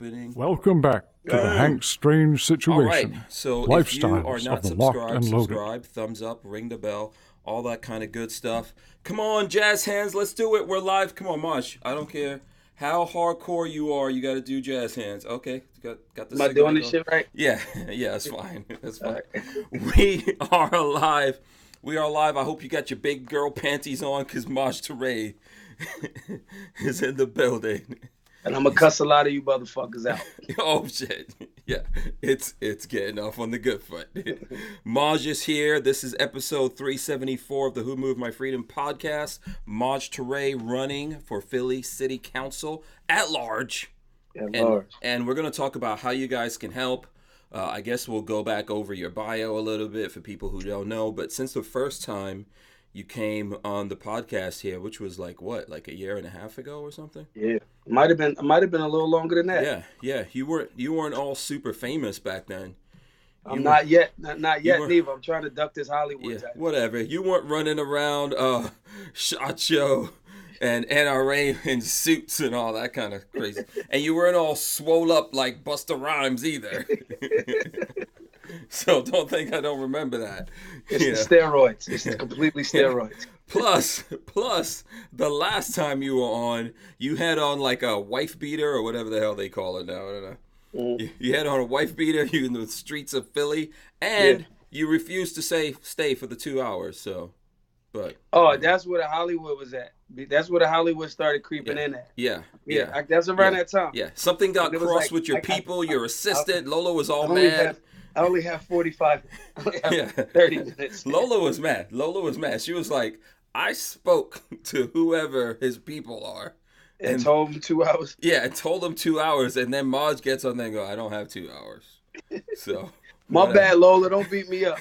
opening. Welcome back to the Hank's Strange Situation. All right, so if you are not subscribed, thumbs up, ring the bell, all that kind of good stuff. Come on, jazz hands, let's do it. We're live. Come on, Mosh. I don't care how hardcore you are. You got to do jazz hands. Okay, got the. Am I doing this shit right? Yeah, that's fine. That's fine. Right. We are live. We are live. I hope you got your big girl panties on, because Mosh Toure is in the building. And I'm going to cuss a lot of you motherfuckers out. Oh, shit. Yeah, it's getting off on the good foot. Maj is here. This is episode 374 of the Who Moved My Freedom podcast. Maj Toure running for Philly City Council at large. And we're going to talk about how you guys can help. I guess we'll go back over your bio a little bit for people who don't know. But since the first time you came on the podcast here, which was like a year and a half ago or something? Yeah. Might have been a little longer than that. Yeah. You weren't all super famous back then. I'm not yet neither. I'm trying to duck this Hollywood type. Whatever. You weren't running around SHOT Show and NRA in suits and all that kind of crazy. And you weren't all swole up like Busta Rhymes either. So don't think I don't remember that. It's the steroids. It's completely steroids. Plus, the last time you were on, you had on like a wife beater or whatever the hell they call it now. I don't know. You had on a wife beater. You in the streets of Philly, and you refused to stay for the 2 hours. So, but that's where the Hollywood was at. That's where the Hollywood started creeping in at. Yeah. That's around that time. Yeah, something got crossed with your people. Your assistant Lola was all mad. I only have 30 minutes. Lola was mad. She was like, I spoke to whoever his people are. And told him 2 hours? Yeah, and told him 2 hours. And then Maj gets on there and go, I don't have 2 hours. So My bad, Lola. Don't beat me up.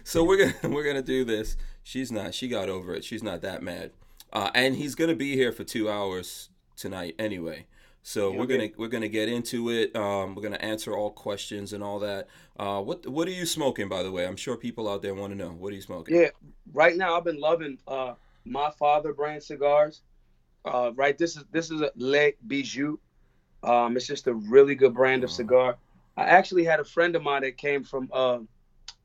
So we're gonna do this. She got over it. She's not that mad. And he's gonna be here for 2 hours tonight anyway. So we're gonna get into it. We're gonna answer all questions and all that. What are you smoking, by the way? I'm sure people out there want to know. What are you smoking? Yeah, right now I've been loving My Father brand cigars. Right, this is a Le Bijou. It's just a really good brand of cigar. I actually had a friend of mine that came from.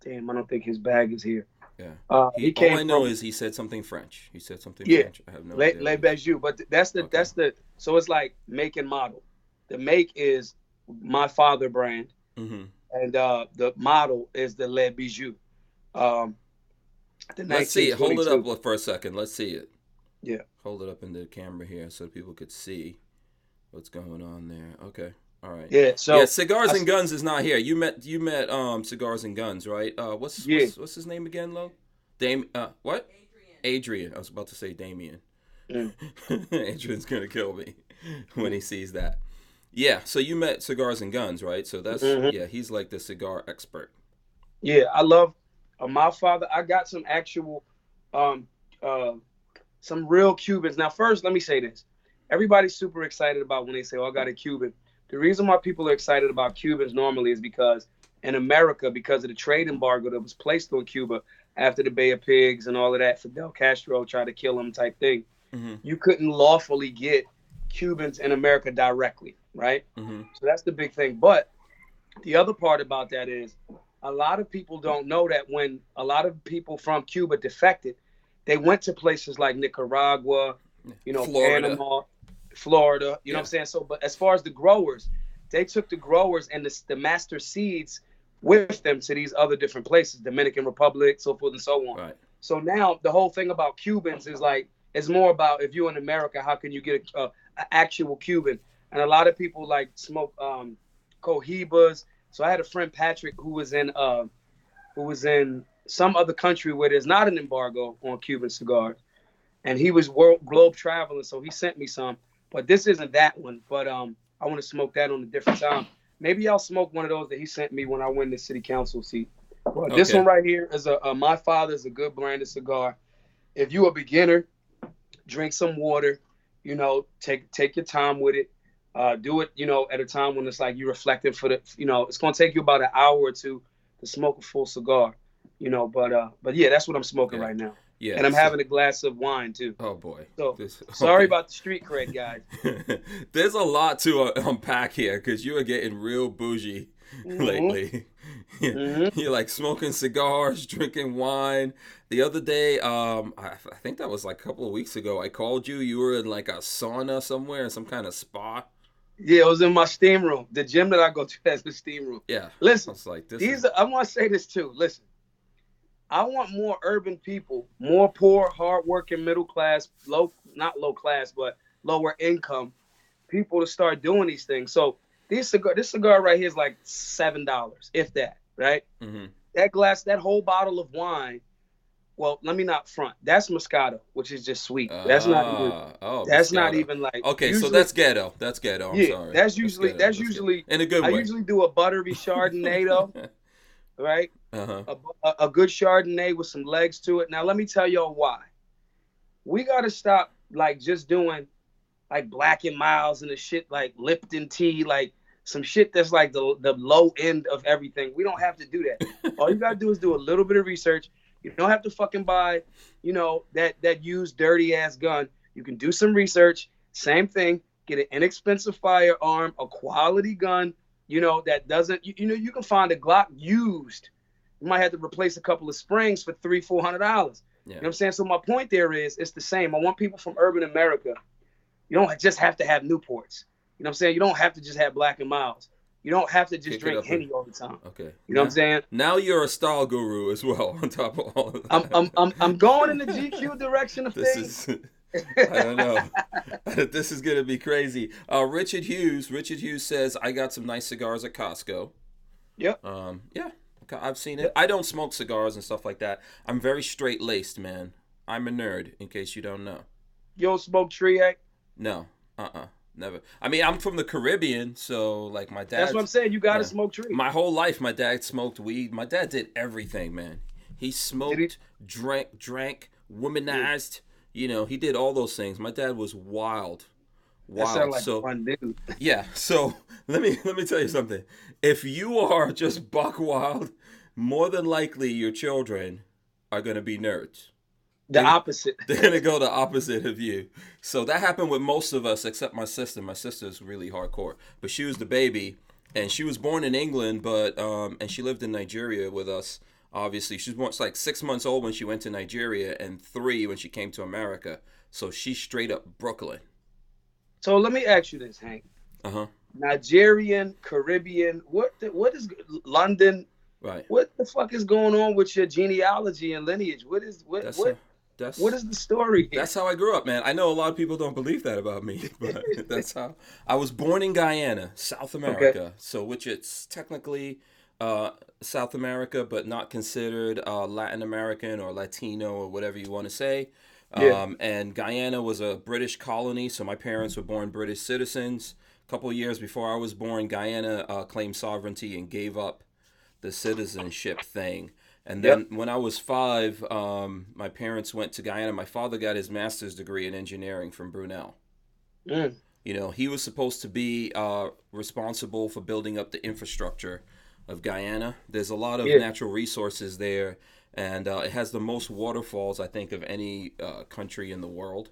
Damn, I don't think his bag is here. Yeah. He came. All I know is he said something French. French. I have no idea. Le Bijou, but that's the. So it's like make and model. The make is My Father brand, and the model is the Le Bijou. Let's see it. Hold it up for a second. Let's see it. Yeah. Hold it up into the camera here so people could see what's going on there. Okay. All right. Yeah. So Cigars and Guns is not here. You met Cigars and Guns, right? What's his name again, Lo? What? Adrian. I was about to say Damien. Adrian's gonna kill me when he sees that. Yeah. So you met Cigars and Guns, right? So that's he's like the cigar expert. Yeah, I love My Father. I got some actual some real Cubans. Now, first, let me say this. Everybody's super excited about when they say, I got a Cuban. The reason why people are excited about Cubans normally is because in America, because of the trade embargo that was placed on Cuba after the Bay of Pigs and all of that, Fidel Castro tried to kill him type thing, you couldn't lawfully get Cubans in America directly, right? So that's the big thing. But the other part about that is a lot of people don't know that when a lot of people from Cuba defected, they went to places like Nicaragua, Panama, Florida, you know what I'm saying? So, but as far as the growers, they took the growers and the master seeds with them to these other different places, Dominican Republic, so forth and so on. Right. So now the whole thing about Cubans is like, it's more about if you're in America, how can you get an actual Cuban? And a lot of people like smoke cohibas. So I had a friend, Patrick, who was in some other country where there's not an embargo on Cuban cigars. And he was globe traveling, so he sent me some. But this isn't that one. But I want to smoke that on a different time. Maybe I'll smoke one of those that he sent me when I win the city council seat. But this one right here is My Father's a good brand of cigar. If you're a beginner, drink some water. Take your time with it. Do it, at a time when it's like you're reflecting for it's going to take you about an hour or two to smoke a full cigar. But yeah, that's what I'm smoking right now. Yeah. And I'm having a glass of wine too. Oh boy. So sorry Okay. about the street cred, guys. There's a lot to unpack here because you are getting real bougie lately. You're like smoking cigars, drinking wine. The other day, I think that was like a couple of weeks ago, I called you. You were in like a sauna somewhere, in some kind of spa. Yeah, it was in my steam room. The gym that I go to has a steam room. Yeah. Listen, I was like, I want to say this too. Listen, I want more urban people, more poor, hardworking, middle class, not low class, but lower income people to start doing these things. So this cigar right here is like $7, if that, right? Mm-hmm. That whole bottle of wine. Well, let me not front. That's Moscato, which is just sweet. That's not even like. Okay, usually, so that's ghetto. That's ghetto. I'm sorry. That's usually in a good way. I usually do a buttery Chardonnay though, right? Uh-huh. A good Chardonnay with some legs to it. Now let me tell y'all why. We gotta stop like just doing like Black and Milds and the shit like Lipton tea, like some shit that's like the low end of everything. We don't have to do that. All you gotta do is do a little bit of research. You don't have to fucking buy, that used dirty ass gun. You can do some research. Same thing. Get an inexpensive firearm, a quality gun, that doesn't, you can find a Glock used. You might have to replace a couple of springs for $300-$400. Yeah. You know what I'm saying? So my point there is, it's the same. I want people from urban America. You don't just have to have Newports. You know what I'm saying? You don't have to just have Black and Milds. You don't have to just drink Henny all the time. Okay. You know what I'm saying? Now you're a style guru as well, on top of all of that. I'm going in the GQ direction of things. I don't know. This is gonna be crazy. Richard Hughes says, I got some nice cigars at Costco. Yep. Yeah, I've seen it. I don't smoke cigars and stuff like that. I'm very straight laced, man. I'm a nerd, in case you don't know. You don't smoke Triac? No. Never. I mean, I'm from the Caribbean, so like my dad. That's what I'm saying. You gotta smoke tree. My whole life, my dad smoked weed. My dad did everything, man. He smoked, drank, womanized. He did all those things. My dad was wild. That sounds like a fun dude. Yeah. So let me tell you something. If you are just buck wild, more than likely your children are gonna be nerds. Opposite. They're going to go the opposite of you. So that happened with most of us except my sister. My sister's really hardcore. But she was the baby. And she was born in England, but and she lived in Nigeria with us, obviously. She was born like 6 months old when she went to Nigeria and 3 when she came to America. So she's straight up Brooklyn. So let me ask you this, Hank. Uh-huh. Nigerian, Caribbean, what is London? Right. What the fuck is going on with your genealogy and lineage? What is the story here? That's how I grew up, man. I know a lot of people don't believe that about me, but that's how I was born in Guyana, South America. Okay. So which it's technically South America, but not considered Latin American or Latino or whatever you want to say. Yeah. And Guyana was a British colony, so my parents were born British citizens. A couple of years before I was born, Guyana claimed sovereignty and gave up the citizenship thing. And then when I was 5, my parents went to Guyana. My father got his master's degree in engineering from Brunel. Mm. He was supposed to be responsible for building up the infrastructure of Guyana. There's a lot of natural resources there, and it has the most waterfalls, I think, of any country in the world.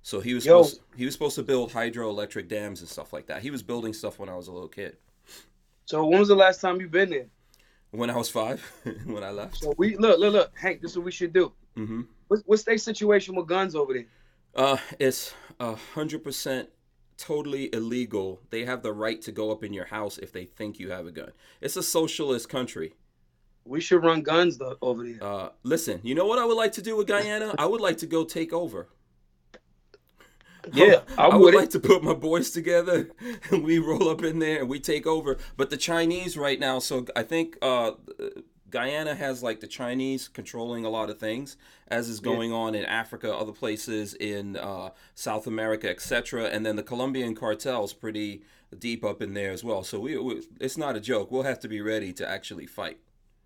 So he was supposed to build hydroelectric dams and stuff like that. He was building stuff when I was a little kid. So when was the last time you've been there? When I was 5, when I left. So we look, Hank. This is what we should do. Mm-hmm. What's their situation with guns over there? It's 100% totally illegal. They have the right to go up in your house if they think you have a gun. It's a socialist country. We should run guns over there. Listen, you know what I would like to do with Guyana? I would like to go take over. Yeah, I would like to put my boys together and we roll up in there and we take over. But the Chinese right now, so I think Guyana has like the Chinese controlling a lot of things, as is going on in Africa, other places in South America, etc. And then the Colombian cartel's pretty deep up in there as well. So we it's not a joke. We'll have to be ready to actually fight.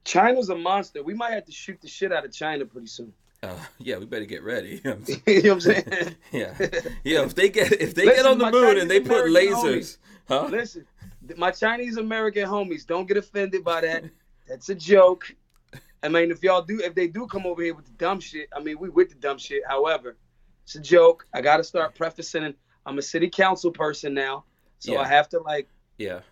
China's a monster. We might have to shoot the shit out of China pretty soon. Yeah, we better get ready. You know what I'm saying? Yeah. If they get on the moon and they put lasers, huh? Listen, my Chinese American homies, don't get offended by that. That's a joke. I mean, if they do come over here with the dumb shit, I mean, we with the dumb shit. However, it's a joke. I got to start prefacing. I'm a city council person now, so I have to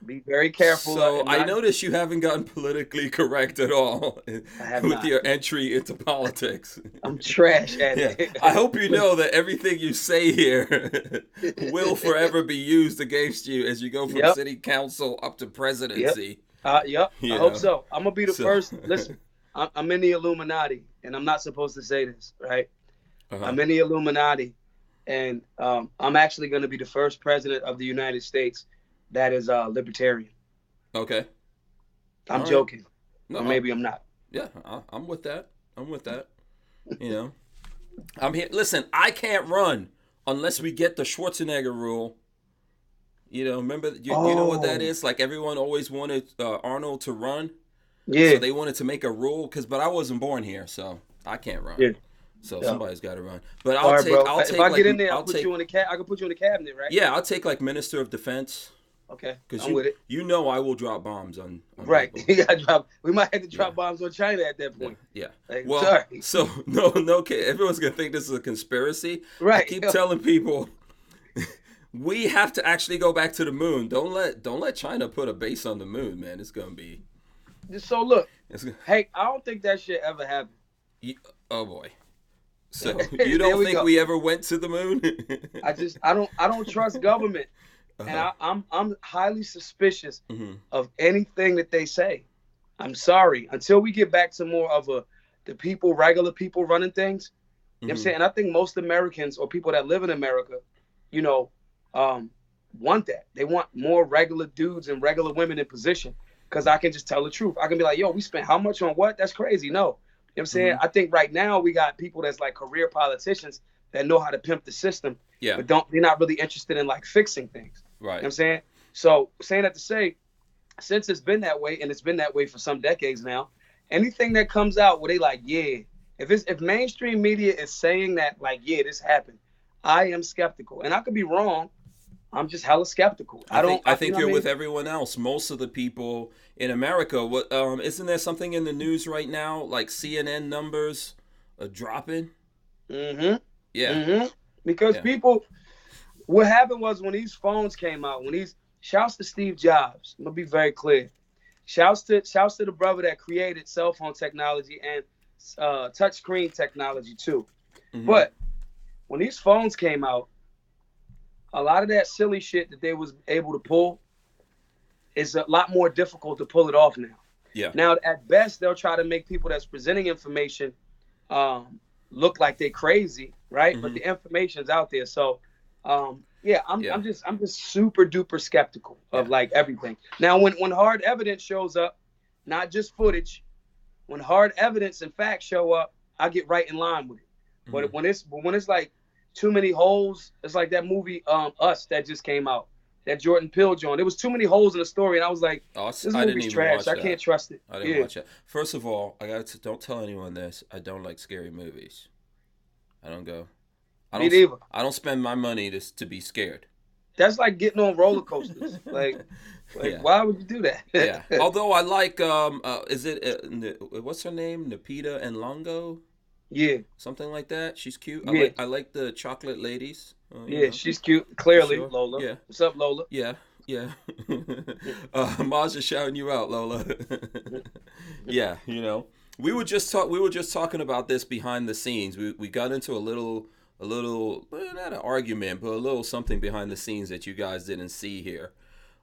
be very careful. So I notice you haven't gotten politically correct at all with your entry into politics. I'm trash at it. I hope you know that everything you say here will forever be used against you as you go from city council up to presidency. I hope so. I'm gonna be the first. Listen, I'm in the Illuminati, and I'm not supposed to say this, right? I'm in the Illuminati, and I'm actually going to be the first president of the United States that is libertarian. Okay. I'm joking. No, or maybe I'm not. Yeah, I'm with that. You know, I'm here. Listen, I can't run unless we get the Schwarzenegger rule. You know, remember, you know what that is? Like, everyone always wanted Arnold to run. Yeah. So they wanted to make a rule, but I wasn't born here, so I can't run. Yeah. So somebody's got to run. But I'll take. If I get in there, I can put you in the cabinet, right? Yeah, I'll take like Minister of Defense. Okay, I'm with it. You know, I will drop bombs on right. We might have to drop bombs on China at that point. Yeah. Like, well, sorry. So no, everyone's gonna think this is a conspiracy. Right. I keep telling people. We have to actually go back to the moon. Don't let China put a base on the moon, man. It's gonna be. So look, hey, I don't think that shit ever happened. Oh boy. So you don't think we ever went to the moon? I don't trust government, and I'm highly suspicious of anything that they say. I'm sorry. Until we get back to more of regular people running things. You know what I'm saying? And I think most Americans or people that live in America, you know, want that. They want more regular dudes and regular women in position, because I can just tell the truth. I can be like, yo, we spent how much on what? That's crazy. No. You know what I'm saying? I think right now we got people that's like career politicians that know how to pimp the system, but they're not really interested in like fixing things. Right. You know what I'm saying? So saying that to say, since it's been that way, and it's been that way for some decades now, anything that comes out where they like, if mainstream media is saying that like, this happened, I am skeptical. And I could be wrong. I'm just hella skeptical. I think you're with everyone else. Most of the people in America, isn't there something in the news right now, like CNN numbers are dropping? Mm-hmm. Yeah. Mm-hmm. Because people, what happened was when these phones came out, shouts to Steve Jobs. I'm gonna be very clear. Shouts to the brother that created cell phone technology and touchscreen technology too. Mm-hmm. But when these phones came out, a lot of that silly shit that they was able to pull is a lot more difficult to pull it off now. Yeah. Now, at best, they'll try to make people that's presenting information look like they're crazy, right? Mm-hmm. But the information's out there. So, I'm just super duper skeptical of like everything. Now, when hard evidence shows up, not just footage, when hard evidence and facts show up, I get right in line with it. Mm-hmm. But when it's like too many holes, it's like that movie Us that just came out, that Jordan Peele joint. There was too many holes in the story, and I was like, this movie's trash. I can't trust it. I didn't watch it. First of all, don't tell anyone this. I don't like scary movies. Me neither. I don't spend my money to be scared. That's like getting on roller coasters. Why would you do that? Yeah. Although I like, what's her name? Napita and Longo? Yeah. Something like that. She's cute. Yeah. I like the chocolate ladies. She's cute. Clearly, sure. Lola. Yeah. What's up, Lola? Yeah. Maj is shouting you out, Lola. Yeah, you know. We were just talking about this behind the scenes. We got into a little not an argument, but a little something behind the scenes that you guys didn't see here.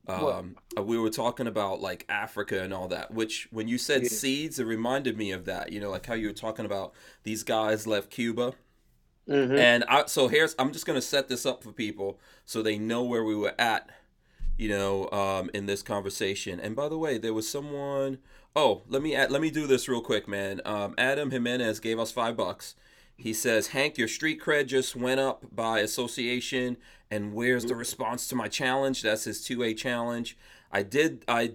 We were talking about like Africa and all that, which when you said seeds, it reminded me of that, you know, like how you were talking about these guys left Cuba. Mm-hmm. And I'm just going to set this up for people so they know where we were at, you know, in this conversation. And by the way, there was someone, let me do this real quick, man. Adam Jimenez gave us $5. He says, Hank, your street cred just went up by association. And where's the response to my challenge? That's his 2A challenge. I did. I'm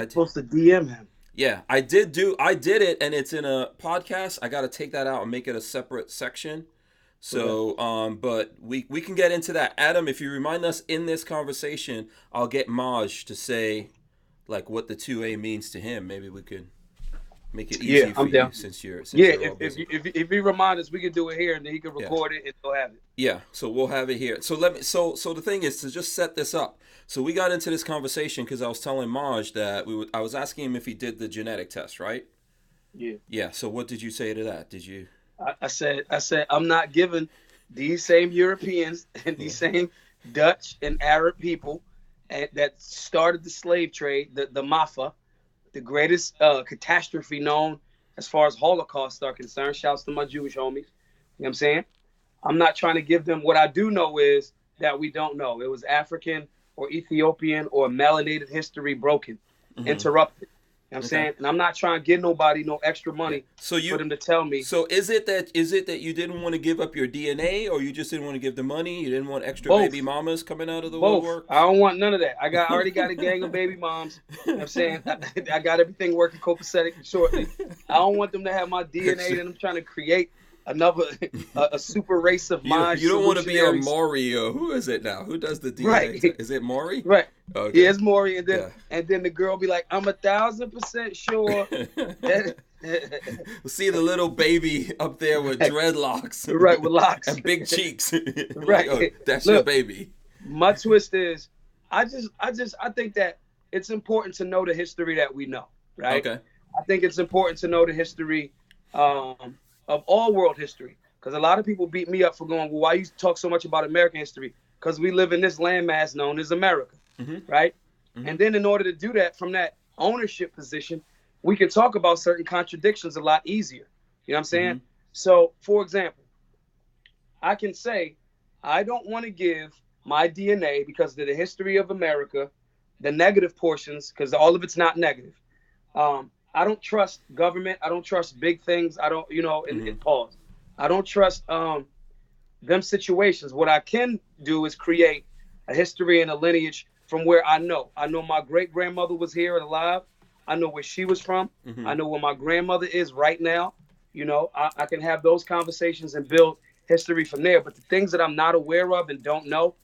supposed to DM him. Yeah, I did it, and it's in a podcast. I got to take that out and make it a separate section. So, but we can get into that. Adam, if you remind us in this conversation, I'll get Maj to say, like, what the 2A means to him. Maybe we could Make it easy for I'm down. you since you're all busy. If you remind us, we can do it here, and then he can record it and we'll have it. Yeah, so we'll have it here. So So the thing is to just set this up. So we got into this conversation because I was telling Maj that I was asking him if he did the genetic test, right? Yeah. Yeah. So what did you say to that? Did you? I said I'm not giving these same Europeans and these same Dutch and Arab people that started the slave trade, the Mafia, the greatest catastrophe known as far as Holocausts are concerned. Shouts to my Jewish homies. You know what I'm saying? I'm not trying to give them. What I do know is that we don't know. It was African or Ethiopian or melanated history broken, interrupted. You know what I'm saying? And I'm not trying to give nobody no extra money for them to tell me. So is it that you didn't want to give up your DNA, or you just didn't want to give the money? You didn't want extra baby mamas coming out of the woodwork? I don't want none of that. I already got a gang of baby moms. You know what I'm saying? I got everything working copacetic shortly. I don't want them to have my DNA, and I'm trying to create another a super race of mine. You don't want to be a Maury, or who is it now? Who does the DNA? Right. Is it Maury? Right. Okay. Yeah, it's Maury, and then the girl be like, I'm 1,000% sure. See the little baby up there with dreadlocks, right, with locks and big cheeks. Right. Like, oh, that's your baby. My twist is, I think that it's important to know the history that we know. Right. Okay. I think it's important to know the history of all world history, because a lot of people beat me up for going, well, why you talk so much about American history? Because we live in this landmass known as America, right? And then in order to do that from that ownership position, we can talk about certain contradictions a lot easier. You know what I'm saying? So, for example, I can say I don't want to give my DNA because of the history of America, the negative portions, because all of it's not negative. I don't trust government. I don't trust big things. I don't, and pause. I don't trust them situations. What I can do is create a history and a lineage from where I know. I know my great-grandmother was here and alive. I know where she was from. I know where my grandmother is right now. I can have those conversations and build history from there. But the things that I'm not aware of and don't know,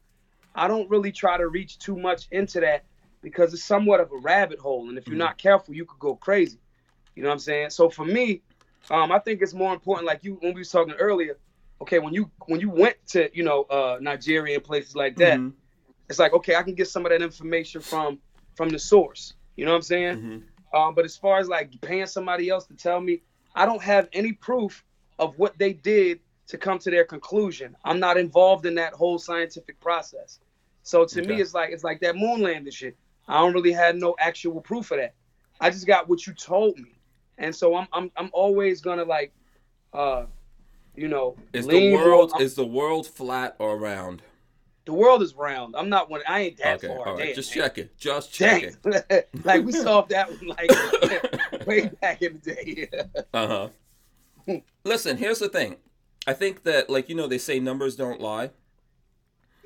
I don't really try to reach too much into that, because it's somewhat of a rabbit hole. And if you're not careful, you could go crazy. You know what I'm saying? So for me, I think it's more important, like when we was talking earlier, okay, when you went to, Nigeria and places like that, it's like, okay, I can get some of that information from the source. You know what I'm saying? But as far as like paying somebody else to tell me, I don't have any proof of what they did to come to their conclusion. I'm not involved in that whole scientific process. So to me, it's like that moon landing shit. I don't really have no actual proof of that. I just got what you told me. And so I'm always gonna Is the world flat or round? The world is round. I'm not one. I ain't that far. All right. Damn, Just check it. Just check it. Like we solved that one like way back in the day. Listen, here's the thing. I think that they say numbers don't lie.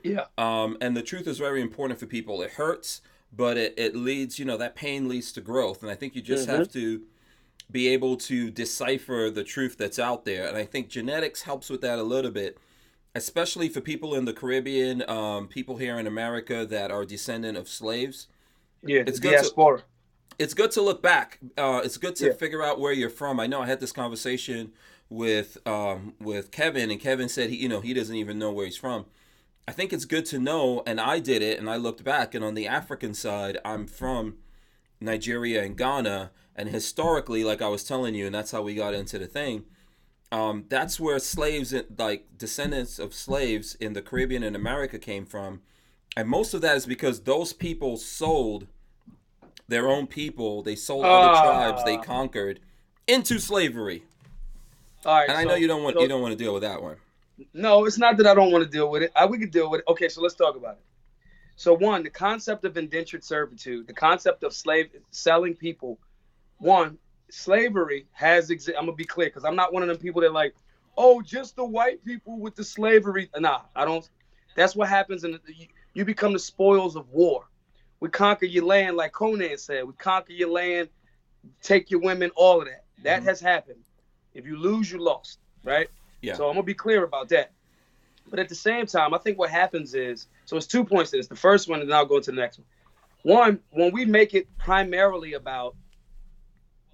Yeah. And the truth is very important for people. It hurts, but it leads. That pain leads to growth, and I think you just have to be able to decipher the truth that's out there. And I think genetics helps with that a little bit, especially for people in the Caribbean, people here in America that are descendant of slaves. Yeah, it's good diaspora. It's good to look back. It's good to figure out where you're from. I know I had this conversation with Kevin, and Kevin said he doesn't even know where he's from. I think it's good to know, and I did it, and I looked back, and on the African side, I'm from Nigeria and Ghana, and historically, like I was telling you, and that's how we got into the thing, that's where slaves, like descendants of slaves in the Caribbean and America came from, and most of that is because those people sold their own people, they sold other tribes they conquered into slavery. All right, and I know you don't want to deal with that one. No, it's not that I don't want to deal with it. We could deal with it. Okay, so let's talk about it. So one, the concept of indentured servitude, the concept of selling people. One, slavery has I'm gonna be clear, because I'm not one of them people that like, oh, just the white people with the slavery. Nah, I don't. That's what happens, you become the spoils of war. We conquer your land, like Conan said. We conquer your land, take your women, all of that. That has happened. If you lose, you lost, right? Yeah. So I'm gonna be clear about that. But at the same time, I think what happens is, so it's 2 points to this. The first one, and then I'll go to the next one. One, when we make it primarily about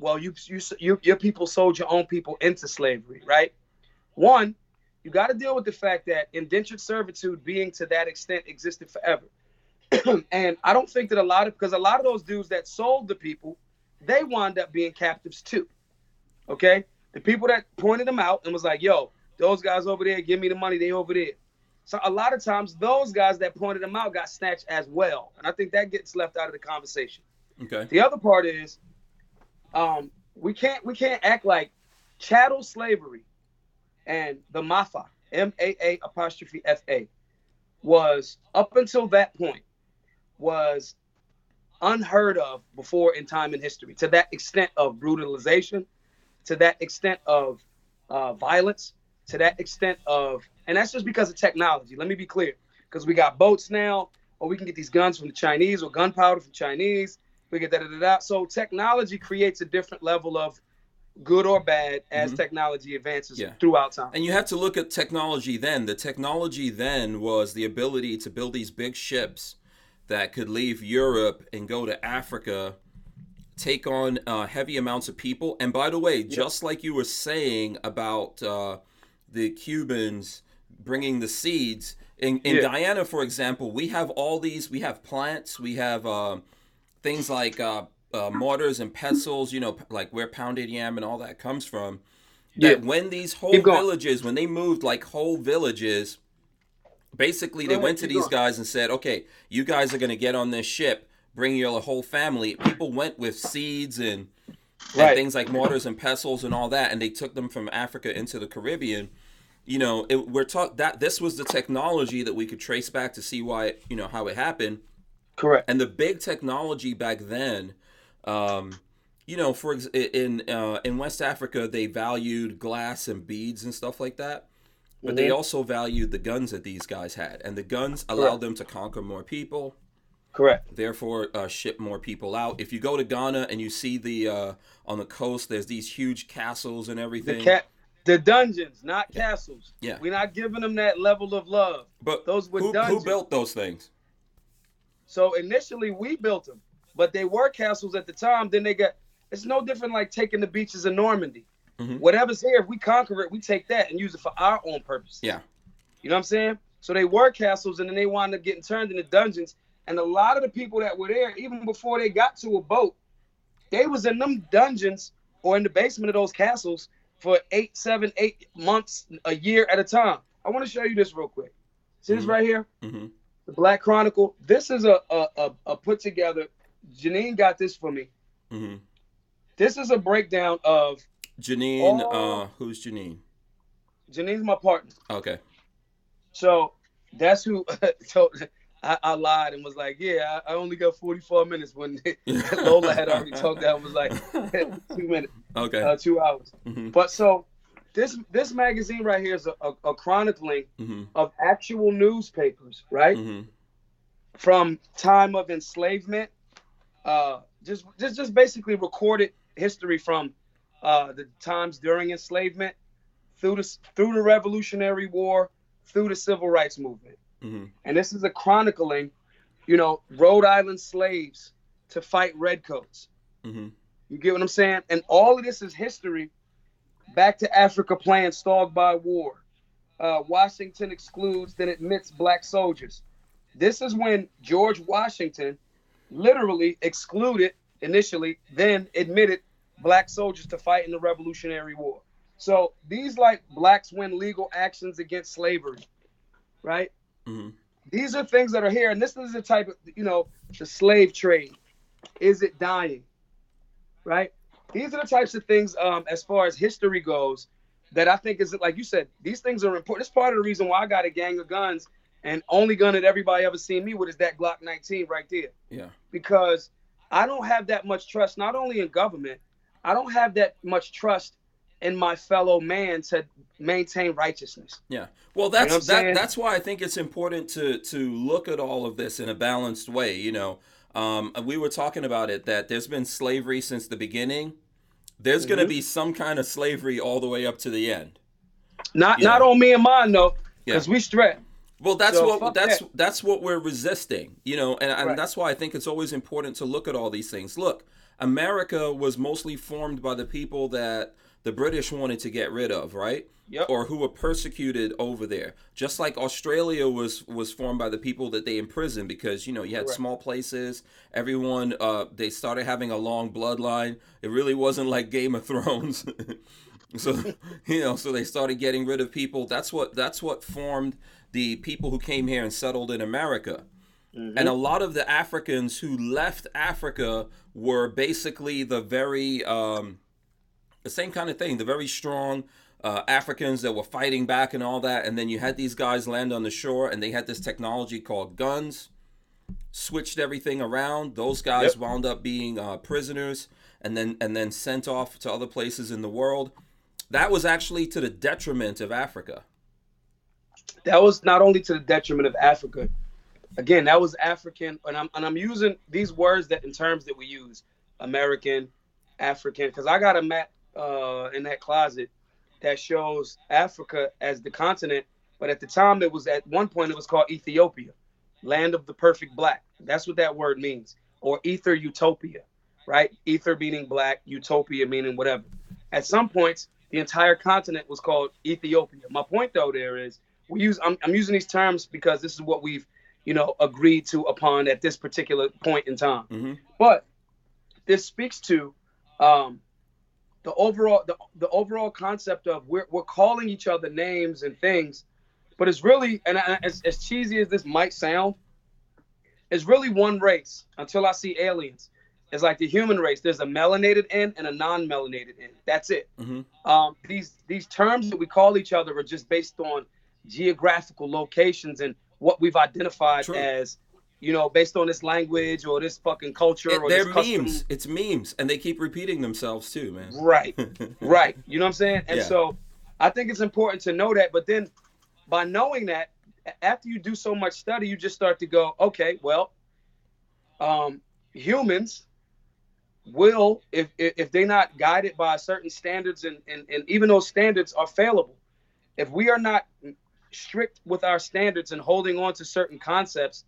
well, your people sold your own people into slavery, right? One, you got to deal with the fact that indentured servitude being to that extent existed forever. And I don't think that because a lot of those dudes that sold the people, they wound up being captives too. Okay? The people that pointed them out and was like, yo, those guys over there, give me the money, they over there. So a lot of times those guys that pointed them out got snatched as well. And I think that gets left out of the conversation. Okay. The other part is we can't act like chattel slavery and the MAFA, MAA''FA, was up until that point was unheard of before in time in history, to that extent of brutalization, to that extent of violence, to that extent of, and that's just because of technology. Let me be clear, because we got boats now, or we can get these guns from the Chinese, or gunpowder from Chinese. We get da-da-da-da. So technology creates a different level of good or bad as technology advances throughout time. And you have to look at technology then. The technology then was the ability to build these big ships that could leave Europe and go to Africa, take on heavy amounts of people. And by the way, just like you were saying about the Cubans bringing the seeds, in Guyana, for example, we have we have plants, we have things like mortars and pestles, like where pounded yam and all that comes from. That when these whole villages, when they moved like whole villages, basically they went to these guys and said, okay, you guys are going to get on this ship, bring your whole family. People went with seeds and things like mortars and pestles and all that, and they took them from Africa into the Caribbean. We're taught that this was the technology that we could trace back to see why, how it happened. Correct. And the big technology back then, in West Africa, they valued glass and beads and stuff like that. But they also valued the guns that these guys had. And the guns allowed them to conquer more people. Correct. Therefore, ship more people out. If you go to Ghana and you see the on the coast, there's these huge castles and everything. The dungeons, not castles. Yeah. We're not giving them that level of love. But those were dungeons. Who built those things? So initially we built them, but they were castles at the time. Then it's no different like taking the beaches of Normandy. Whatever's here, if we conquer it, we take that and use it for our own purpose. Yeah. You know what I'm saying? So they were castles, and then they wound up getting turned into dungeons. And a lot of the people that were there, even before they got to a boat, they was in them dungeons or in the basement of those castles for 8 months, a year at a time. I want to show you this real quick. See this right here? The Black Chronicle. This is a put together. Janine got this for me. This is a breakdown of Janine. Who's Janine? Janine's my partner. Okay. So that's who told. I lied and was like, yeah, I only got 44 minutes when Lola had already talked. That was like 2 minutes. Okay. 2 hours. But so this magazine right here is a chronicling of actual newspapers, right? From time of enslavement, just basically recorded history from the times during enslavement, through the Revolutionary War, through the Civil Rights Movement. And this is a chronicling, Rhode Island slaves to fight redcoats. You get what I'm saying? And all of this is history back to Africa playing stalled by war. Washington excludes, then admits black soldiers. This is when George Washington literally excluded initially, then admitted black soldiers to fight in the Revolutionary War. So these like blacks win legal actions against slavery, right? These are things that are here. And this is the type of, the slave trade. Is it dying? Right? These are the types of things, as far as history goes, that I think is, like you said, these things are important. It's part of the reason why I got a gang of guns, and only gun that everybody ever seen me with is that Glock 19 right there. Yeah. Because I don't have that much trust, not only in government, I don't have that much trust in my fellow man to maintain righteousness. Yeah. Well, that's why I think it's important to look at all of this in a balanced way. We were talking about it, that there's been slavery since the beginning. There's going to be some kind of slavery all the way up to the end. Not on me and mine though, because we strapped. Well, that's So what fuck that's that. that's what we're resisting, and Right. that's why I think it's always important to look at all these things. Look, America was mostly formed by the people that the British wanted to get rid of, right? Yep. Or who were persecuted over there. Just like Australia was formed by the people that they imprisoned because you had Correct. small places. Everyone they started having a long bloodline. It really wasn't like Game of Thrones. So so they started getting rid of people. That's what formed the people who came here and settled in America. And a Mm-hmm. lot of the Africans who left Africa were basically the same kind of thing, the very strong Africans that were fighting back and all that. And then you had these guys land on the shore, and they had this technology called guns, switched everything around. Those guys Yep. wound up being prisoners, and then sent off to other places in the world. That was actually to the detriment of Africa. That was not only to the detriment of Africa. Again, that was African, and I'm using these words that in terms that we use, American, African, because I got a map in that closet that shows Africa as the continent, but at the time it was at one point it was called Ethiopia, land of the perfect black. That's what that word means, or ether utopia, right? Ether meaning black, utopia meaning whatever. At some points, the entire continent was called Ethiopia. My point though there is I'm using these terms because this is what we've agreed to upon at this particular point in time. Mm-hmm. But this speaks to um, the overall concept of we're calling each other names and things, but it's really as cheesy as this might sound, it's really one race until I see aliens. It's like the human race. There's a melanated end and a non-melanated end. That's it. Mm-hmm. These terms that we call each other are just based on geographical locations and what we've identified True. as, based on this language or this fucking culture or They're this custom. memes. It's memes, and they keep repeating themselves too, man. Right, right. You know what I'm saying? And Yeah. so I think it's important to know that. But then by knowing that, after you do so much study, you just start to go, okay, well, humans will, if they're not guided by certain standards, and even those standards are failable, if we are not strict with our standards and holding on to certain concepts,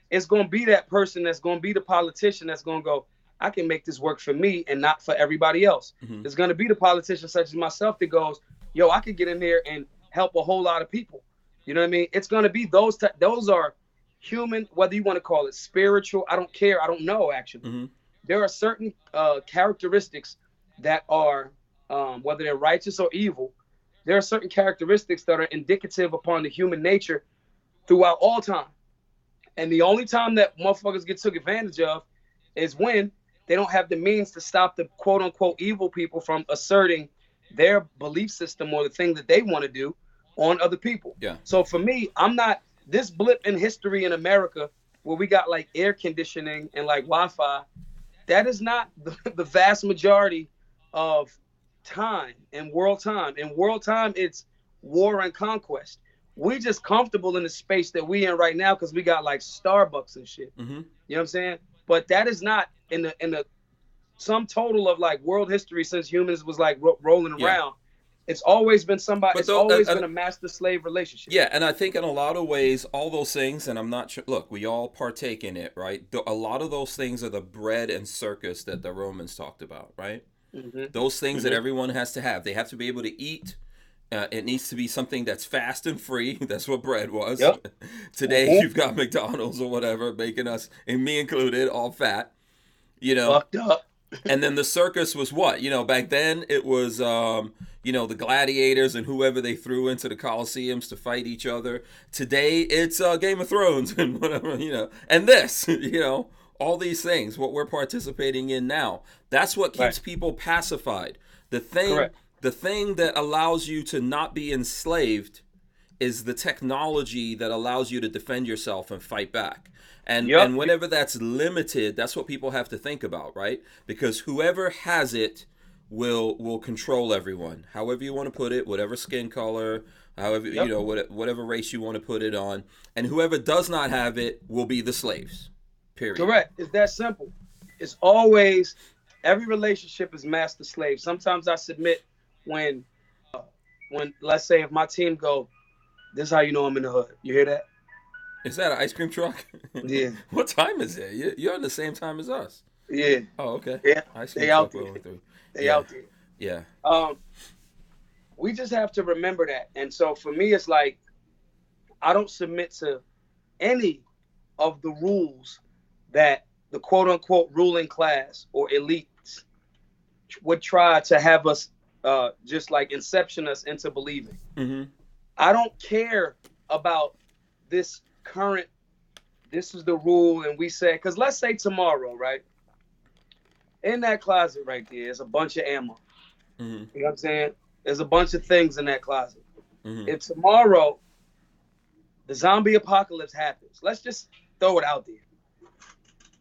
it's going to be that person that's going to be the politician that's going to go, I can make this work for me and not for everybody else. Mm-hmm. There's going to be the politician such as myself that goes, yo, I could get in there and help a whole lot of people. You know what I mean? It's going to be those are human, whether you want to call it spiritual, I don't care. I don't know, actually. Mm-hmm. There are certain characteristics that are, whether they're righteous or evil, there are certain characteristics that are indicative upon the human nature throughout all time. And the only time that motherfuckers get took advantage of is when they don't have the means to stop the quote unquote evil people from asserting their belief system or the thing that they want to do on other people. Yeah. So for me, I'm not this blip in history in America where we got like air conditioning and like Wi-Fi. That is not the vast majority of time and world time. In world time, it's war and conquest. We just comfortable in the space that we in right now because we got like Starbucks and shit. Mm-hmm. You know what I'm saying? But that is not in the sum total of like world history since humans was like rolling around. Yeah. It's always been somebody. But it's always been a master-slave relationship. Yeah, and I think in a lot of ways, all those things, and I'm not sure. Look, we all partake in it, right? A lot of those things are the bread and circus that the Romans talked about, right? Mm-hmm. Those things that everyone has to have. They have to be able to eat. It needs to be something that's fast and free. That's what bread was. Yep. Today, you've got McDonald's or whatever making us, and me included, all fat. Fucked up. And then the circus was what? Back then it was, the gladiators and whoever they threw into the Colosseums to fight each other. Today it's Game of Thrones and whatever, and this, all these things, what we're participating in now. That's what keeps people pacified. The thing that allows you to not be enslaved is the technology that allows you to defend yourself and fight back. And whenever that's limited, that's what people have to think about, right? Because whoever has it will control everyone. However you want to put it, whatever skin color, however whatever race you want to put it on, and whoever does not have it will be the slaves. Period. Correct. It's that simple. It's always every relationship is master slave. Sometimes I submit when let's say if my team go, This is how you know I'm in the hood. You hear that? Is that an ice cream truck? Yeah. What time is it? You're on the same time as us. Yeah. Oh, okay. Yeah. Ice cream They out truck there. rolling through. They Yeah. out there. Yeah. We just have to remember that. And so for me, it's like I don't submit to any of the rules that the quote unquote ruling class or elites would try to have us just like inception us into believing. Mm-hmm. I don't care about this current, this is the rule, and we say, because let's say tomorrow, right? In that closet right there is a bunch of ammo. Mm-hmm. You know what I'm saying? There's a bunch of things in that closet. Mm-hmm. If tomorrow the zombie apocalypse happens, let's just throw it out there.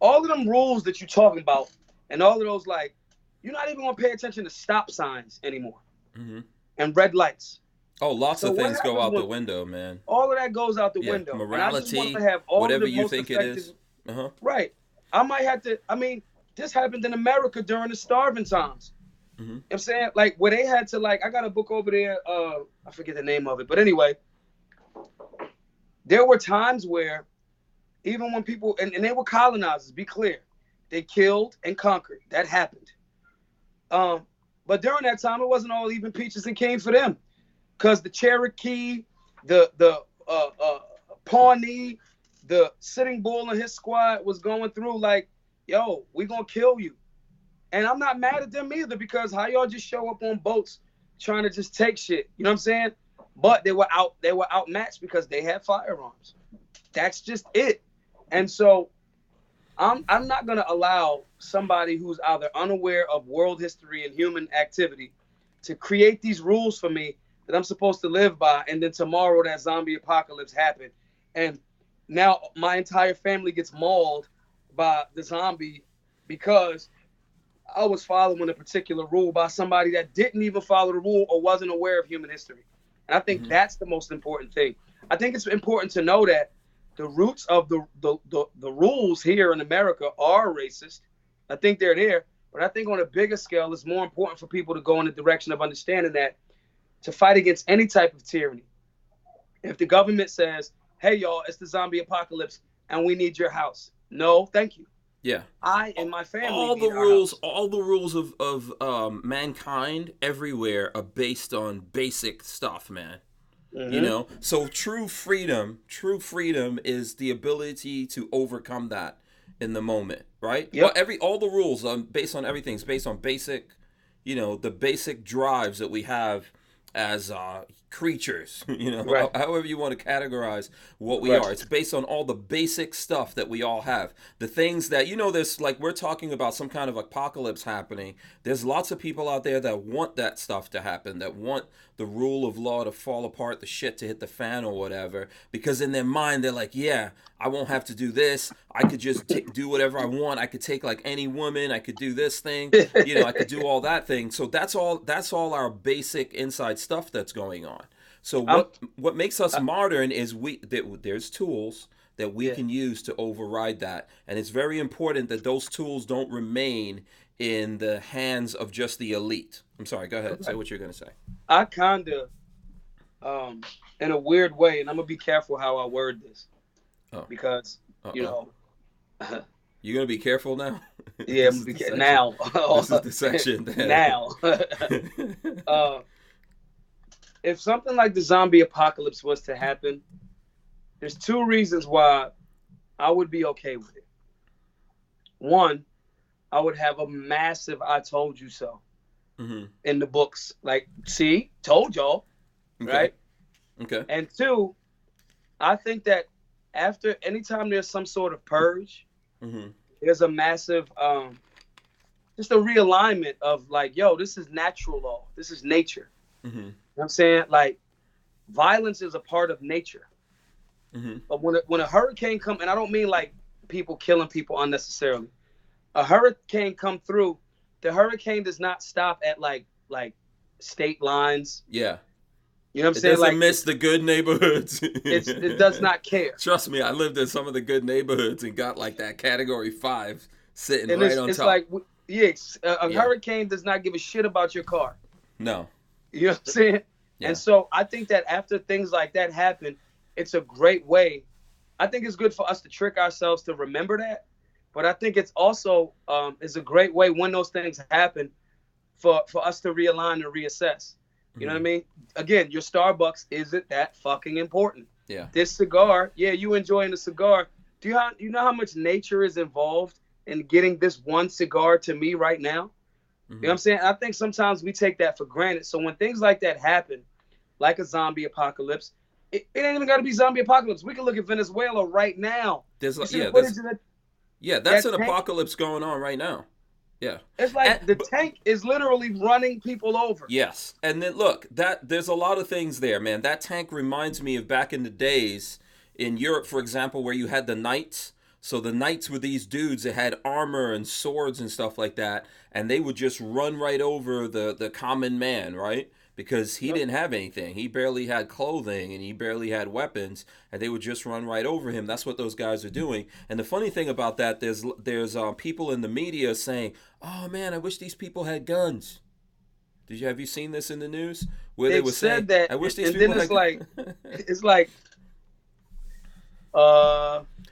All of them rules that you're talking about, and all of those, like, you're not even going to pay attention to stop signs anymore. Mm-hmm. And red lights. Oh, lots So of what things go happens out the when- window, man. All of that goes out the Yeah, window. And I just morality, want to have all whatever of the you most think it effective, is. Uh-huh. Right. I might have to, I mean, this happened in America during the starving times. Mm-hmm. You know what I'm saying? Like, where they had to, like, I got a book over there, I forget the name of it. But anyway, there were times where even when people, and they were colonizers, be clear, they killed and conquered. That happened. But during that time, it wasn't all even peaches and cream for them. Because the Cherokee, the Pawnee, the Sitting Bull and his squad was going through like, yo, we gonna kill you. And I'm not mad at them either, because how y'all just show up on boats trying to just take shit? You know what I'm saying? But they were outmatched because they had firearms. That's just it. And so I'm not gonna allow somebody who's either unaware of world history and human activity to create these rules for me that I'm supposed to live by, and then tomorrow that zombie apocalypse happened, and now my entire family gets mauled by the zombie because I was following a particular rule by somebody that didn't even follow the rule or wasn't aware of human history. And I think that's the most important thing. I think it's important to know that the roots of the rules here in America are racist. I think they're there, but I think on a bigger scale, it's more important for people to go in the direction of understanding that to fight against any type of tyranny. If the government says, hey, y'all, it's the zombie apocalypse and we need your house. No, thank you. Yeah. I and my family all need the our rules house. all the rules of mankind everywhere are based on basic stuff, man. Mm-hmm. You know, so true freedom is the ability to overcome that in the moment, right? Yep. Well, all the rules based on everything. It's based on basic, you know, the basic drives that we have as creatures, you know, Right. however you want to categorize what we Right. are. It's based on all the basic stuff that we all have. The things that, you know, there's like, we're talking about some kind of apocalypse happening. There's lots of people out there that want that stuff to happen, that want the rule of law to fall apart, the shit to hit the fan or whatever, because in their mind, they're like, yeah, I won't have to do this. I could just do whatever I want. I could take like any woman. I could do this thing. You know, I could do all that thing. So that's all our basic inside stuff that's going on. So what makes us modern is there's tools that we can use to override that. And it's very important that those tools don't remain in the hands of just the elite. I'm sorry, go ahead. Say what you're going to say. I kind of, in a weird way, and I'm going to be careful how I word this. Because, you know. You're going to be careful now? Yeah, I'm going to be careful. Now. This is the section. Now. If something like the zombie apocalypse was to happen, there's two reasons why I would be okay with it. One, I would have a massive "I told you so" in the books. Like, see, told y'all, right? Okay. And two, I think that after anytime there's some sort of purge, there's a massive, just a realignment of like, yo, this is natural law. This is nature. You know what I'm saying? Like, violence is a part of nature. But when a hurricane comes, and I don't mean like people killing people unnecessarily. A hurricane come through, the hurricane does not stop at like state lines. Yeah. You know what I'm It saying? doesn't Like, miss the good neighborhoods. it does not care. Trust me, I lived in some of the good neighborhoods and got like that category 5 sitting And right on it's top. like, yes, a hurricane does not give a shit about your car. No. You know what I'm saying? Yeah. And so I think that after things like that happen, it's a great way. I think it's good for us to trick ourselves to remember that. But I think it's also is a great way when those things happen for us to realign and reassess. You know what I mean? Again, your Starbucks isn't that fucking important. Yeah. This cigar, yeah, you enjoying the cigar. Do you know how much nature is involved in getting this one cigar to me right now? You know what I'm saying? I think sometimes we take that for granted. So when things like that happen, like a zombie apocalypse, it ain't even got to be zombie apocalypse. We can look at Venezuela right now. There's You see yeah, the footage there's, of that? yeah, that's that an tank? apocalypse going on right now. Yeah. It's like the But- tank is literally running people over. Yes, and then look, that there's a lot of things there, man. That tank reminds me of back in the days in Europe, for example, where you had the knights. So the knights were these dudes that had armor and swords and stuff like that, and they would just run right over the common man, right? Because he didn't have anything. He barely had clothing and he barely had weapons, and they would just run right over him. That's what those guys are doing. And the funny thing about that, there's people in the media saying, "Oh man, I wish these people had guns." Have you seen this in the news where they were saying that, "I wish these and people then it's had like, guns"? it's like,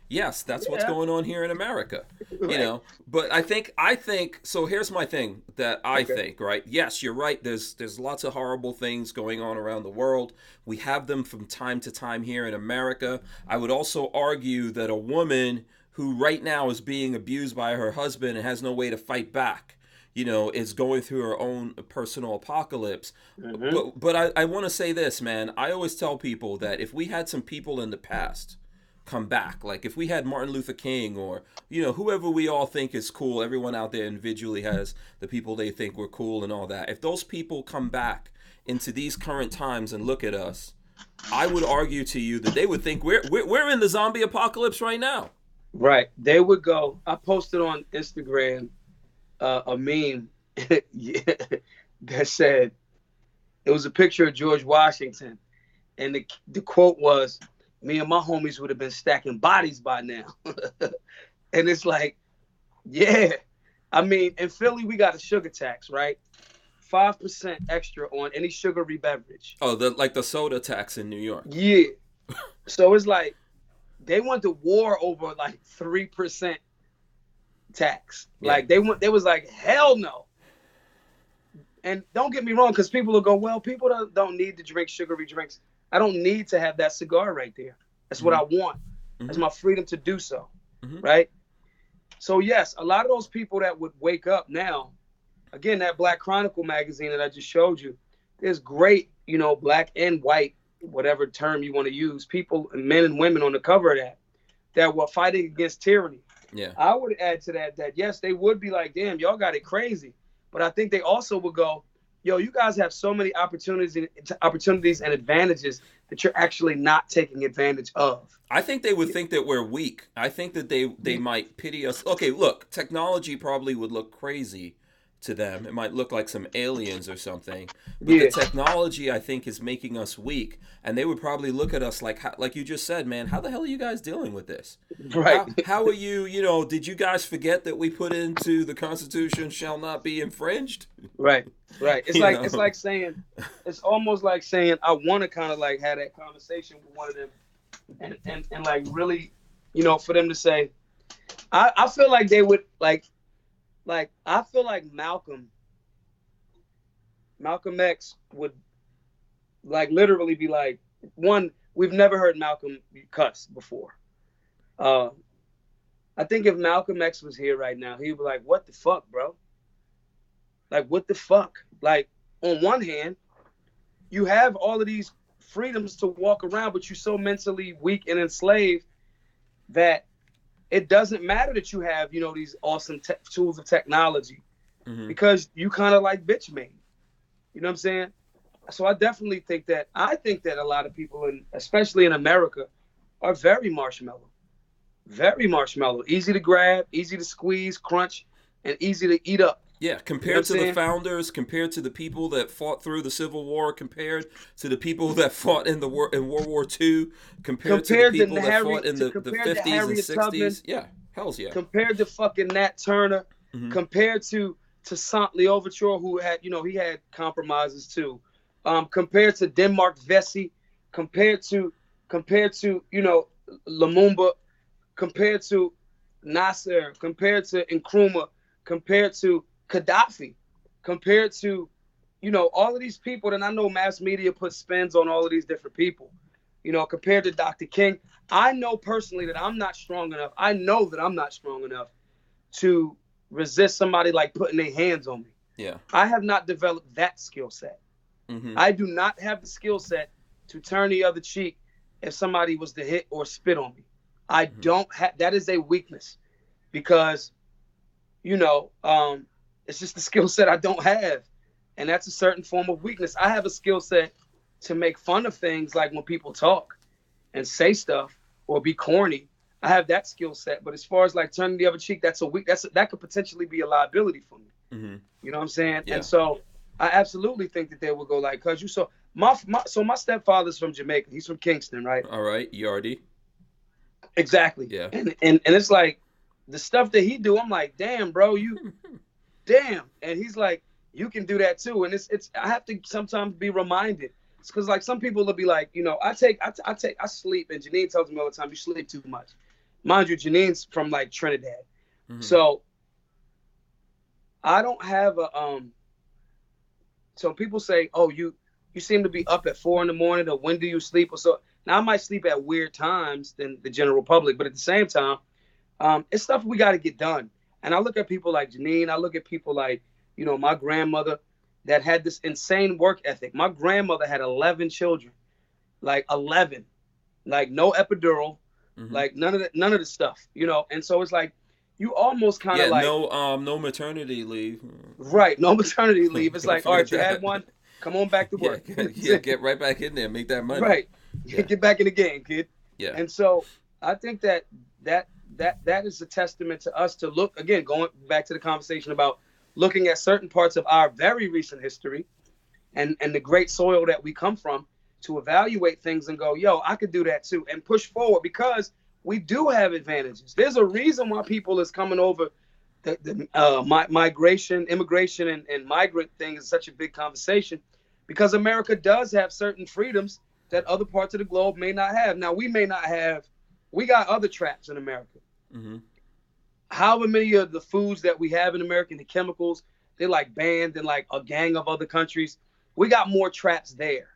Yes, that's what's going on here in America. Right. You know, but I think so. Here's my thing that I think, right? Yes, you're right. There's lots of horrible things going on around the world. We have them from time to time here in America. I would also argue that a woman who right now is being abused by her husband and has no way to fight back, you know, is going through her own personal apocalypse. But I want to say this, man. I always tell people that if we had some people in the past come back, like if we had Martin Luther King or, you know, whoever we all think is cool, everyone out there individually has the people they think were cool and all that. If those people come back into these current times and look at us, I would argue to you that they would think we're in the zombie apocalypse right now. Right. They would go. I posted on Instagram a meme that said, it was a picture of George Washington, and the quote was, "Me and my homies would have been stacking bodies by now." And it's like, yeah. I mean, in Philly, we got a sugar tax, right? 5% extra on any sugary beverage. Oh, the soda tax in New York. Yeah. So it's like, they went to war over like 3% tax. Yeah. Like they was like, hell no. And don't get me wrong, because people will go, well, people don't need to drink sugary drinks. I don't need to have that cigar right there. That's what I want. That's my freedom to do so. Right? So yes, a lot of those people that would wake up now, again, that Black Chronicle magazine that I just showed you, there's great, you know, black and white, whatever term you want to use, people, men and women on the cover of that were fighting against tyranny. Yeah. I would add to that yes, they would be like, damn, y'all got it crazy. But I think they also would go, yo, you guys have so many opportunities and advantages that you're actually not taking advantage of. I think they would think that we're weak. I think that they might pity us. Okay, look, technology probably would look crazy to them. It might look like some aliens or something. But the technology, I think, is making us weak. And they would probably look at us like you just said, man, how the hell are you guys dealing with this? Right. How are you, you know, did you guys forget that we put into the Constitution shall not be infringed? Right. It's almost like saying, I want to kind of like have that conversation with one of them and like really, you know, for them to say, I feel like they would like I feel like Malcolm X would like literally be like, one, we've never heard Malcolm cuss before. I think if Malcolm X was here right now, he would be like, what the fuck, bro? Like, what the fuck? Like, on one hand, you have all of these freedoms to walk around, but you're so mentally weak and enslaved that it doesn't matter that you have, you know, these awesome tools of technology because you kind of like bitch made. You know what I'm saying? So I definitely think that a lot of people, especially in America, are very marshmallow. Very marshmallow. Easy to grab, easy to squeeze, crunch, and easy to eat up. Yeah, compared to the founders, compared to the people that fought through the Civil War, compared to the people that fought in World War II, compared to the people that fought in the 50s and 60s. Tubman, yeah, hells yeah. Compared to fucking Nat Turner, compared to Sant Leoverture, who had, you know, he had compromises too. compared to Denmark Vesey, compared to Lumumba, compared to Nasser, compared to Nkrumah, compared to Gaddafi, compared to all of these people. And I know mass media puts spins on all of these different people, compared to Dr. King. I know personally that I'm not strong enough. I know that I'm not strong enough to resist somebody like putting their hands on me. Yeah. I have not developed that skill set. Mm-hmm. I do not have the skill set to turn the other cheek if somebody was to hit or spit on me. I don't have, that is a weakness because, it's just the skill set I don't have. And that's a certain form of weakness. I have a skill set to make fun of things like when people talk and say stuff or be corny. I have that skill set. But as far as like turning the other cheek, that could potentially be a liability for me. Mm-hmm. You know what I'm saying? Yeah. And so I absolutely think that they will go like, cause you saw my stepfather's from Jamaica. He's from Kingston, right? All right. ERD. Exactly. Yeah. And it's like the stuff that he do, I'm like, damn, bro, damn. And he's like, you can do that too. And it's I have to sometimes be reminded. It's because like some people will be like, I sleep, and Janine tells me all the time, you sleep too much. Mind you, Janine's from like Trinidad. Mm-hmm. So I don't have so people say, oh, you seem to be up at 4 a.m, or when do you sleep? Or so now I might sleep at weird times than the general public, but at the same time, it's stuff we got to get done. And I look at people like Janine, I look at people like, my grandmother that had this insane work ethic. My grandmother had 11 children, like 11, like no epidural, mm-hmm. like none of the stuff, And so it's like, you almost kind of like no maternity leave. Right, no maternity leave. It's like, all right, you had one, come on back to work. Yeah, get right back in there, make that money. Right, get back in the game, kid. Yeah. And so I think that is a testament to us to look again, going back to the conversation about looking at certain parts of our very recent history and the great soil that we come from to evaluate things and go, yo, I could do that too, and push forward because we do have advantages. There's a reason why people is coming over. The migration, immigration, and migrant thing is such a big conversation because America does have certain freedoms that other parts of the globe may not have. Now, we may not have, we got other traps in America. Mm-hmm. However many of the foods that we have in America, the chemicals, they're like banned in like a gang of other countries. We got more traps there,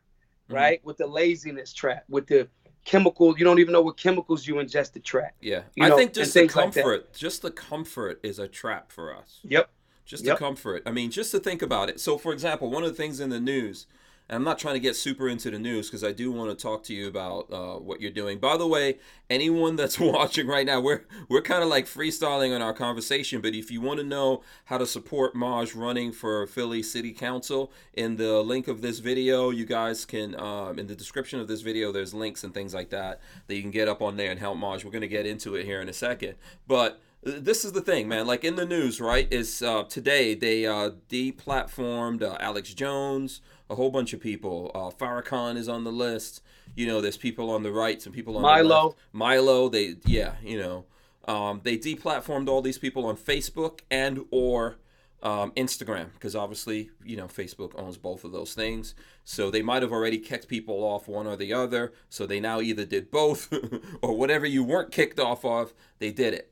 mm-hmm. right? With the laziness trap, with the chemical, you don't even know what chemicals you ingested trap. Yeah. I think just the comfort, just the comfort is a trap for us. Yep. Just the comfort. I mean, just to think about it. So, for example, one of the things in the news, and I'm not trying to get super into the news because I do want to talk to you about what you're doing. By the way, anyone that's watching right now, we're kind of like freestyling on our conversation. But if you want to know how to support Maj running for Philly City Council, in the link of this video, you guys can, in the description of this video, there's links and things like that you can get up on there and help Maj. We're going to get into it here in a second. But this is the thing, man. Like in the news, right, is today they deplatformed Alex Jones, a whole bunch of people. Farrakhan is on the list. There's people on the right, some people on the left. Milo, they deplatformed all these people on Facebook and or Instagram because obviously, Facebook owns both of those things. So they might have already kicked people off one or the other. So they now either did both or whatever you weren't kicked off of, they did it.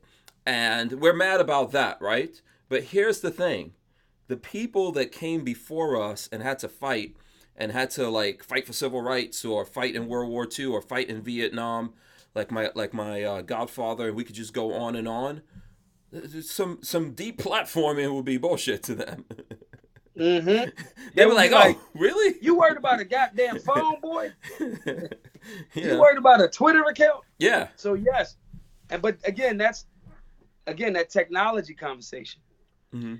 And we're mad about that, right? But here's the thing. The people that came before us and had to fight fight for civil rights or fight in World War II or fight in Vietnam, like my godfather, and we could just go on and on. Some deplatforming would be bullshit to them. Mm-hmm. They were like, oh, really? You worried about a goddamn phone, boy? Yeah. You worried about a Twitter account? Yeah. So yes, but again, that technology conversation. Mm-hmm.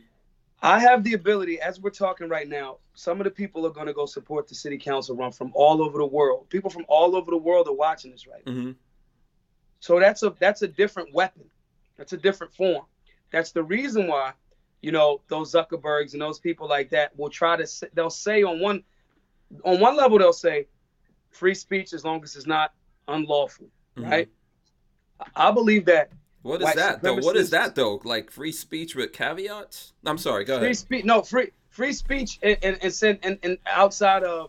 I have the ability, as we're talking right now, some of the people are going to go support the city council run from all over the world. People from all over the world are watching this right now. Mm-hmm. So that's a different weapon. That's a different form. That's the reason why, those Zuckerbergs and those people like that will they'll say on one level, they'll say free speech as long as it's not unlawful, mm-hmm. right? I believe that. What is that though? What is that though? Like free speech with caveats? I'm sorry. Go ahead. Free speech. No, free speech and outside of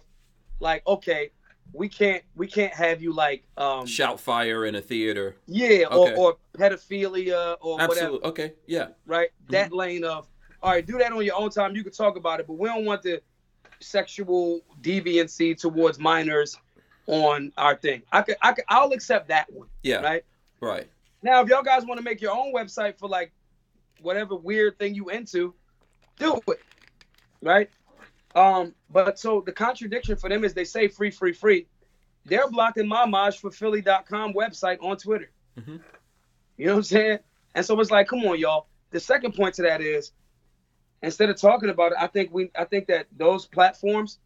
like, okay, we can't have you like Shout fire in a theater. yeah, Okay. or pedophilia or whatever. Absolutely. Okay. Yeah. Right? That lane of, all right, do that on your own time. You can talk about it, but we don't want the sexual deviancy towards minors on our thing. I'll accept that one. Yeah. Right? Right. Now, if y'all guys want to make your own website for like whatever weird thing you into, do it. Right? But so the contradiction for them is they say free, free, free. They're blocking my Maj for Philly.com website on Twitter. Mm-hmm. You know what I'm saying? And so it's like, come on, y'all. The second point to that is, instead of talking about it, I think that those platforms,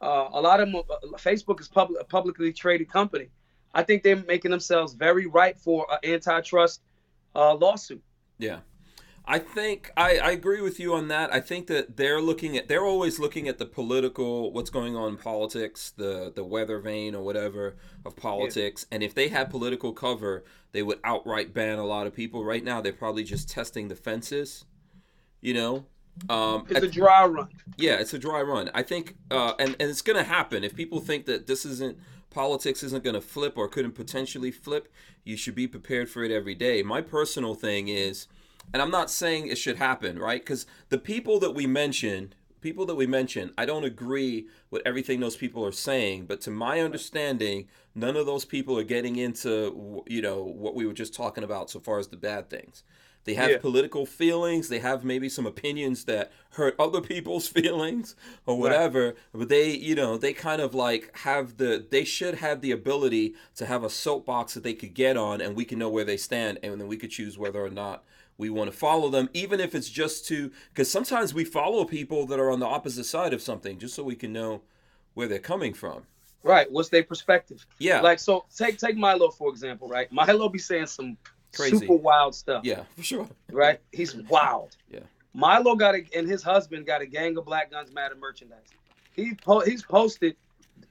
a lot of them, Facebook is a publicly traded company. I think they're making themselves very ripe for an antitrust lawsuit. Yeah. I think I agree with you on that. I think that they're always looking at the political, what's going on in politics, the weather vane or whatever of politics. Yeah. And if they had political cover, they would outright ban a lot of people. Right now, they're probably just testing the fences, you know? It's a dry run. Yeah, it's a dry run. I think, and it's going to happen. If people think that politics isn't going to flip or couldn't potentially flip, you should be prepared for it every day. My personal thing is, and I'm not saying it should happen, right? Because the people that we mentioned, I don't agree with everything those people are saying. But to my understanding, none of those people are getting into, you know, what we were just talking about so far as the bad things. They have political feelings. They have maybe some opinions that hurt other people's feelings or whatever. Right. But they kind of like they should have the ability to have a soapbox that they could get on, and we can know where they stand, and then we could choose whether or not we want to follow them, even if it's just because sometimes we follow people that are on the opposite side of something just so we can know where they're coming from. Right. What's their perspective? Yeah. Like, so take Milo, for example, right? Milo be saying some crazy, super wild stuff. Yeah, for sure. Right? He's wild. Yeah. Milo and his husband got a gang of Black Guns Matter merchandise. He's posted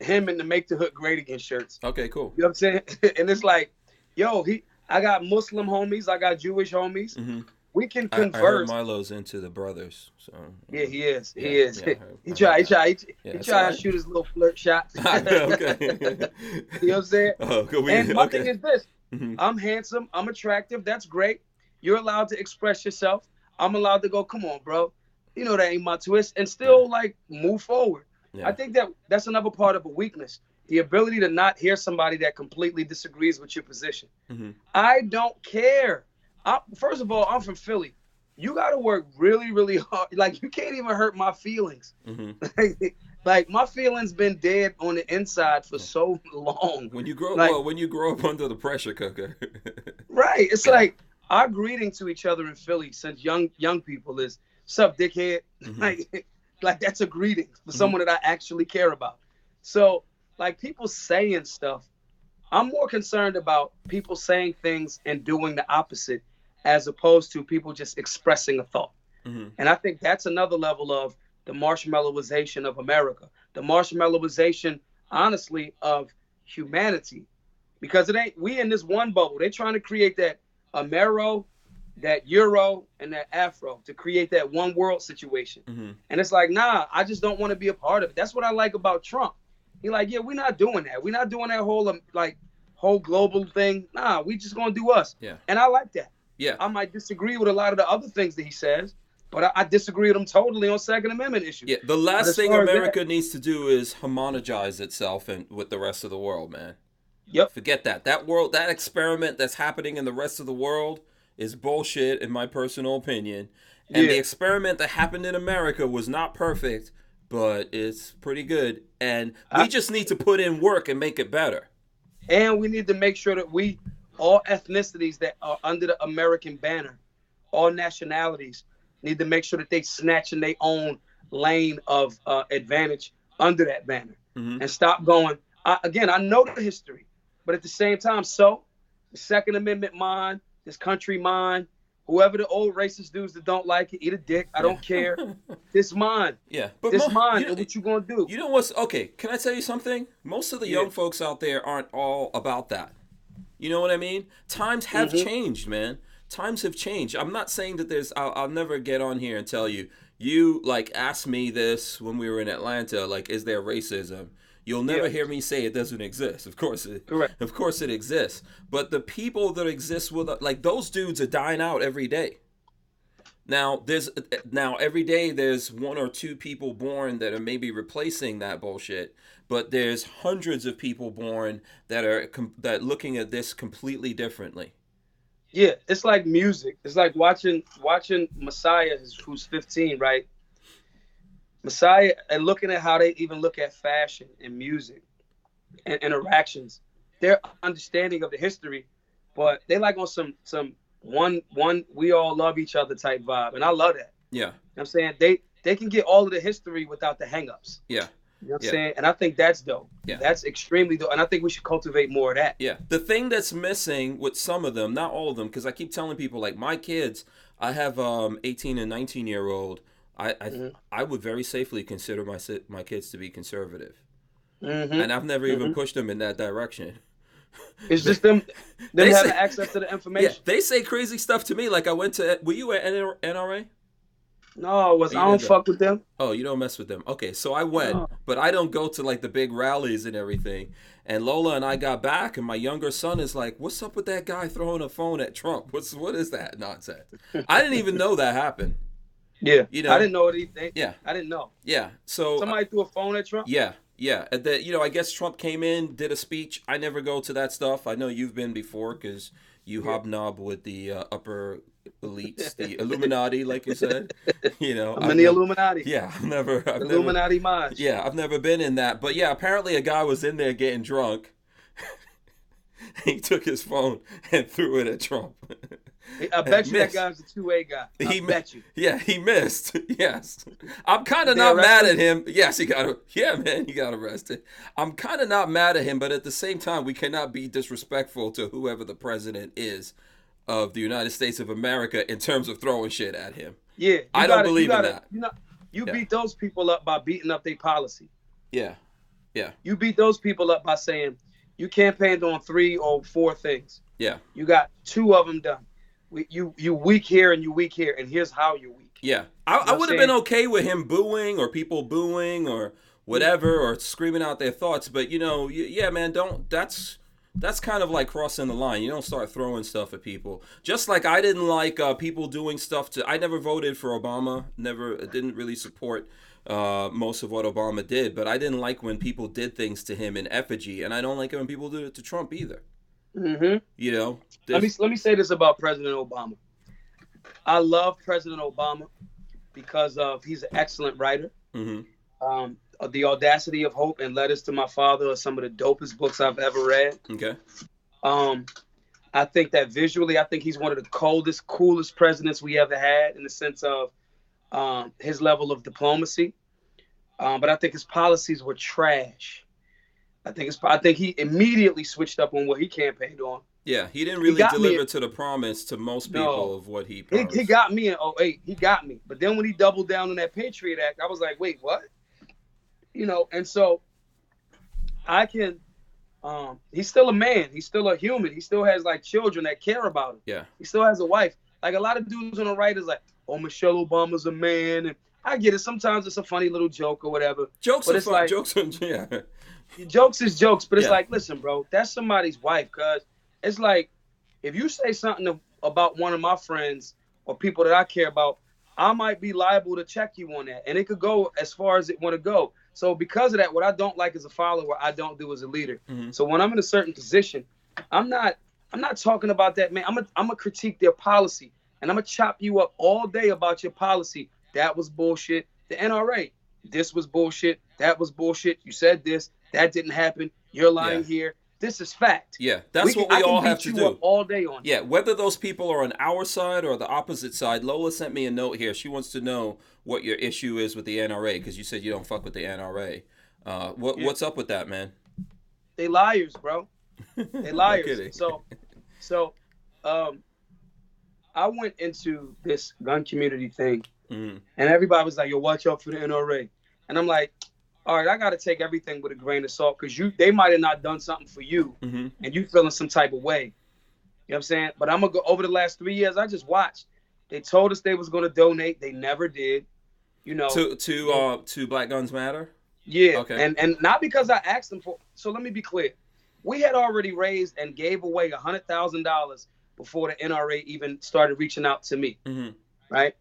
him in the Make the Hood Great Again shirts. Okay, cool. You know what I'm saying? And it's like, yo, I got Muslim homies. I got Jewish homies. Mm-hmm. We can I converse. heard Milo's into the brothers. So yeah, he is. Yeah, he is. Yeah, he tried to shoot his little flirt shot. Okay. You know what I'm saying? And my thing is this. Mm-hmm. I'm handsome. I'm attractive. That's great. You're allowed to express yourself. I'm allowed to go, come on, bro. You know that ain't my twist. And still, like, move forward. Yeah. I think that's another part of a weakness. The ability to not hear somebody that completely disagrees with your position. Mm-hmm. I don't care. First of all, I'm from Philly. You got to work really, really hard. Like, you can't even hurt my feelings. Mm-hmm. Like, my feelings been dead on the inside for so long. When you grow up under the pressure cooker. Right. It's like our greeting to each other in Philly since young people is, "Sup, dickhead?" Mm-hmm. Like that's a greeting for someone that I actually care about. So, like, people saying stuff, I'm more concerned about people saying things and doing the opposite as opposed to people just expressing a thought. Mm-hmm. And I think that's another level of the marshmallowization of America, the marshmallowization, honestly, of humanity. Because we in this one bubble. They're trying to create that Amero, that Euro, and that Afro to create that one world situation. Mm-hmm. And it's like, nah, I just don't want to be a part of it. That's what I like about Trump. He's like, yeah, we're not doing that. We're not doing that whole global thing. Nah, we just gonna do us. Yeah. And I like that. Yeah. I might disagree with a lot of the other things that he says, but I disagree with him totally on Second Amendment issues. Yeah. The last thing America needs to do is homogenize itself with the rest of the world, man. Yep. Forget that. That experiment that's happening in the rest of the world is bullshit, in my personal opinion. And the experiment that happened in America was not perfect, but it's pretty good. And we just need to put in work and make it better. And we need to make sure that all ethnicities that are under the American banner, all nationalities, need to make sure that they snatch in their own lane of advantage under that banner. Mm-hmm. And stop going. I know the history, but at the same time, the Second Amendment mine, this country mine, whoever the old racist dudes that don't like it, eat a dick. I don't care. This mine. Yeah. But this mine, and what you gonna do? You know what's okay? Can I tell you something? Most of the young folks out there aren't all about that. You know what I mean? Times have changed, man. Times have changed. I'm not saying that I'll never get on here and tell you like asked me this when we were in Atlanta, like, is there racism? You'll never hear me say it doesn't exist. Of course Correct. Of course it exists. But the people that exist with, like, those dudes are dying out every day. Now every day there's 1 or 2 people born that are maybe replacing that bullshit, but there's hundreds of people born that are that looking at this completely differently. Yeah, it's like music. It's like watching Messiah, who's 15, right? Messiah, and looking at how they even look at fashion and music and interactions. Their understanding of the history, but they like on some one we all love each other type vibe, and I love that. Yeah. You know what I'm saying? They can get all of the history without the hangups. Yeah. You know what I'm saying? And I think that's dope. Yeah. That's extremely dope. And I think we should cultivate more of that. Yeah. The thing that's missing with some of them, not all of them, because I keep telling people, like, my kids, I have 18 and 19-year-old. I would very safely consider my kids to be conservative. Mm-hmm. And I've never even pushed them in that direction. It's just them having access to the information. Yeah, they say crazy stuff to me. Like, were you at NRA? No, I don't fuck with them. Oh, you don't mess with them. Okay, so I went, but I don't go to, like, the big rallies and everything. And Lola and I got back, and my younger son is like, "What's up with that guy throwing a phone at Trump? What is that nonsense?" I didn't even know that happened. Yeah, you know, I didn't know it. Yeah, I didn't know. Yeah, so somebody threw a phone at Trump. Yeah. I guess Trump came in, did a speech. I never go to that stuff. I know you've been before because you hobnob with the upper elites, the Illuminati, like you said. I'm in the Illuminati. Yeah, I've Illuminati Maj. Yeah, I've never been in that. But yeah, apparently a guy was in there getting drunk. He took his phone and threw it at Trump. I bet you that guy's a 2A guy. I bet you. Yeah, he missed. Yes. I'm kind of not mad at him. Yes, he got arrested. I'm kind of not mad at him, but at the same time, we cannot be disrespectful to whoever the president is of the United States of America in terms of throwing shit at him. Yeah. I don't believe in that. You beat those people up by beating up their policy. Yeah. Yeah. You beat those people up by saying you campaigned on 3 or 4 things. Yeah. You got 2 of them done. You weak here and you weak here, and here's how you're weak. Yeah. I would have been okay with him booing or people booing or whatever or screaming out their thoughts, but yeah, man, that's kind of like crossing the line. You don't start throwing stuff at people. Just like I didn't like people doing stuff I never voted for Obama, didn't really support most of what Obama did, but I didn't like when people did things to him in effigy, and I don't like it when people do it to Trump either. Mm-hmm. Let me say this about President Obama. I love President Obama because he's an excellent writer. Mm-hmm. The Audacity of Hope and Letters to My Father are some of the dopest books I've ever read. Okay. I think that visually, I think he's one of the coolest presidents we ever had in the sense of his level of diplomacy. But I think his policies were trash. I think he immediately switched up on what he campaigned on. Yeah, he didn't really deliver to the promise to most people of what he promised. He got me in 2008. He got me. But then when he doubled down on that Patriot Act, I was like, wait, what? And so I can, he's still a man. He's still a human. He still has, like, children that care about him. Yeah. He still has a wife. Like, a lot of dudes on the right is like, oh, Michelle Obama's a man. And I get it. Sometimes it's a funny little joke or whatever. Jokes are fun. Yeah. Jokes is jokes, but it's like, listen, bro, that's somebody's wife. Because it's like, if you say something about one of my friends or people that I care about, I might be liable to check you on that. And it could go as far as it want to go. So because of that, what I don't like as a follower, I don't do as a leader. Mm-hmm. So when I'm in a certain position, I'm not talking about that, man. I'm gonna critique their policy. And I'm going to chop you up all day about your policy. That was bullshit. The NRA, this was bullshit. That was bullshit. You said this. That didn't happen. You're lying here. This is fact. Yeah, that's what we all have to do. All day on. Yeah, whether those people are on our side or the opposite side. Lola sent me a note here. She wants to know what your issue is with the NRA because you said you don't fuck with the NRA. What's up with that, man? They liars, bro. They liars. So, I went into this gun community thing, and everybody was like, yo, watch out for the NRA. And I'm like, all right, I got to take everything with a grain of salt because they might have not done something for you, and you feeling some type of way. You know what I'm saying? But I'm going to go over the last 3 years, I just watched. They told us they was going to donate. They never did. To Black Guns Matter? Yeah, Okay. and not because I asked them for. So let me be clear. We had already raised and gave away $100,000 before the NRA even started reaching out to me, right?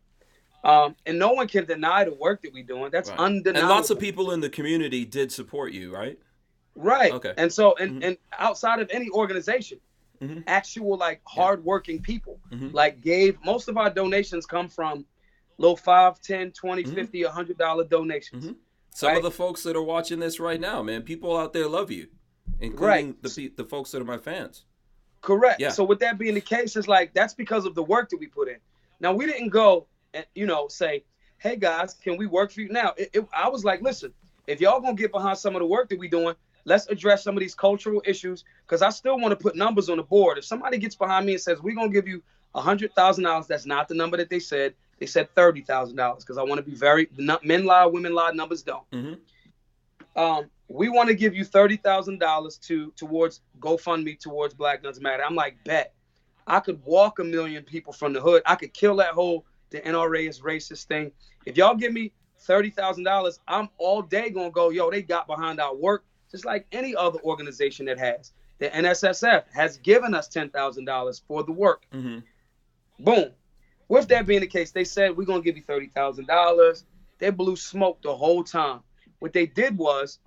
And no one can deny the work that we're doing. That's undeniable. And lots of people in the community did support you, right? Right. Okay. And so, and outside of any organization, actual like hardworking people, like most of our donations come from little $5, $10, $20, $50, $100 donations. Some of the folks that are watching this right now, man, people out there love you, including the folks that are my fans. Correct. Yeah. So with that being the case, it's like that's because of the work that we put in. Now we didn't go and say, hey guys, can we work for you? Now I was like, listen, if y'all gonna get behind some of the work that we doing, let's address some of these cultural issues, because I still want to put numbers on the board. If somebody gets behind me and says we're gonna give you $100,000, that's not the number that they said. They said $30,000, because I want to be men lie, women lie, numbers don't. We want to give you $30,000 towards GoFundMe towards Black Guns Matter. I'm like, bet. I could walk 1 million people from the hood. I could kill that whole the NRA is racist thing. If y'all give me $30,000, I'm all day gonna go, yo, they got behind our work, just like any other organization that has. The NSSF has given us $10,000 for the work. Boom. With that being the case, they said we're gonna give you $30,000. They blew smoke the whole time. What they did was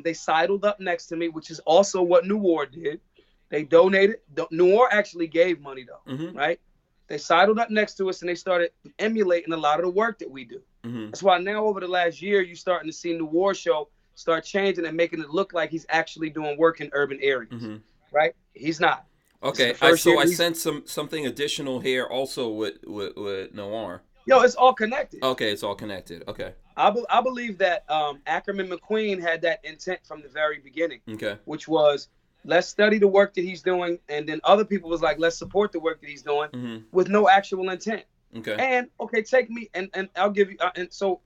they sidled up next to me, which is also what Noor did. They donated. Noor actually gave money though, right? They sidled up next to us and they started emulating a lot of the work that we do. That's why now over the last year, you're starting to see Noor show start changing and making it look like he's actually doing work in urban areas, right? He's not. Okay, so I sent something additional here also with Noir. Yo, it's all connected. Okay, it's all connected. Okay. I believe that Ackerman McQueen had that intent from the very beginning. Okay. Which was, let's study the work that he's doing, and then other people was like, let's support the work that he's doing with no actual intent. Okay. And take me and I'll give you and so,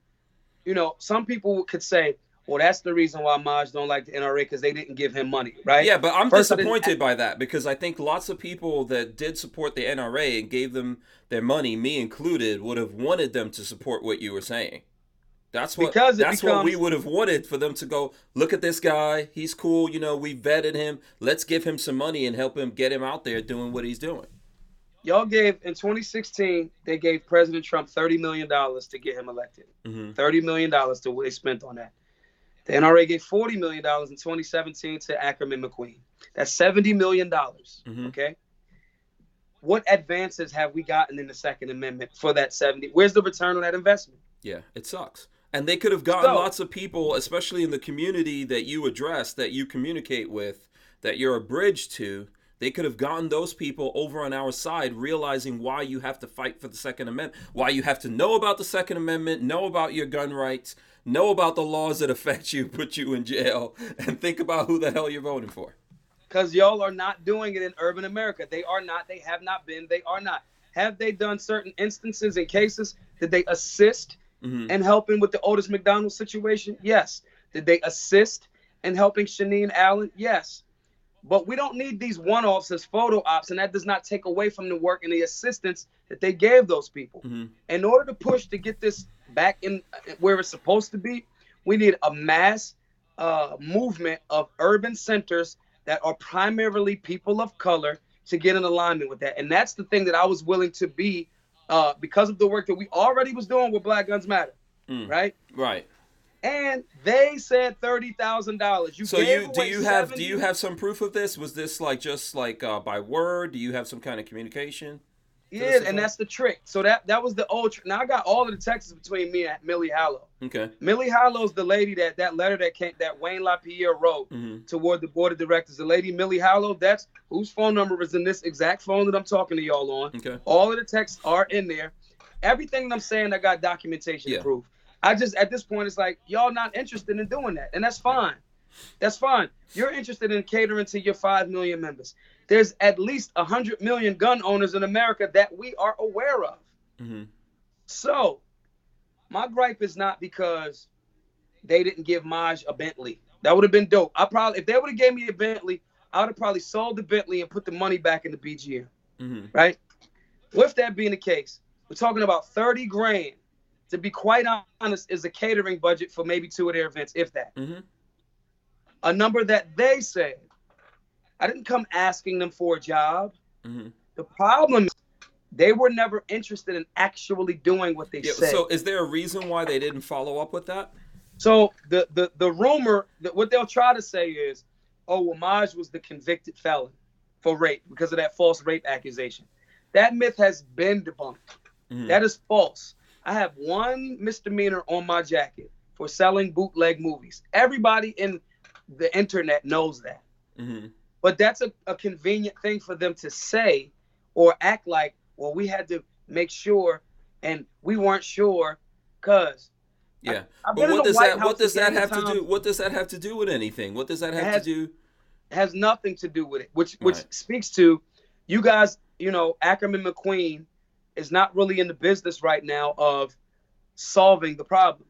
some people could say, well, that's the reason why Maj don't like the NRA, because they didn't give him money, right? Yeah, but I'm disappointed by that, because I think lots of people that did support the NRA and gave them their money, me included, would have wanted them to support what you were saying. That's what we would have wanted, for them to go, look at this guy, he's cool, we vetted him, let's give him some money and help him get him out there doing what he's doing. Y'all gave, in 2016, they gave President Trump $30 million to get him elected. $30 million to what they spent on that. The NRA gave $40 million in 2017 to Ackerman McQueen. That's $70 million, okay? What advances have we gotten in the Second Amendment for that 70? Where's the return on that investment? Yeah, it sucks. And they could have gotten lots of people, especially in the community that you address, that you communicate with, that you're a bridge to. They could have gotten those people over on our side, realizing why you have to fight for the Second Amendment, why you have to know about the Second Amendment, know about your gun rights, know about the laws that affect you, put you in jail, and think about who the hell you're voting for. Because y'all are not doing it in urban America. They are not. They have not been. They are not. Have they done certain instances and cases? Did they assist in helping with the Otis McDonald situation? Yes. Did they assist in helping Shaneen Allen? Yes. But we don't need these one-offs as photo ops, and that does not take away from the work and the assistance that they gave those people. In order to push to get this back in where it's supposed to be, we need a mass movement of urban centers that are primarily people of color to get in alignment with that. And that's the thing that I was willing to be because of the work that we already was doing with Black Guns Matter, right? Right. And they said $30,000. So do you have some proof of this? Was this just by word? Do you have some kind of communication? Yeah, and that's the trick. So that was the old trick. Now I got all of the texts between me and Millie Hallow. Okay. Millie Hallow's the lady that letter that Wayne LaPierre wrote toward the board of directors. The lady Millie Hallow, that's whose phone number is in this exact phone that I'm talking to y'all on. Okay. All of the texts are in there. Everything that I'm saying, I got documentation proof. I just, at this point, it's like, y'all not interested in doing that. And that's fine. That's fine. You're interested in catering to your 5 million members. There's at least 100 million gun owners in America that we are aware of. So my gripe is not because they didn't give Maj a Bentley. That would have been dope. If they would have gave me a Bentley, I would have probably sold the Bentley and put the money back in the BGM. Right? With that being the case, we're talking about 30 grand to be quite honest, is a catering budget for maybe 2 of their events, if that. Mm-hmm. A number that they said. I didn't come asking them for a job. Mm-hmm. The problem is they were never interested in actually doing what they said. So is there a reason why they didn't follow up with that? So the rumor, that what they'll try to say is, oh, well, Maj was the convicted felon for rape because of that false rape accusation. That myth has been debunked. Mm-hmm. That is false. I have 1 misdemeanor on my jacket for selling bootleg movies. Everybody in the internet knows that. Mm-hmm. But that's a convenient thing for them to say or act like, well, we had to make sure and we weren't sure because. Yeah. But what does that have to do? What does that have to do with anything? What does that have to do? It has nothing to do with it, which speaks to you guys, Ackerman McQueen is not really in the business right now of solving the problem.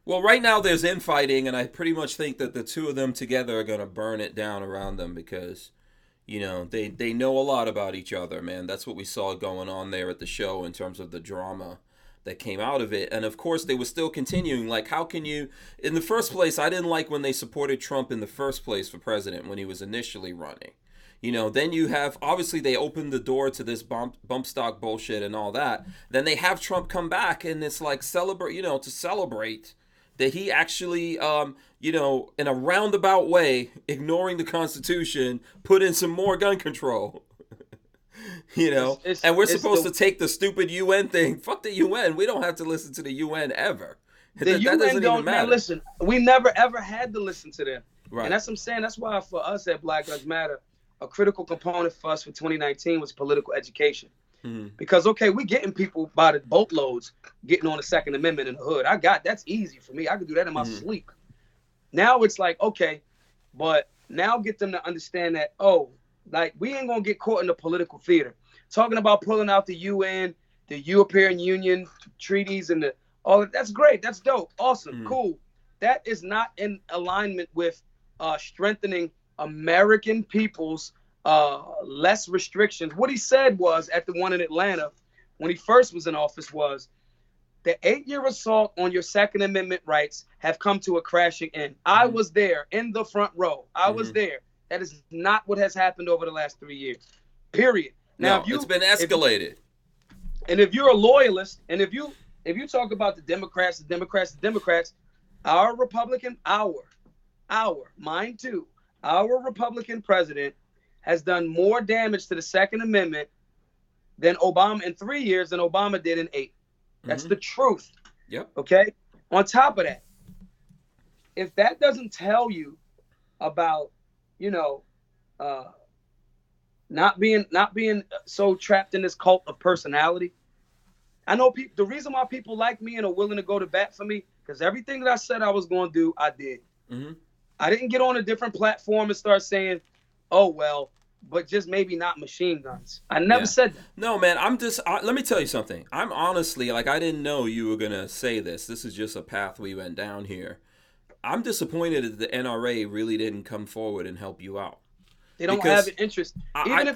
Well, right now there's infighting, and I pretty much think that the two of them together are going to burn it down around them because, they know a lot about each other, man. That's what we saw going on there at the show in terms of the drama that came out of it. And, of course, they were still continuing. Like, how can you... In the first place, I didn't like when they supported Trump in the first place for president when he was initially running. Then you have... Obviously, they opened the door to this bump stock bullshit and all that. Then they have Trump come back, and it's like to celebrate that he actually, in a roundabout way, ignoring the Constitution, put in some more gun control. And we're supposed to take the stupid UN thing. Fuck the UN. We don't have to listen to the UN ever. The UN doesn't even matter. Man, listen, we never ever had to listen to them. Right. And that's what I'm saying. That's why for us at Black Lives Matter, a critical component for us for 2019 was political education. Mm-hmm. Because, okay, we getting people by the boatloads getting on the Second Amendment in the hood. That's easy for me. I could do that in my sleep. Now it's like, okay, but now get them to understand that, we ain't going to get caught in the political theater. Talking about pulling out the UN, the European Union treaties, and that's great. That's dope. Awesome. Cool. That is not in alignment with strengthening American people's less restrictions. What he said was at the one in Atlanta when he first was in office was the 8-year assault on your Second Amendment rights have come to a crashing end. I was there in the front row. I was there. That is not what has happened over the last 3 years. Period. Now, it's been escalated. And if you're a loyalist, and if you talk about the Democrats, our Republican, mine too, our Republican president has done more damage to the Second Amendment than Obama in 3 years than Obama did in 8. That's the truth. Yep. Okay? On top of that, if that doesn't tell you about, not being so trapped in this cult of personality, I know the reason why people like me and are willing to go to bat for me, because everything that I said I was going to do, I did. Mm-hmm. I didn't get on a different platform and start saying, oh, well, but just maybe not machine guns. I never said that. No, man, let me tell you something. I'm honestly, I didn't know you were going to say this. This is just a path we went down here. I'm disappointed that the NRA really didn't come forward and help you out. They don't have an interest. Even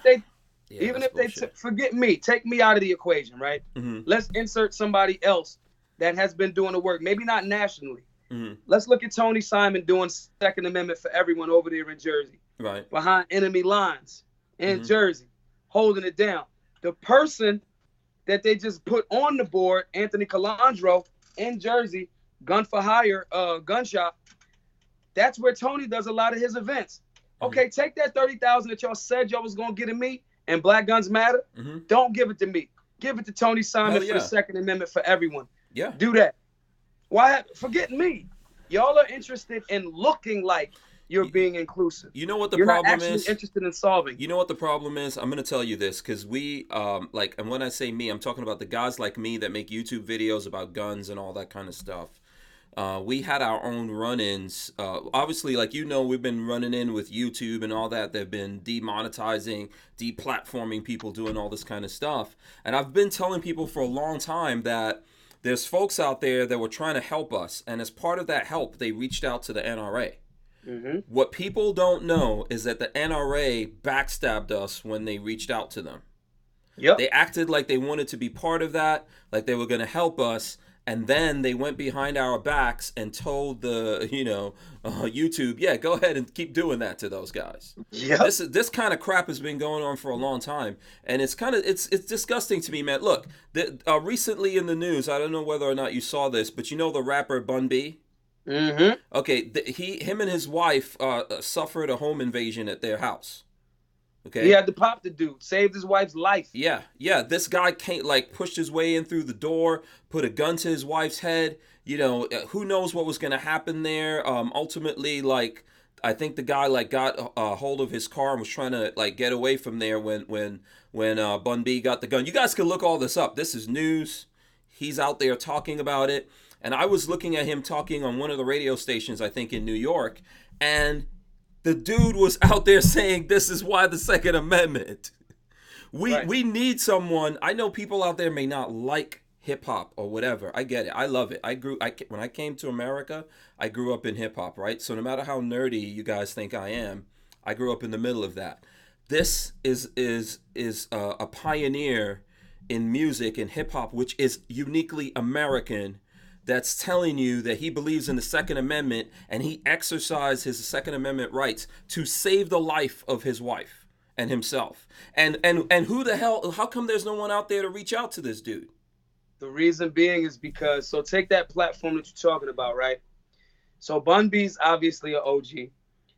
if they forget me, take me out of the equation, right? Mm-hmm. Let's insert somebody else that has been doing the work, maybe not nationally. Mm-hmm. Let's look at Tony Simon doing Second Amendment for everyone over there in Jersey. Right. Behind enemy lines in Jersey, holding it down. The person that they just put on the board, Anthony Calandro in Jersey, gun for hire, gun shop, that's where Tony does a lot of his events. Okay, take that $30,000 that y'all said y'all was going to get to me and Black Guns Matter. Mm-hmm. Don't give it to me. Give it to Tony Simon for the Second Amendment for everyone. Yeah. Do that. Why? Forget me. Y'all are interested in looking like you're being inclusive. You know what the problem is? You're not actually interested in solving. You know what the problem is? I'm going to tell you this because we, and when I say me, I'm talking about the guys like me that make YouTube videos about guns and all that kind of stuff. We had our own run-ins. Obviously, we've been running in with YouTube and all that. They've been demonetizing, deplatforming people, doing all this kind of stuff. And I've been telling people for a long time that there's folks out there that were trying to help us. And as part of that help, they reached out to the NRA. Mm-hmm. What people don't know is that the NRA backstabbed us when they reached out to them. Yep. They acted like they wanted to be part of that, like they were going to help us. And then they went behind our backs and told the, YouTube, yeah, go ahead and keep doing that to those guys. Yeah. This kind of crap has been going on for a long time, and it's disgusting to me, man. Look, recently in the news, I don't know whether or not you saw this, but you know the rapper Bun B? Mm-hmm. Okay, him and his wife suffered a home invasion at their house. Okay. He had to pop the dude, saved his wife's life. Yeah. This guy pushed his way in through the door, put a gun to his wife's head. Who knows what was going to happen there? Ultimately, I think the guy got a hold of his car and was trying to get away from there when Bun B got the gun. You guys can look all this up. This is news. He's out there talking about it, and I was looking at him talking on one of the radio stations, I think in New York, and the dude was out there saying this is why the Second Amendment. We need someone. I know people out there may not like hip hop or whatever. I get it. I love it. When I came to America, I grew up in hip hop, right? So no matter how nerdy you guys think I am, I grew up in the middle of that. This is a pioneer in music and hip hop, which is uniquely American. That's telling you that he believes in the Second Amendment and he exercised his Second Amendment rights to save the life of his wife and himself. And who the hell, how come there's no one out there to reach out to this dude? The reason being is because, so take that platform that you're talking about, right? So Bun B's obviously an OG.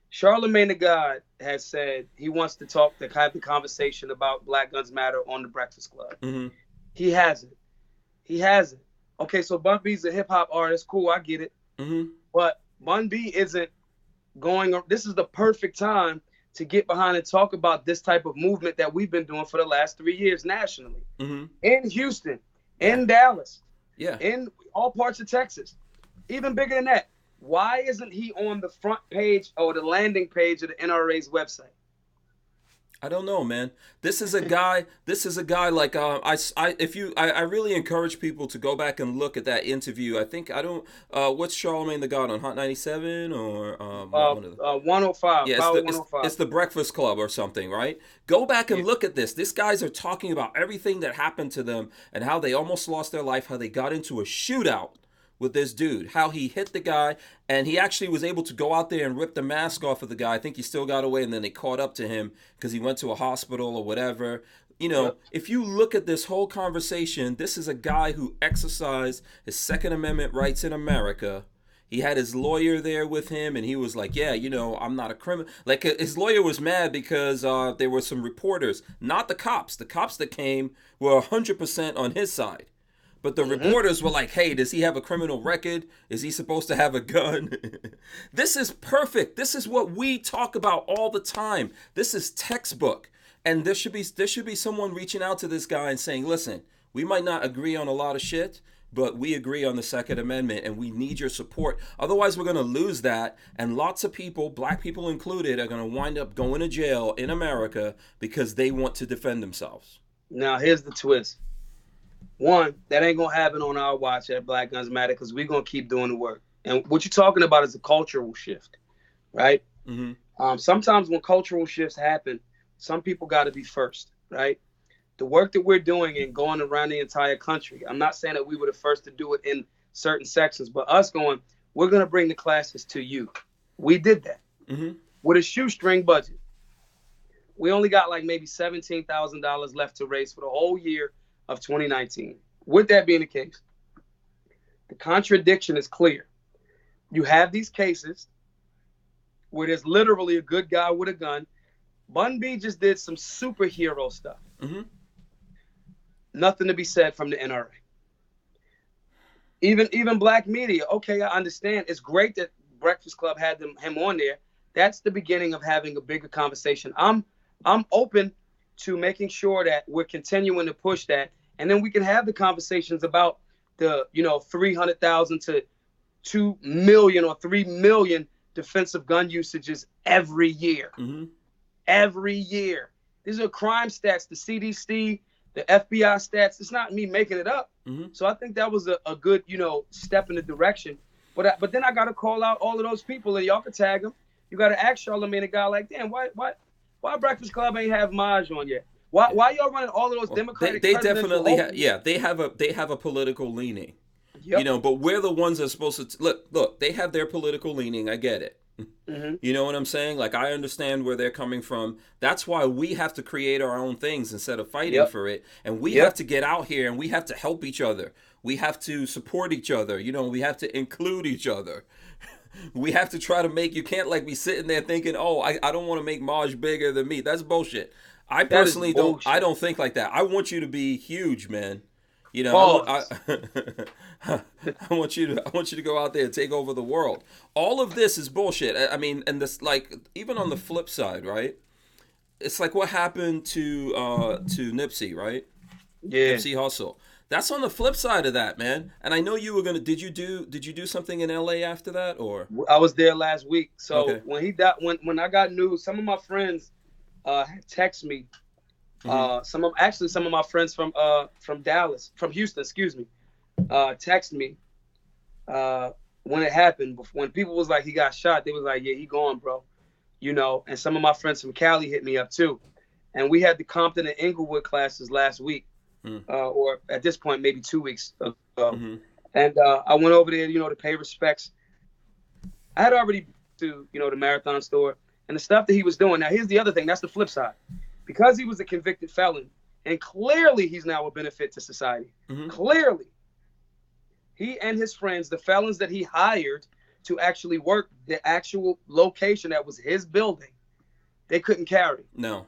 Charlemagne the God has said he wants to have the conversation about Black Guns Matter on the Breakfast Club. Mm-hmm. He hasn't. Okay, so Bun B's a hip hop artist. Cool, I get it. Mm-hmm. But Bun B isn't this is the perfect time to get behind and talk about this type of movement that we've been doing for the last 3 years nationally. Mm-hmm. In Houston, in Dallas, yeah, in all parts of Texas. Even bigger than that. Why isn't he on the front page or the landing page of the NRA's website? I don't know, man. This is a guy like I really encourage people to go back and look at that interview. What's Charlemagne the God on Hot 97 or 105? Yeah, Power 105. It's the Breakfast Club or something, right? Go back and look at this. These guys are talking about everything that happened to them and how they almost lost their life, how they got into a shootout with this dude, how he hit the guy, and he actually was able to go out there and rip the mask off of the guy. I think he still got away, and then they caught up to him because he went to a hospital or whatever. If you look at this whole conversation, this is a guy who exercised his Second Amendment rights in America. He had his lawyer there with him, and he was like, yeah, I'm not a criminal. His lawyer was mad because there were some reporters, not the cops. The cops that came were 100% on his side. But the reporters were like, hey, does he have a criminal record? Is he supposed to have a gun? This is perfect. This is what we talk about all the time. This is textbook. And there should be someone reaching out to this guy and saying, listen, we might not agree on a lot of shit, but we agree on the Second Amendment and we need your support. Otherwise, we're going to lose that. And lots of people, black people included, are going to wind up going to jail in America because they want to defend themselves. Now, here's the twist. One, that ain't gonna happen on our watch at Black Guns Matter because we're gonna keep doing the work. And what you're talking about is a cultural shift, right? Mm-hmm. Sometimes when cultural shifts happen, some people got to be first, right? The work that we're doing and going around the entire country, I'm not saying that we were the first to do it in certain sections, but us we're gonna bring the classes to you. We did that with a shoestring budget. We only got maybe $17,000 left to raise for the whole year of 2019. With that being the case, the contradiction is clear. You have these cases where there's literally a good guy with a gun. Bun B just did some superhero stuff. Mm-hmm. Nothing to be said from the NRA. Even black media, okay, I understand. It's great that Breakfast Club had him on there. That's the beginning of having a bigger conversation. I'm open to making sure that we're continuing to push that, and then we can have the conversations about the 300,000 to 2 million or 3 million defensive gun usages every year. Mm-hmm. Every year. These are crime stats, the CDC, the FBI stats. It's not me making it up. Mm-hmm. So I think that was a good step in the direction. But then I got to call out all of those people, and y'all can tag them. You got to ask Charlemagne, a guy like, damn, why Breakfast Club ain't have Maj on yet? Why y'all running all of those Democratic? They definitely they have a political leaning. Yep. You know, but we're the ones that are supposed to look. They have their political leaning. I get it. Mm-hmm. You know what I'm saying? Like, I understand where they're coming from. That's why we have to create our own things instead of fighting for it. And we have to get out here and we have to help each other. We have to support each other. You know, we have to include each other. We have to try to make, you can't like be sitting there thinking, oh, I don't want to make Maj bigger than me. That's bullshit. I personally I don't think like that. I want you to be huge, man. You know, I want you to go out there and take over the world. All of this is bullshit. I mean, and this, like, even on the flip side, right? It's like what happened to Nipsey, right? Yeah. Nipsey Hussle. That's on the flip side of that, man. And I know you were gonna. Did you do something in LA after that, or? I was there last week. So okay. when he died, when I got news, some of my friends text me. Some of my friends from Houston, excuse me, text me when it happened. When people was like he got shot, they was like, yeah, he gone, bro. You know, and some of my friends from Cali hit me up too, and we had the Compton and Inglewood classes last week, or at this point maybe 2 weeks ago, and I went over there, you know, to pay respects. I had already been to, you know, the Marathon store and the stuff that he was doing. Now here's the other thing. That's the flip side. Because he was a convicted felon, and clearly he's now a benefit to society. Clearly. He and his friends, the felons that he hired to actually work the actual location that was his building, they couldn't carry. No.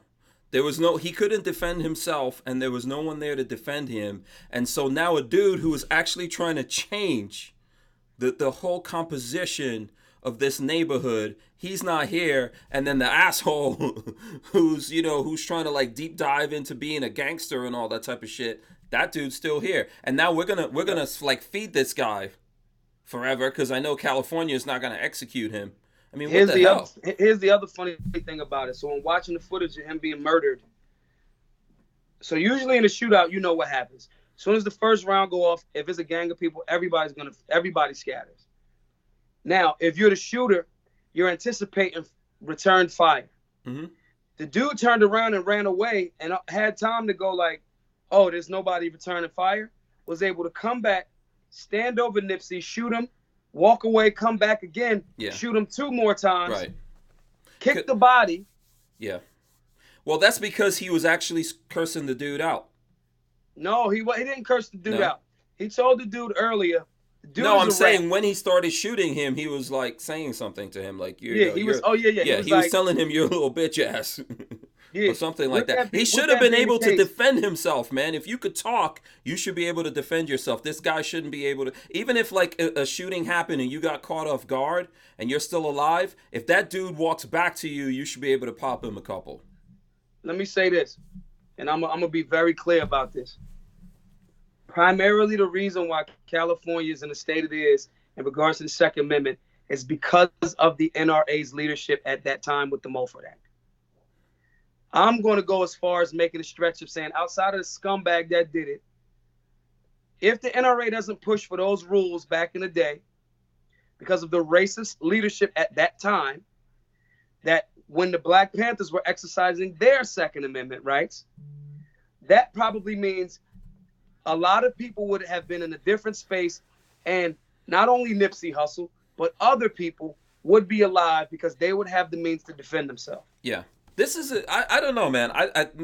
He couldn't defend himself, and there was no one there to defend him. And so now a dude who was actually trying to change the whole composition of this neighborhood, he's not here, and then the asshole who's trying to like deep dive into being a gangster and all that type of shit, that dude's still here. And now we're gonna like feed this guy forever because I know California is not gonna execute him. I mean, what the hell? Here's the other funny thing about it. So when watching the footage of him being murdered, so usually in a shootout, you know what happens. As soon as the first round go off, if it's a gang of people, everybody scatters. Now, if you're the shooter, you're anticipating return fire. The dude turned around and ran away and had time to go like, oh, there's nobody returning fire. Was able to come back, stand over Nipsey, shoot him, walk away, come back again, shoot him 2 more times, right? Kick the body. Yeah. Well, that's because he was actually cursing the dude out. No, he didn't curse the dude out. He told the dude earlier. No, I'm saying when he started shooting him, he was like saying something to him, like he was telling him you're a little bitch ass, or something like that. He should have been able to defend himself, man. If you could talk, you should be able to defend yourself. This guy shouldn't be able to. Even if like a shooting happened and you got caught off guard and you're still alive, if that dude walks back to you, you should be able to pop him a couple. Let me say this, and I'm gonna be very clear about this. Primarily the reason why California is in the state it is in regards to the Second Amendment is because of the NRA's leadership at that time with the Mulford Act. I'm going to go as far as making a stretch of saying outside of the scumbag that did it, if the NRA doesn't push for those rules back in the day because of the racist leadership at that time, that when the Black Panthers were exercising their Second Amendment rights, that probably means a lot of people would have been in a different space, and not only Nipsey Hussle, but other people would be alive because they would have the means to defend themselves. Yeah. This is, I don't know, man.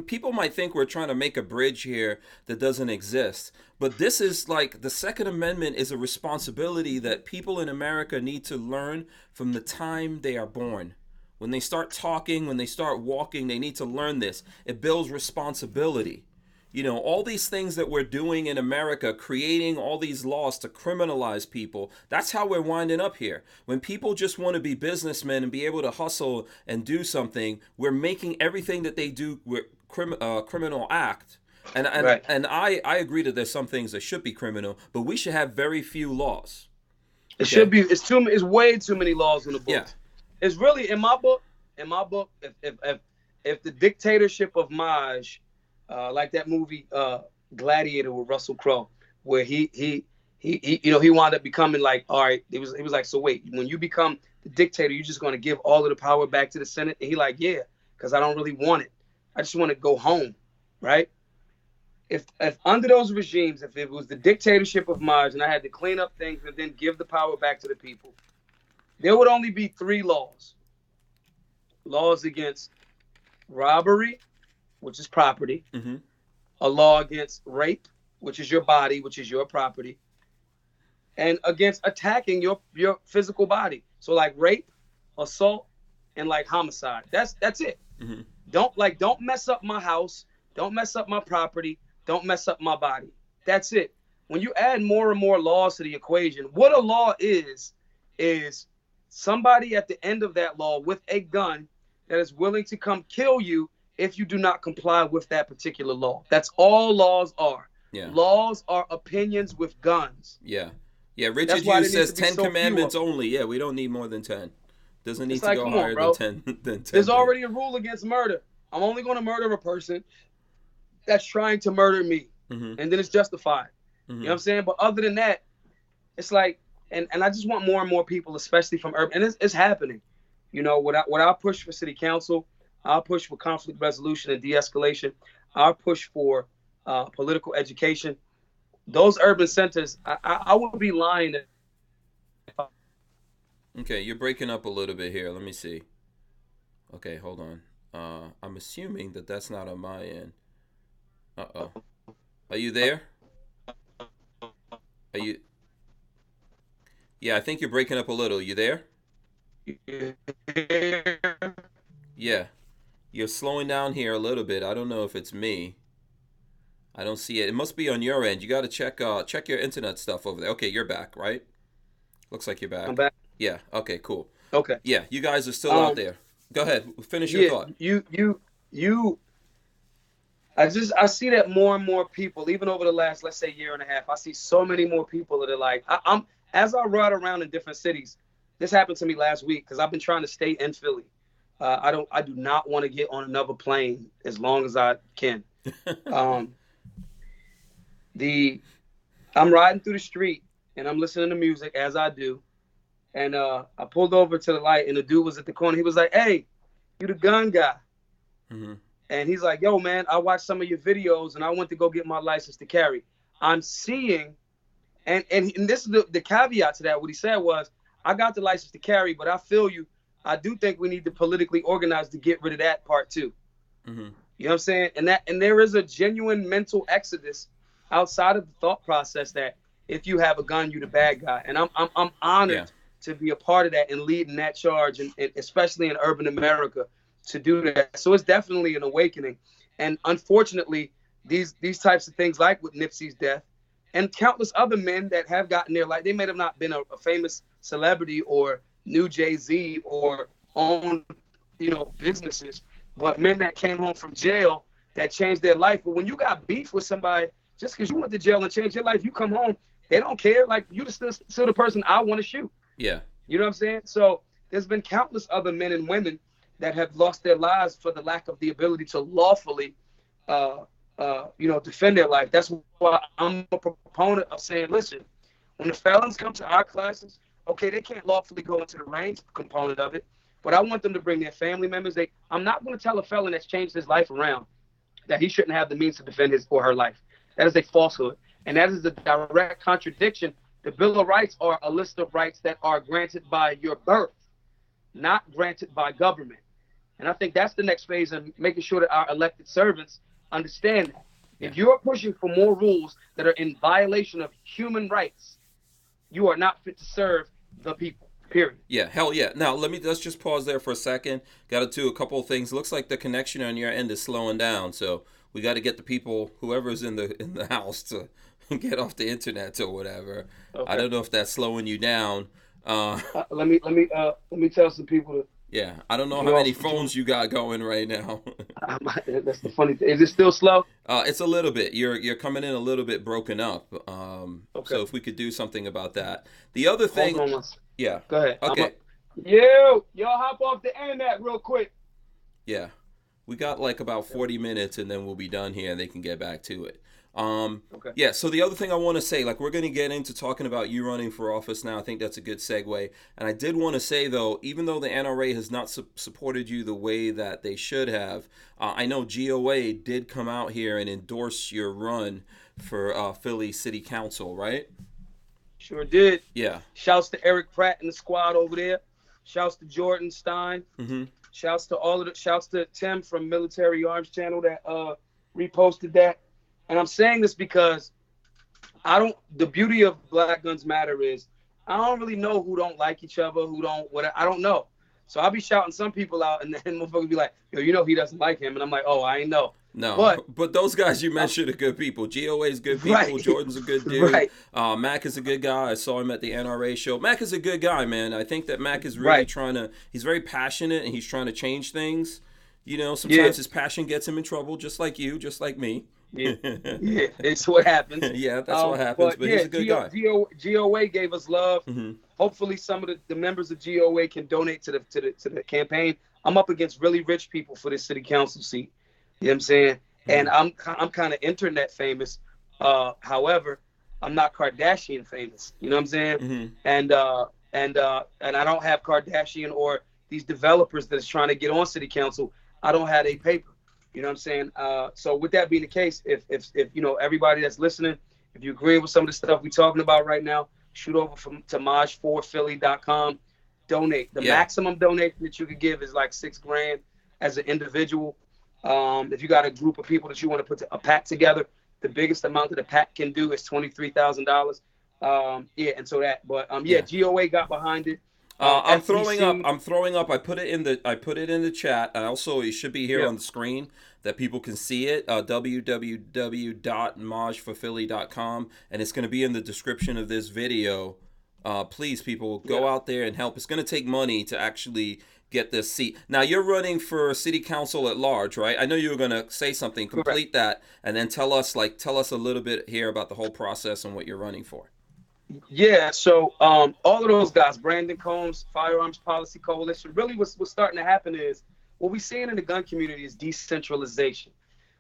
People might think we're trying to make a bridge here that doesn't exist. But this is like, the Second Amendment is a responsibility that people in America need to learn from the time they are born. When they start talking, when they start walking, they need to learn this. It builds responsibility. You know, all these things that we're doing in America, creating all these laws to criminalize people, that's how we're winding up here. When people just want to be businessmen and be able to hustle and do something, we're making everything that they do criminal act. And I agree that there's some things that should be criminal, but we should have very few laws. It should be. It's way too many laws in the book. Yeah. It's really in my book. If the dictatorship of Maj. Like that movie Gladiator with Russell Crowe, where he wound up becoming like, all right, it was like, so wait, when you become the dictator, you're just going to give all of the power back to the Senate? And he like, yeah, because I don't really want it. I just want to go home, right? if under those regimes, if it was the dictatorship of Mars and I had to clean up things and then give the power back to the people, there would only be 3 laws. Laws against robbery, which is property. Mm-hmm. A law against rape, which is your body, which is your property. And against attacking your physical body. So like rape, assault, and like homicide. That's it. Mm-hmm. Don't mess up my house. Don't mess up my property. Don't mess up my body. That's it. When you add more and more laws to the equation, what a law is somebody at the end of that law with a gun that is willing to come kill you if you do not comply with that particular law. That's all laws are. Yeah. Laws are opinions with guns. Yeah. Yeah, Richard Hughes says 10 commandments only. Yeah, we don't need more than 10. Doesn't need to go higher than 10. There's already a rule against murder. I'm only going to murder a person that's trying to murder me. Mm-hmm. And then it's justified. Mm-hmm. You know what I'm saying? But other than that, it's like, and I just want more and more people, especially from urban, and it's happening. You know, what I push for city council, I'll push for conflict resolution and de-escalation. I'll push for political education. Those urban centers, I would be lying. Okay, you're breaking up a little bit here. Let me see. Okay, hold on. I'm assuming that that's not on my end. Uh-oh. Are you there? Are you? Yeah, I think you're breaking up a little. You there? Yeah. You're slowing down here a little bit. I don't know if it's me. I don't see it. It must be on your end. You got to check your internet stuff over there. Okay, you're back, right? Looks like you're back. I'm back. Yeah. Okay, cool. Okay. Yeah, you guys are still out there. Go ahead. Finish your thought. I see that more and more people, even over the last, let's say, year and a half, I see so many more people that are like, as I ride around in different cities, this happened to me last week because I've been trying to stay in Philly. I do not want to get on another plane as long as I can. I'm riding through the street and I'm listening to music as I do. And I pulled over to the light and the dude was at the corner. He was like, "Hey, you the gun guy?" Mm-hmm. And he's like, "Yo, man, I watched some of your videos and I went to go get my license to carry. I'm seeing," and this is the caveat to that. What he said was, "I got the license to carry, but I feel you. I do think we need to politically organize to get rid of that part too." Mm-hmm. You know what I'm saying? And there is a genuine mental exodus outside of the thought process that if you have a gun, you're the bad guy. And I'm honored to be a part of that and leading that charge, and especially in urban America, to do that. So it's definitely an awakening. And unfortunately, these types of things, like with Nipsey's death and countless other men that have gotten there, like they may have not been a famous celebrity or new Jay-Z or own, businesses, but men that came home from jail that changed their life. But when you got beef with somebody, just because you went to jail and changed your life, you come home, they don't care. Like, you still the person I want to shoot. Yeah. You know what I'm saying? So there's been countless other men and women that have lost their lives for the lack of the ability to lawfully, defend their life. That's why I'm a proponent of saying, listen, when the felons come to our classes, okay, they can't lawfully go into the range component of it, but I want them to bring their family members. I'm not going to tell a felon that's changed his life around that he shouldn't have the means to defend his or her life. That is a falsehood. And that is a direct contradiction. The Bill of Rights are a list of rights that are granted by your birth, not granted by government. And I think that's the next phase of making sure that our elected servants understand that. If you're pushing for more rules that are in violation of human rights, you are not fit to serve the people, period. Yeah, hell yeah. Now, let's just pause there for a second. Got to do a couple of things. Looks like the connection on your end is slowing down, so we got to get the people, whoever's in the house, to get off the internet or whatever. Okay. I don't know if that's slowing you down. Let me tell some people to. Yeah, I don't know how many phones you got going right now. That's the funny thing. Is it still slow? It's a little bit. You're coming in a little bit broken up. Okay. So if we could do something about that. The other thing. Hold on. Yeah. Go ahead. Okay. Y'all hop off the internet real quick. Yeah. We got like about 40 minutes and then we'll be done here and they can get back to it. Okay. Yeah, so the other thing I want to say, like, we're going to get into talking about you running for office now. I think that's a good segue. And I did want to say, though, even though the NRA has not supported you the way that they should have, I know GOA did come out here and endorse your run for Philly City Council, right? Sure did. Yeah. Shouts to Eric Pratt and the squad over there. Shouts to Jordan Stein. Mm-hmm. Shouts to Tim from Military Arms Channel that reposted that. And I'm saying this because the beauty of Black Guns Matter is I don't really know who don't like each other, I don't know. So I'll be shouting some people out and then motherfuckers be like, yo, he doesn't like him. And I'm like, oh, I ain't know. No, but those guys you mentioned are good people. GOA's good people. Right. Jordan's a good dude. Right. Mac is a good guy. I saw him at the NRA show. Mac is a good guy, man. I think that Mac is really he's very passionate and he's trying to change things. Sometimes his passion gets him in trouble, just like you, just like me. Yeah, it's what happens. Yeah, that's what happens. But he's a good guy. GOA gave us love. Mm-hmm. Hopefully, some of the members of GOA can donate to the campaign. I'm up against really rich people for this city council seat. You know what I'm saying? Mm-hmm. And I'm kind of internet famous. However, I'm not Kardashian famous. You know what I'm saying? Mm-hmm. And I don't have Kardashian or these developers that's trying to get on city council. I don't have a paper. You know what I'm saying? So with that being the case, if everybody that's listening, if you agree with some of the stuff we're talking about right now, shoot over to maj4philly.com. Donate. The maximum donation that you could give is like $6,000 as an individual. If you got a group of people that you want to put a PAC together, the biggest amount that a PAC can do is $23,000. And so that. But GOA got behind it. I'm throwing up. I put it in the chat. Also, it should be here on the screen that people can see it. www.maj4philly.com, and it's going to be in the description of this video. Please, people, go out there and help. It's going to take money to actually get this seat. Now, you're running for city council at large, right? I know you were going to say something. Complete that, and then tell us a little bit here about the whole process and what you're running for. Yeah, so all of those guys, Brandon Combs, Firearms Policy Coalition, really what's starting to happen is what we're seeing in the gun community is decentralization.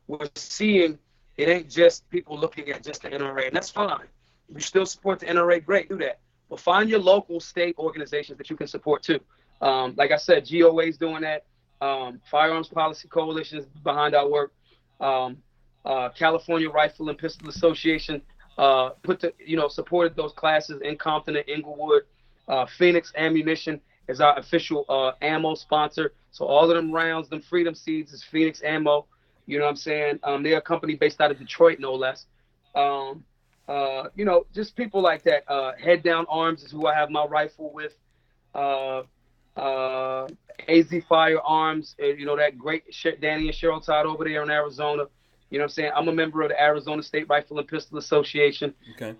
We're seeing it ain't just people looking at just the NRA, and that's fine. If you still support the NRA, great, do that. But find your local state organizations that you can support too. Like I said, GOA is doing that. Firearms Policy Coalition is behind our work. California Rifle and Pistol Association supported those classes in Compton and Inglewood. Phoenix Ammunition is our official ammo sponsor. So all of them rounds, them Freedom Seeds is Phoenix Ammo. You know what I'm saying? They're a company based out of Detroit, no less. Just people like that. Head Down Arms is who I have my rifle with. AZ Firearms, that great Danny and Cheryl Todd over there in Arizona. You know what I'm saying? I'm a member of the Arizona State Rifle and Pistol Association. Okay.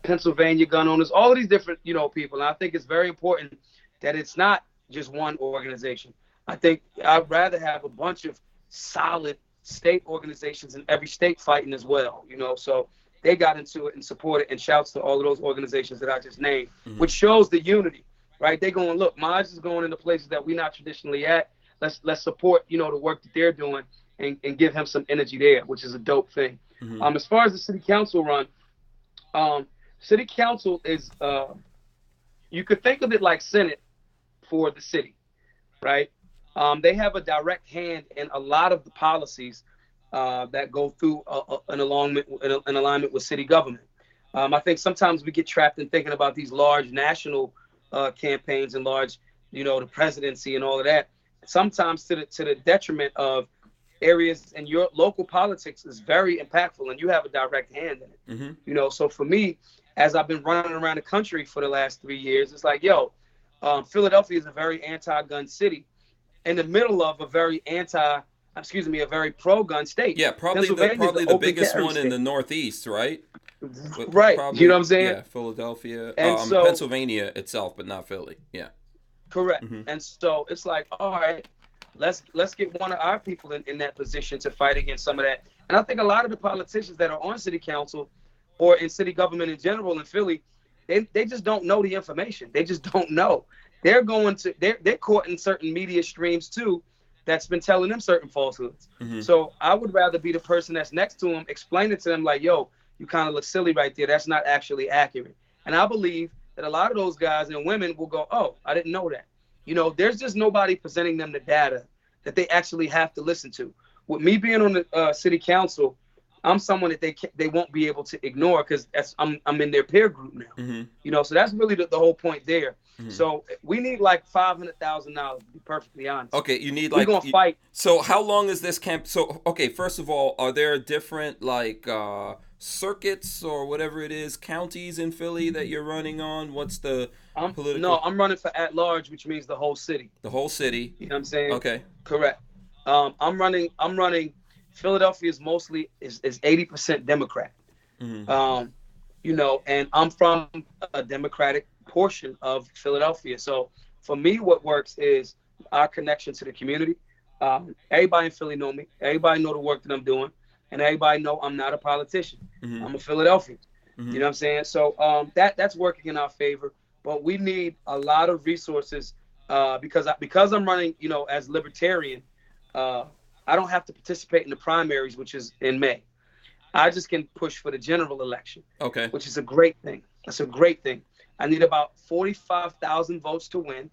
Pennsylvania gun owners, all of these different, people. And I think it's very important that it's not just one organization. I think I'd rather have a bunch of solid state organizations in every state fighting as well, So they got into it and supported, and shouts to all of those organizations that I just named, which shows the unity, right? They going, look, Maj is going into places that we're not traditionally at. Let's support, the work that they're doing and give him some energy there, which is a dope thing. Mm-hmm. As far as the city council run, city council is, you could think of it like Senate for the city, right? They have a direct hand in a lot of the policies that go through in alignment with city government. I think sometimes we get trapped in thinking about these large national campaigns and large, the presidency and all of that. Sometimes to the detriment of areas in your local politics is very impactful, and you have a direct hand in it. Mm-hmm. So for me, as I've been running around the country for the last 3 years, it's like, Philadelphia is a very anti-gun city in the middle of a very pro-gun state. Yeah, probably the biggest one in the Northeast, right? Right. You know what I'm saying? Yeah, Philadelphia. And Pennsylvania itself, but not Philly. Yeah. Correct. Mm-hmm. And so it's like, all right, let's get one of our people in that position to fight against some of that. And I think a lot of the politicians that are on city council or in city government in general in Philly, they just don't know the information. They just don't know. They're caught in certain media streams too that's been telling them certain falsehoods. So I would rather be the person that's next to them, explain it to them like, yo, you kind of look silly right there. That's not actually accurate. And I believe that a lot of those guys and women will go, oh, I didn't know that. You know, there's just nobody presenting them the data that they actually have to listen to. With me being on the city council, I'm someone that they won't be able to ignore because I'm in their peer group now. You know, so that's really the whole point there. So we need like $500,000 to be perfectly honest. Okay, you need We're like gonna fight. So how long is this camp? So okay, first of all, are there different like circuits or whatever it is, counties in Philly that you're running on? What's the political? No, I'm running for at large, which means the whole city. The whole city. You know what I'm saying? Okay. Correct. I'm running. Philadelphia is mostly is 80% Democrat. You know, and I'm from a Democratic portion of Philadelphia. So for me, what works is our connection to the community. Everybody in Philly know me. Everybody know the work that I'm doing, and everybody know I'm not a politician. I'm a Philadelphian. You know what I'm saying? So that's working in our favor. But we need a lot of resources because I'm running, you know, as libertarian. I don't have to participate in the primaries, which is in May. I just can push for the general election. Okay. Which is a great thing. That's a great thing. I need about 45,000 votes to win.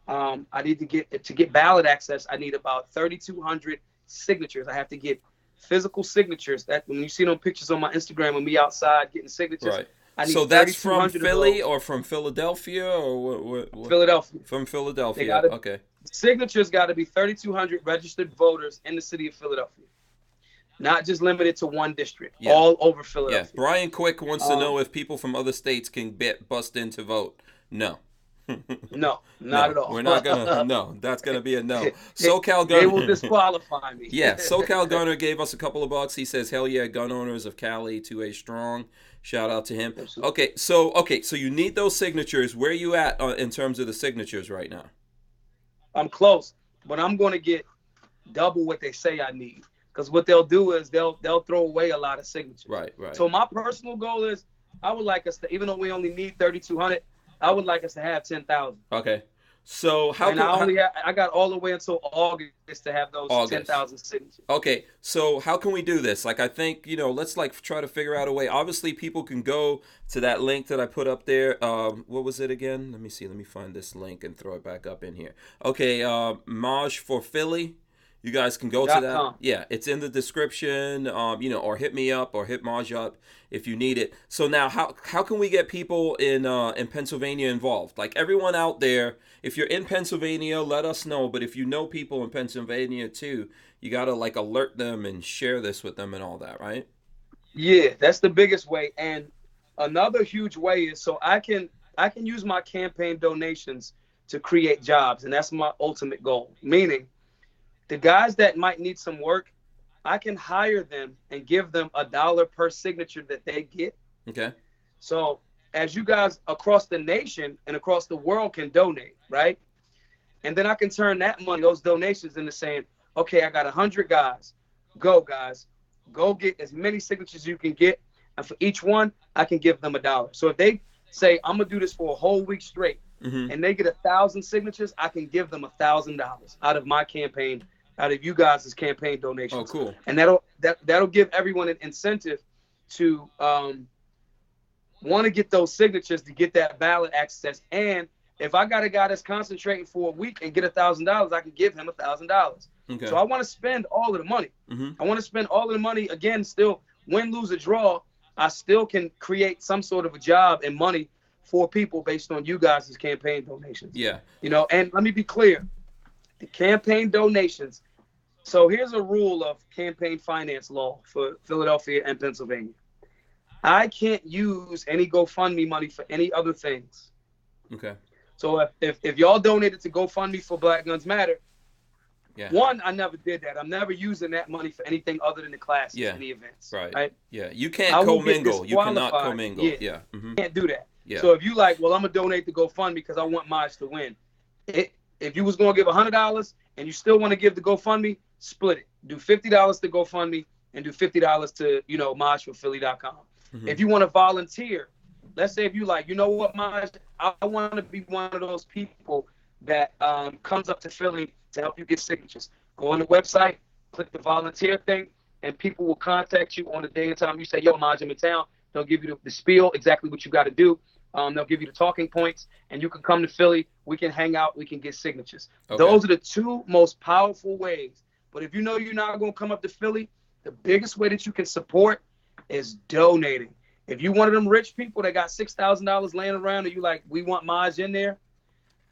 I need to get ballot access. I need about 3,200 signatures. I have to get physical signatures. That when you see them pictures on my Instagram of me outside getting signatures. Right. So that's from Philly or from Philadelphia or what? Philadelphia. From Philadelphia. Okay. Signatures got to be 3,200 registered voters in the city of Philadelphia. Not just limited to one district, all over Philadelphia. Yeah. Brian Quick wants to know if people from other states can bust in to vote. No. No, not at all. We're not gonna. No, that's gonna be a no. SoCal Gunner. They will disqualify me. Yeah, SoCal Gunner gave us a couple of bucks. He says, "Hell yeah, gun owners of Cali, 2A strong." Shout out to him. Absolutely. Okay, so you need those signatures. Where are you at in terms of the signatures right now? I'm close, but I'm going to get double what they say I need. Because what they'll do is they'll throw away a lot of signatures. Right. So my personal goal is I would like us to, even though we only need 3,200, I would like us to have 10,000. Okay. So I got all the way until August to have those 10,000 signatures. Okay. So how can we do this? Like, I think, let's try to figure out a way. Obviously, people can go to that link that I put up there. What was it again? Let me see. Let me find this link and throw it back up in here. Okay. Maj for Philly. You guys can go to that. Yeah, it's in the description, or hit me up or hit Maj up if you need it. So now how can we get people in Pennsylvania involved? Like everyone out there, if you're in Pennsylvania, let us know. But if you know people in Pennsylvania too, you got to alert them and share this with them and all that, right? Yeah, that's the biggest way. And another huge way is so I can use my campaign donations to create jobs. And that's my ultimate goal, meaning the guys that might need some work, I can hire them and give them $1 per signature that they get. Okay. So as you guys across the nation and across the world can donate, right? And then I can turn that money, those donations, into saying, okay, I got 100 guys. Go get as many signatures as you can get. And for each one, I can give them $1. So if they say, I'm going to do this for a whole week straight, and they get 1,000 signatures, I can give them $1,000 out of my campaign, out of you guys' campaign donations. Oh, cool. And that'll give everyone an incentive to want to get those signatures to get that ballot access. And if I got a guy that's concentrating for a week and get $1,000, I can give him $1,000. Okay. So I want to spend all of the money. I want to spend all of the money. Again, still win, lose, or draw, I still can create some sort of a job and money for people based on you guys' campaign donations. Yeah. And let me be clear. The campaign donations. So here's a rule of campaign finance law for Philadelphia and Pennsylvania. I can't use any GoFundMe money for any other things. Okay. So if y'all donated to GoFundMe for Black Guns Matter, one, I never did that. I'm never using that money for anything other than the classes and the events. Right. Yeah. You can't commingle. You cannot commingle. Yeah. Can't do that. Yeah. So if you well, I'm going to donate to GoFundMe because I want Maj to win. If you was going to give $100 and you still want to give the GoFundMe, split it. Do $50 to GoFundMe and do $50 to, MajForPhilly.com. If you want to volunteer, let's say if you what, Maj, I want to be one of those people that comes up to Philly to help you get signatures. Go on the website, click the volunteer thing, and people will contact you on the day and time. You say, yo, Maj, I'm in town. They'll give you the spiel, exactly what you got to do. They'll give you the talking points, and you can come to Philly. We can hang out. We can get signatures. Okay. Those are the two most powerful ways. But if you know you're not going to come up to Philly, the biggest way that you can support is donating. If you one of them rich people that got $6,000 laying around and you like, we want Maj in there,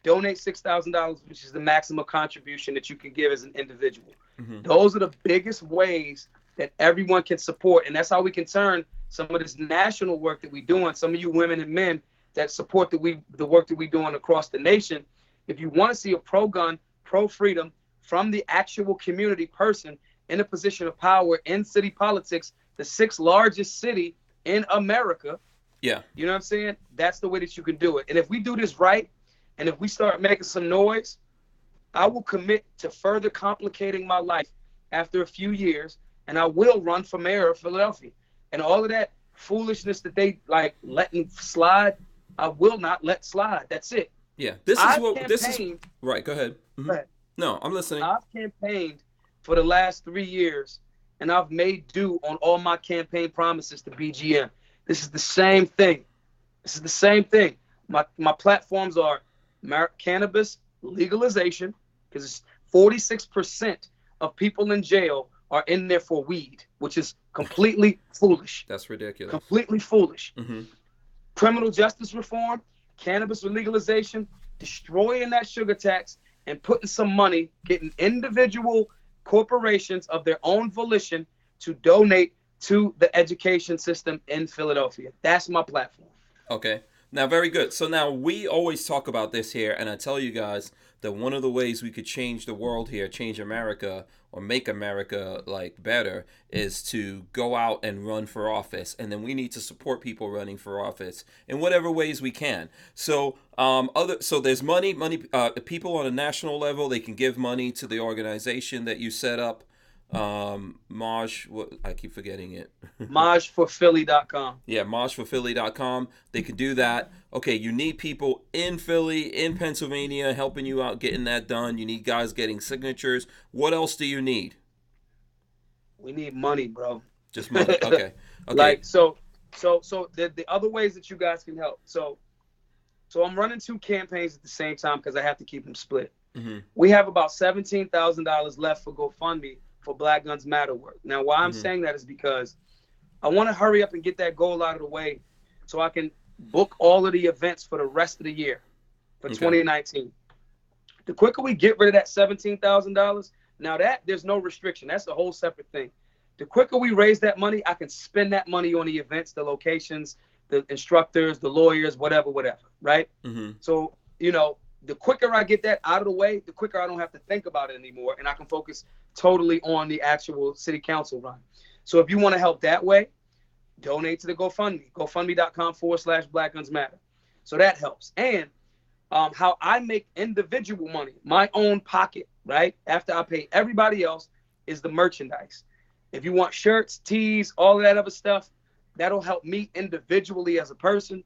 donate $6,000, which is the maximum contribution that you can give as an individual. Mm-hmm. Those are the biggest ways that everyone can support. And that's how we can turn some of this national work that we're doing, some of you women and men that support the work that we're doing across the nation. If you want to see a pro-gun, pro-freedom from the actual community person in a position of power in city politics, the 6th largest city in America, you know what I'm saying? That's the way that you can do it. And if we do this right, and if we start making some noise, I will commit to further complicating my life after a few years, and I will run for mayor of Philadelphia. And all of that foolishness that they like letting slide, I will not let slide. That's it. Yeah, this is right. Go ahead. Mm-hmm. Go ahead. No, I'm listening. I've campaigned for the last 3 years, and I've made due on all my campaign promises to BGM. This is the same thing. My platforms are cannabis legalization, because 46% of people in jail are in there for weed, which is completely foolish. That's ridiculous. Completely foolish. Mm-hmm. Criminal justice reform, cannabis legalization, destroying that sugar tax, and putting some money, getting individual corporations of their own volition to donate to the education system in Philadelphia. That's my platform. Okay. Now, very good. So now we always talk about this here, and I tell you guys that one of the ways we could change the world here, change America, or make America like better, is to go out and run for office. And then we need to support people running for office in whatever ways we can. So so there's money, people on a national level, they can give money to the organization that you set up. Maj, I keep forgetting it. MajForPhilly.com. Yeah, MajForPhilly.com. They could do that. Okay, you need people in Philly, in Pennsylvania, helping you out getting that done. You need guys getting signatures. What else do you need? We need money, bro. Just money. Okay. Like so the other ways that you guys can help. So I'm running 2 campaigns at the same time because I have to keep them split. Mm-hmm. We have about $17,000 left for GoFundMe for Black Guns Matter work. Now, why I'm saying that is because I want to hurry up and get that goal out of the way so I can book all of the events for the rest of the year for 2019. The quicker we get rid of that $17,000, now that there's no restriction. That's a whole separate thing. The quicker we raise that money, I can spend that money on the events, the locations, the instructors, the lawyers, whatever, right? Mm-hmm. So, the quicker I get that out of the way, the quicker I don't have to think about it anymore, and I can focus totally on the actual city council run. So if you want to help that way, donate to the GoFundMe, GoFundMe.com/Black Guns Matter. So that helps. And how I make individual money, my own pocket, right, after I pay everybody else, is the merchandise. If you want shirts, tees, all of that other stuff, that'll help me individually as a person.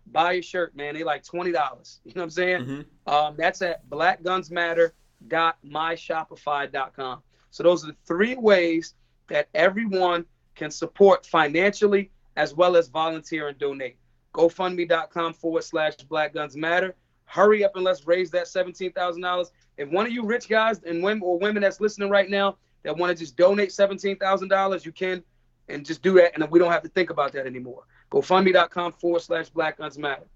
Buy a shirt, man. They like $20. You know what I'm saying? Mm-hmm. That's at blackgunsmatter.myshopify.com. So those are the 3 ways that everyone can support financially as well as volunteer and donate. GoFundMe.com/Black Guns Matter. Hurry up and let's raise that $17,000. If one of you rich guys and women that's listening right now that want to just donate $17,000, you can, and just do that, and we don't have to think about that anymore. GoFundMe.com/Black Guns Matter.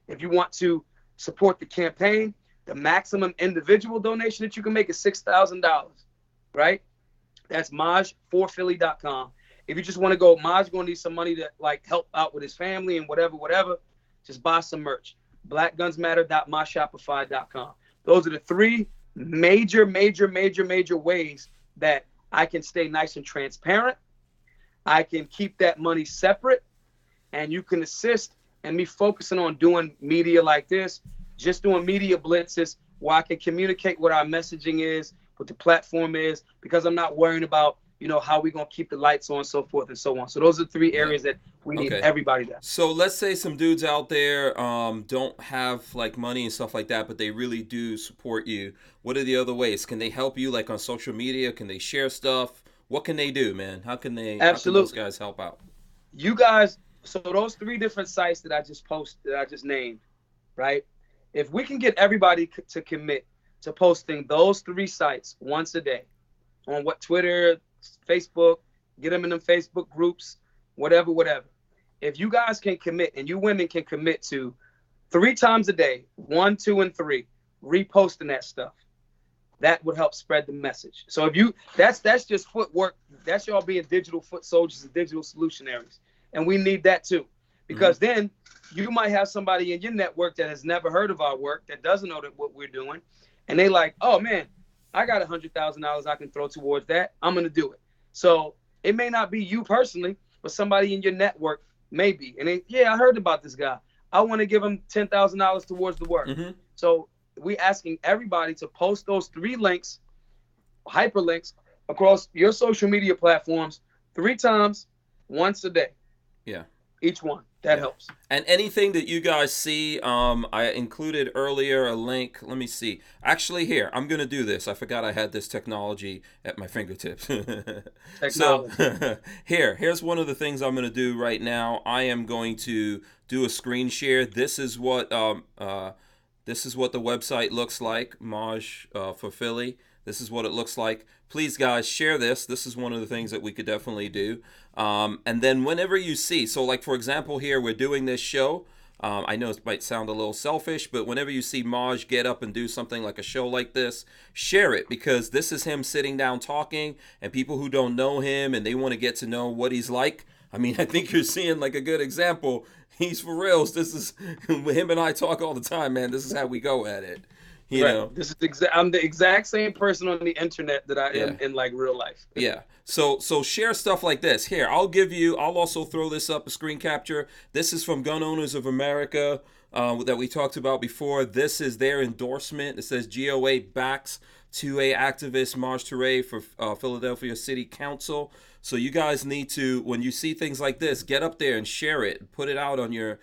If you want to support the campaign, the maximum individual donation that you can make is $6,000, right? That's MajForPhilly.com. If you just want to go, Maj going to need some money to like help out with his family and whatever, just buy some merch. BlackGunsMatter.myshopify.com. Those are the 3 major ways that I can stay nice and transparent. I can keep that money separate, and you can assist in me focusing on doing media like this, just doing media blitzes where I can communicate what our messaging is, what the platform is, because I'm not worrying about, how we gonna keep the lights on, so forth and so on. So those are 3 areas that we need everybody to. So let's say some dudes out there don't have like money and stuff like that, but they really do support you. What are the other ways? Can they help you like on social media? Can they share stuff? What can they do, man? How can those guys help out? You guys, so those 3 different sites that I just named, right? If we can get everybody to commit to posting those 3 sites once a day on Twitter, Facebook, get them in them Facebook groups, whatever. If you guys can commit, and you women can commit to 3 times a day, 1, 2, and 3, reposting that stuff, that would help spread the message. So if that's just footwork. That's y'all being digital foot soldiers and digital solutionaries. And we need that too. Because then you might have somebody in your network that has never heard of our work, that doesn't know what we're doing. And they like, oh man, I got $100,000 I can throw towards that. I'm going to do it. So it may not be you personally, but somebody in your network maybe. And I heard about this guy. I want to give him $10,000 towards the work. So we asking everybody to post those 3 links, hyperlinks, across your social media platforms 3 times, once a day. Yeah. Each one. That helps. And anything that you guys see, I included earlier a link. Let me see. Actually, here, I'm going to do this. I forgot I had this technology at my fingertips. So here's one of the things I'm going to do right now. I am going to do a screen share. This is what the website looks like, Maj for Philly. This is what it looks like. Please, guys, share this. This is one of the things that we could definitely do. And then whenever you see, so like, for example, here, we're doing this show. I know it might sound a little selfish, but whenever you see Maj get up and do something like a show like this, share it, because this is him sitting down talking, and people who don't know him and they want to get to know what he's like. I mean, I think you're seeing like a good example. He's for reals. This is him and I talk all the time, man. This is how we go at it. You know, this is I'm the exact same person on the internet that I am in like real life. Yeah. So share stuff like this. Here, I'll also throw this up, a screen capture. This is from Gun Owners of America that we talked about before. This is their endorsement. It says GOA backs 2A activist Maj Toure for Philadelphia City Council. So you guys need to, when you see things like this, get up there and share it. Put it out on your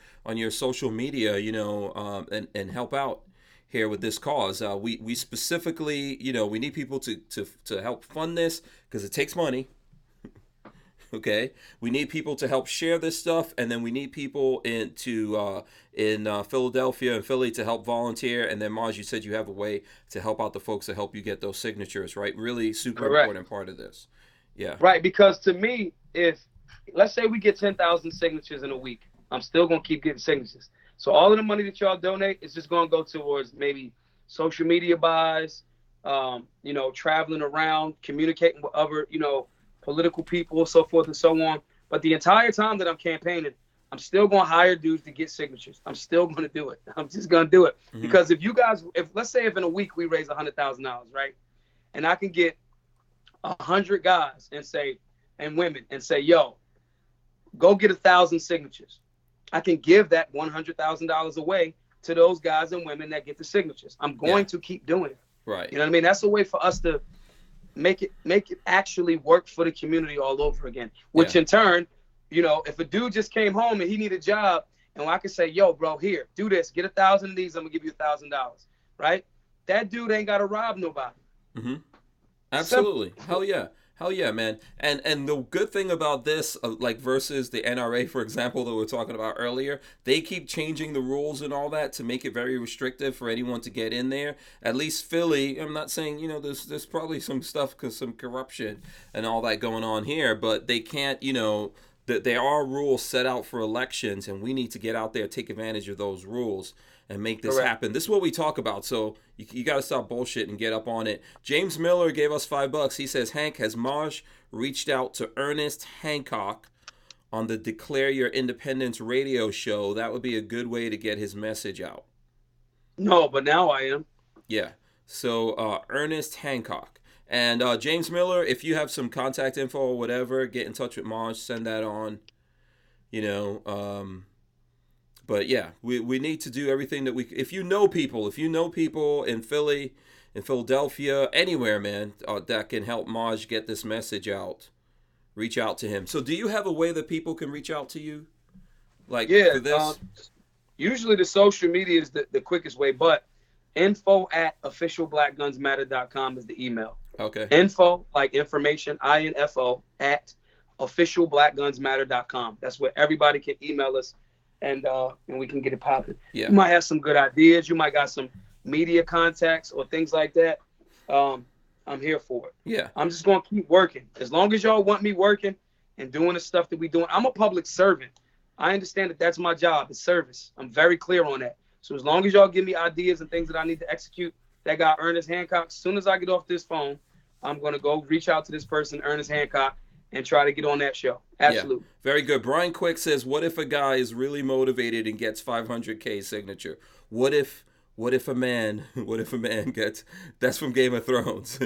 social media, and help out here with this cause. We specifically, we need people to help fund this, because it takes money. Okay, we need people to help share this stuff, and then we need people in Philadelphia and Philly to help volunteer. And then Maj, you said you have a way to help out the folks to help you get those signatures, right? Really super important part of this. Yeah. Right, because to me, if let's say we get 10,000 signatures in a week, I'm still gonna keep getting signatures. So all of the money that y'all donate is just going to go towards maybe social media buys, traveling around, communicating with other, political people, so forth and so on. But the entire time that I'm campaigning, I'm still going to hire dudes to get signatures. I'm still going to do it. I'm just going to do it. Because if let's say if in a week we raise $100,000, right? And I can get 100 guys and women and say, yo, go get 1,000 signatures. I can give that $100,000 away to those guys and women that get the signatures. I'm going to keep doing it. Right. You know what I mean? That's a way for us to make it actually work for the community all over again. Which in turn, if a dude just came home and he needed a job, and I could say, yo, bro, here, do this, get 1,000 of these, I'm gonna give you $1,000. Right? That dude ain't gotta rob nobody. Absolutely. Hell yeah, man. And the good thing about this, like versus the NRA, for example, that we were talking about earlier, they keep changing the rules and all that to make it very restrictive for anyone to get in there. At least Philly, I'm not saying, there's probably some stuff, because some corruption and all that going on here, but they can't, there are rules set out for elections, and we need to get out there, take advantage of those rules, and make this happen. This is what we talk about, so you got to stop bullshit and get up on it. James Miller gave us $5. He says, Hank, has Maj reached out to Ernest Hancock on the Declare Your Independence radio show? That would be a good way to get his message out. No, but now I am. Yeah, so Ernest Hancock. And James Miller, if you have some contact info or whatever, get in touch with Maj, send that on, But yeah, we need to do everything that we. If you know people in Philly, in Philadelphia, anywhere, man, that can help Maj get this message out, reach out to him. So do you have a way that people can reach out to you? Like for this? Usually the social media is the quickest way, but info@officialblackgunsmatter.com is the email. Okay. Info, like information, INFO, at officialblackgunsmatter.com. That's where everybody can email us, and we can get it popping. Yeah. You might have some good ideas. You might got some media contacts or things like that. I'm here for it. Yeah. I'm just going to keep working. As long as y'all want me working and doing the stuff that we doing, I'm a public servant. I understand that that's my job, it's service. I'm very clear on that. So as long as y'all give me ideas and things that I need to execute, that guy Ernest Hancock, as soon as I get off this phone, I'm going to go reach out to this person, Ernest Hancock, and try to get on that show. Absolutely. Yeah. Very good. Brian Quick says, what if a guy is really motivated and gets 500K signature? What if a man gets, that's from Game of Thrones.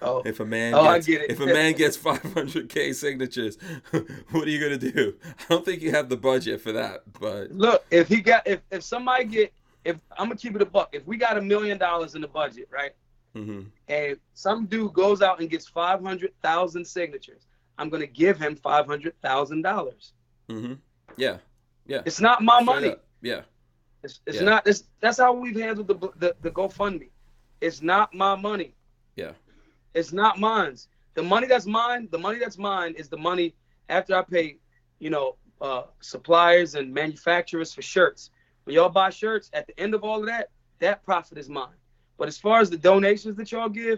If a man gets 500K signatures, what are you gonna do? I don't think you have the budget for that. But look, if somebody get, if I'm gonna keep it a buck, if we got $1 million in the budget, right? Mm-hmm. And some dude goes out and gets 500,000 signatures, I'm gonna give him $500,000. Mm-hmm. Yeah. It's not my money. Yeah. It's not. That's how we've handled the GoFundMe. It's not my money. Yeah. It's not mine. The money that's mine is the money after I pay, suppliers and manufacturers for shirts. When y'all buy shirts, at the end of all of that, that profit is mine. But as far as the donations that y'all give,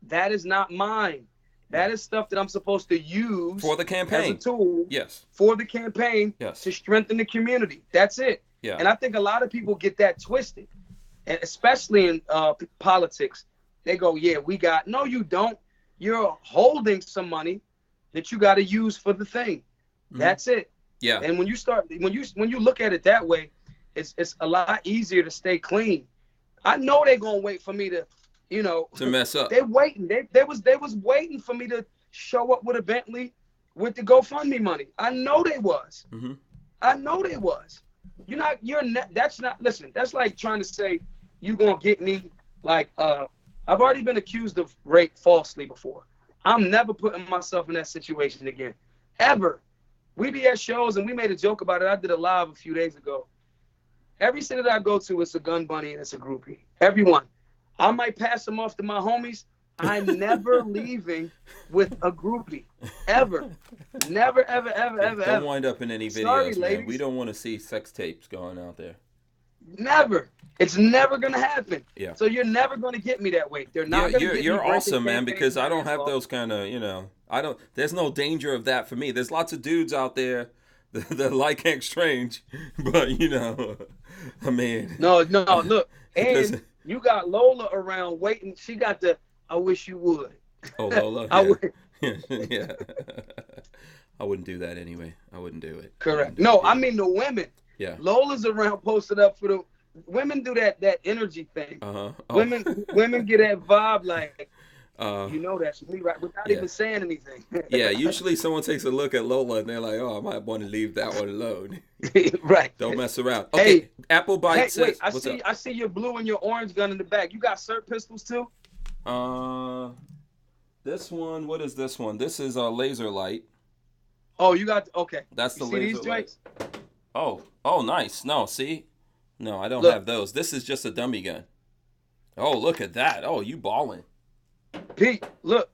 that is not mine. That is stuff that I'm supposed to use for the campaign as a tool. Yes. For the campaign. Yes. To strengthen the community. That's it. Yeah. And I think a lot of people get that twisted, and especially in politics. They go, yeah, we got. No, you don't. You're holding some money that you got to use for the thing. Mm-hmm. That's it. Yeah. And when you look at it that way, it's a lot easier to stay clean. I know they're gonna wait for me to mess up. They're waiting. They was waiting for me to show up with a Bentley with the GoFundMe money. I know they was. Mm-hmm. I know they was. That's not. Listen, that's like trying to say you gonna get me like I've already been accused of rape falsely before. I'm never putting myself in that situation again. Ever. We be at shows and we made a joke about it. I did a live a few days ago. Every city that I go to, it's a gun bunny and it's a groupie. Everyone. I might pass them off to my homies. I'm never leaving with a groupie. Ever. Never, ever, ever, ever, Don't wind up in any videos, Sorry, man. ladies. We don't want to see sex tapes going out there. Never. It's never gonna happen. Yeah. So you're never gonna get me that way. They're not gonna get me. You're awesome, man, because I don't have those kind of, there's no danger of that for me. There's lots of dudes out there that like Hank Strange, but I mean. No, look. And you got Lola around waiting. She got the I wish you would. Oh, Lola. I would. Yeah. I wouldn't do that anyway. I wouldn't do it. Correct. No, I mean the women. Yeah. Lola's around posted up for the women. Do that energy thing. Oh. Women get that vibe like that's me, right? Without even saying anything. Yeah, usually someone takes a look at Lola and they're like, oh, I might want to leave that one alone. Right. Don't mess around. Okay, hey, Apple Bite says, wait, I see your blue and your orange gun in the back. You got SIRT pistols too? This one, what is this one? This is a laser light. Oh, you got, okay. That's the you laser see these joints? Oh, nice. No, see? No, I don't have those. This is just a dummy gun. Oh, look at that. Oh, you balling. Pete, look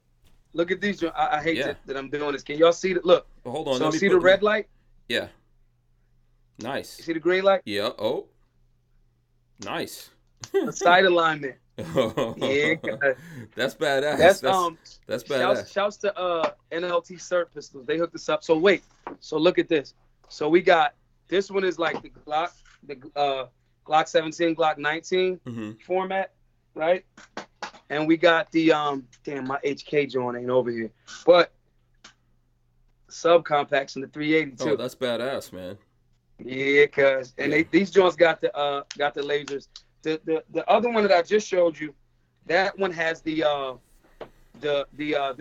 at these joints. I hate that I'm doing this. Can y'all see it? Look. Well, hold on. So see the red light? Yeah. Nice. You see the green light? Yeah. Oh. Nice. The sight alignment. Yeah, that's badass. That's badass. Shouts to NLT SIRT pistols. They hooked us up. So wait. So look at this. So we got this one is like the Glock 17, Glock 19 format, right? And we got the damn, my HK joint ain't over here, but subcompacts in the 380 too. Oh, that's badass, man. Yeah, these joints got the lasers. The other one that I just showed you, that one has the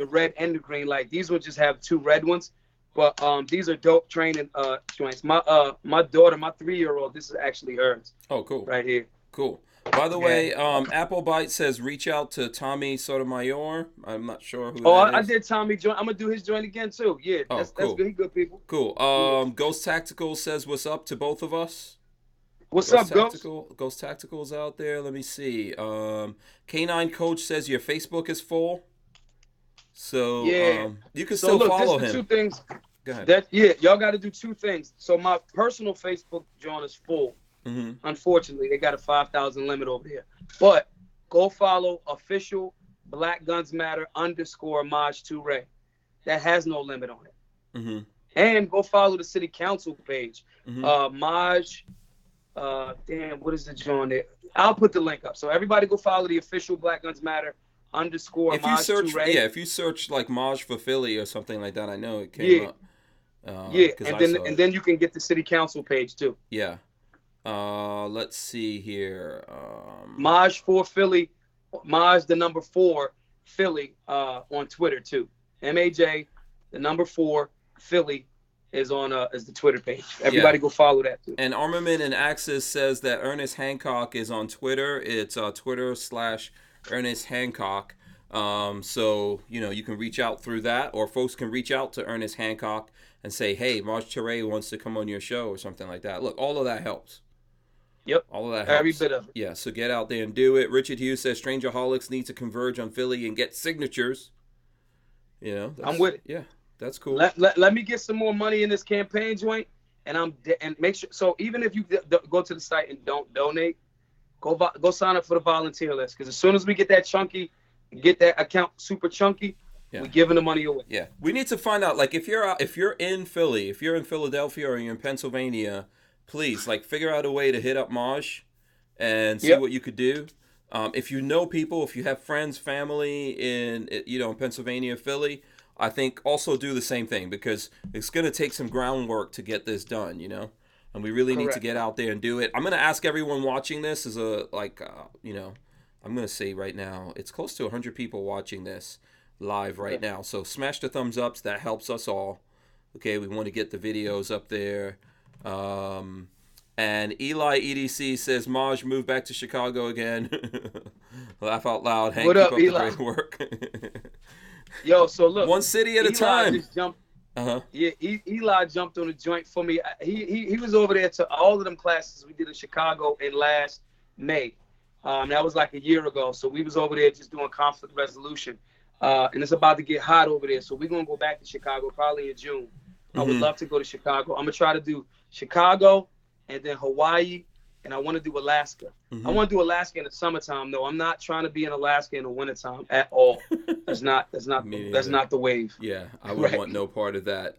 red and the green light. These ones just have two red ones. But these are dope training joints. My daughter, my 3-year-old, this is actually hers. Oh, cool. Right here. Cool. By the way, Applebite says reach out to Tommy Sotomayor. I'm not sure who that is. I did Tommy joint. I'm gonna do his joint again too. Yeah, that's cool. good. He good people. Cool. Ghost Tactical says what's up to both of us. What's up, Ghost? Ghost Tactical's out there. Let me see. K9 Coach says your Facebook is full. So you can still follow him. Two things. Go ahead. Y'all got to do two things. So my personal Facebook joint is full. Mm-hmm. Unfortunately, they got a 5,000 limit over there. But go follow official Black Guns Matter _ Maj Toure. That has no limit on it. Mm-hmm. And go follow the city council page. Mm-hmm. Maj, what is the joint there? I'll put the link up. So everybody go follow the official Black Guns Matter _ if Maj you search, Toure. if you search like Maj for Philly or something like that, I know it came up. And then you can get the city council page too. Yeah. Let's see here. Maj for Philly, Maj the number 4 Philly on Twitter too. MAJ the number 4 Philly is on is the Twitter page. Everybody go follow that too. And Armament and Axis says that Ernest Hancock is on Twitter. It's Twitter / Ernest Hancock. So you can reach out through that, or folks can reach out to Ernest Hancock and say, hey, Maj Toure wants to come on your show or something like that. Look, all of that helps. Yep. All of that helps. Every bit of it. Yeah, so get out there and do it. Richard Hughes says Strangerholics need to converge on Philly and get signatures. I'm with it. Yeah, that's cool. Let me get some more money in this campaign joint, and make sure. So even if you go to the site and don't donate, go sign up for the volunteer list, because as soon as we get that account super chunky, we're giving the money away. Yeah, we need to find out, like, if you're in Philly, if you're in Philadelphia or you're in Pennsylvania, please, like, figure out a way to hit up Maj and see what you could do. If you know people, if you have friends, family in Pennsylvania, Philly, I think also do the same thing, because it's going to take some groundwork to get this done, and we really need to get out there and do it. I'm going to ask everyone watching this I'm going to say right now, it's close to 100 people watching this live right now. So smash the thumbs ups. That helps us all. Okay, we want to get the videos up there. And Eli EDC says Maj moved back to Chicago again. Laugh out loud. Hank, what up, keep Eli? up the great work. Yo, so look, one city at a time. Just jumped. Eli jumped on the joint for me. He was over there to all of them classes we did in Chicago in last May. That was like a year ago. So we was over there just doing conflict resolution. And it's about to get hot over there. So we're going to go back to Chicago probably in June. I would love to go to Chicago. I'm going to try to do Chicago and then Hawaii, and I want to do Alaska. I want to do Alaska in the summertime, though. I'm not trying to be in Alaska in the wintertime at all. That's not the wave. Yeah, I would want no part of that.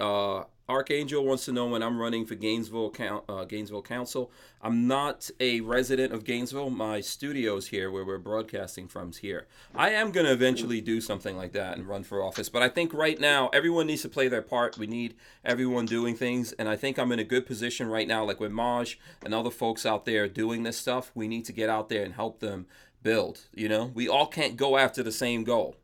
Archangel wants to know when I'm running for Gainesville Council. I'm not a resident of Gainesville. My studio's here, where we're broadcasting from, here. I am going to eventually do something like that and run for office. But I think right now, everyone needs to play their part. We need everyone doing things. And I think I'm in a good position right now, like with Maj and other folks out there doing this stuff. We need to get out there and help them build. We all can't go after the same goal.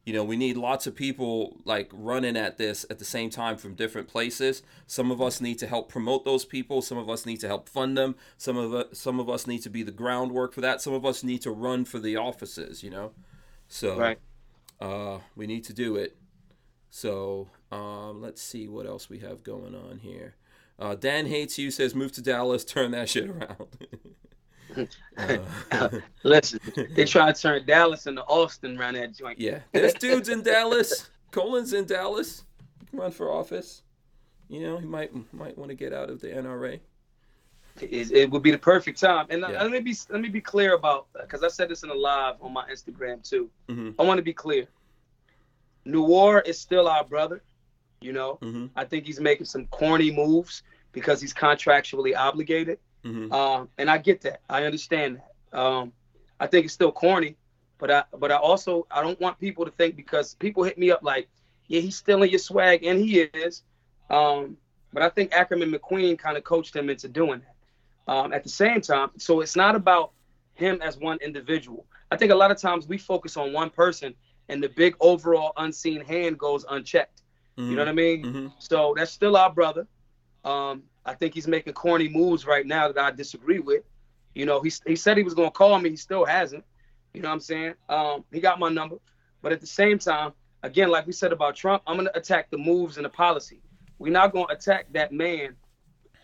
We need lots of people like running at this at the same time from different places. Some of us need to help promote those people. Some of us need to help fund them. Some of us need to be the groundwork for that. Some of us need to run for the offices, So we need to do it. So let's see what else we have going on here. Dan Hates You says, move to Dallas, turn that shit around. Listen, they try to turn Dallas into Austin around that joint. Yeah, there's dudes in Dallas. Colin's in Dallas. He can run for office. He might want to get out of the NRA. It would be the perfect time. And let me be clear about, because I said this in a live on my Instagram too. I want to be clear. Noir is still our brother. I think he's making some corny moves because he's contractually obligated. And I get that. I understand that. I think it's still corny, but I don't want people to think, because people hit me up like, yeah, he's stealing your swag, and he is. But I think Ackerman McQueen kind of coached him into doing that. At the same time, so it's not about him as one individual. I think a lot of times we focus on one person, and the big overall unseen hand goes unchecked. You know what I mean? So that's still our brother. I think he's making corny moves right now that I disagree with. You know, he said he was going to call me. He still hasn't. You know what I'm saying? He got my number. But at the same time, again, like we said about Trump, I'm going to attack the moves and the policy. We're not going to attack that man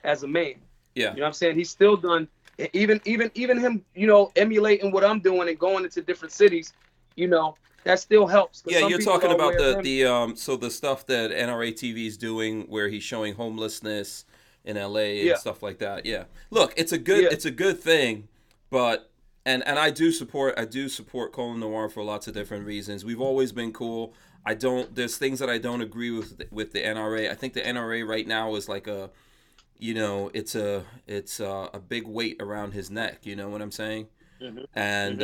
as a man. Yeah. You know what I'm saying? He's still done, even him, you know, emulating what I'm doing and going into different cities, you know, that still helps. Yeah, you're talking about the stuff that NRA TV is doing where he's showing homelessness in LA and stuff like that. Yeah. Look, it's a good thing, but and I do support Colin Noir for lots of different reasons. We've always been cool. There's things that I don't agree with the NRA. I think the NRA right now is like a, you know, it's a big weight around his neck, you know what I'm saying? And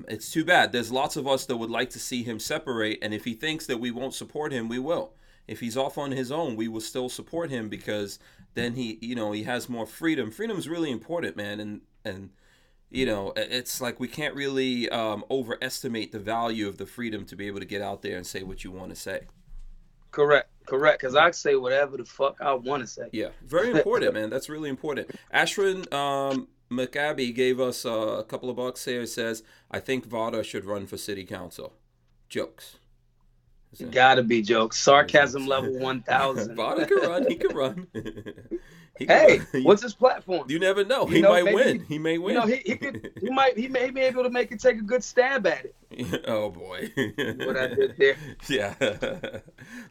it's too bad. There's lots of us that would like to see him separate, and if he thinks that we won't support him, we will. If he's off on his own, we will still support him, because then he has more freedom. Freedom is really important, man, and you know, it's like we can't really overestimate the value of the freedom to be able to get out there and say what you want to say. Correct, because I say whatever the fuck I want to say. Yeah, very important, man. That's really important. Ashwin McAbey gave us a couple of bucks here. It says, I think Vada should run for city council. Jokes. Gotta be jokes. Sarcasm level 1000. Vada can run. He can run. What's his platform? You never know. He might win. He may win. You know, he may be able to take a good stab at it. Oh boy. What I did there. Yeah.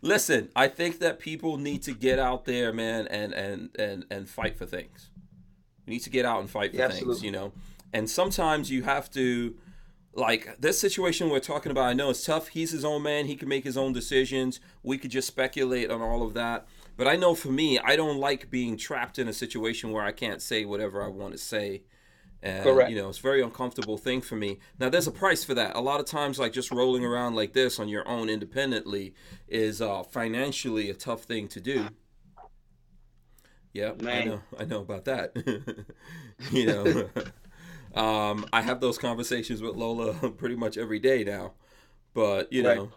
Listen, I think that people need to get out there, man, and fight for things. You need to get out and fight for things, you know. And sometimes you have to, like this situation we're talking about, I know it's tough. He's his own man. He can make his own decisions. We could just speculate on all of that. But I know for me, I don't like being trapped in a situation where I can't say whatever I want to say. And, you know, it's a very uncomfortable thing for me. Now, there's a price for that. A lot of times, like just rolling around like this on your own independently is financially a tough thing to do. Yeah, man. I know about that. You know, I have those conversations with Lola pretty much every day now. But, you know,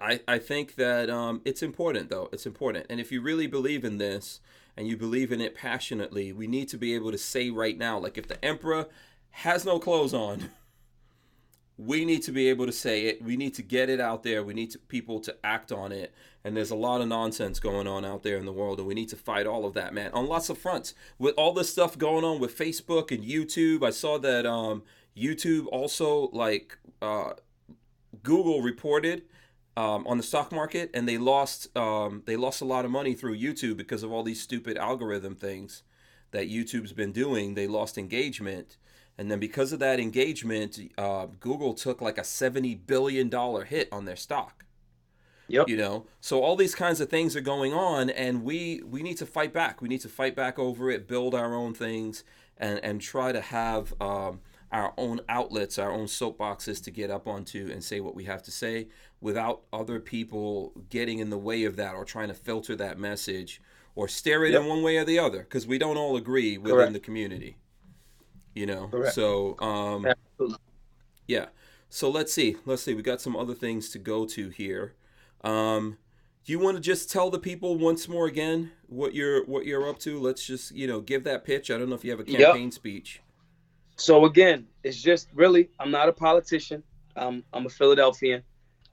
I think that it's important, though. It's important. And if you really believe in this and you believe in it passionately, we need to be able to say right now, like if the emperor has no clothes on, we need to be able to say it. We need to get it out there. We need people to act on it. And there's a lot of nonsense going on out there in the world, and we need to fight all of that, man, on lots of fronts. With all this stuff going on with Facebook and YouTube, I saw that YouTube also, like, Google reported on the stock market, and they lost a lot of money through YouTube because of all these stupid algorithm things that YouTube's been doing. They lost engagement. And then because of that engagement, Google took like a $70 billion hit on their stock. Yep. You know, so all these kinds of things are going on, and we need to fight back. We need to fight back over it, build our own things, and try to have our own outlets, our own soapboxes to get up onto and say what we have to say without other people getting in the way of that or trying to filter that message or steer it in one way or the other, because we don't all agree within the community. You know, so yeah. So let's see. We got some other things to go to here. Do you want to just tell the people once more again what you're up to? Let's just, you know, give that pitch. I don't know if you have a campaign speech. So again, it's just really, I'm not a politician. I'm a Philadelphian.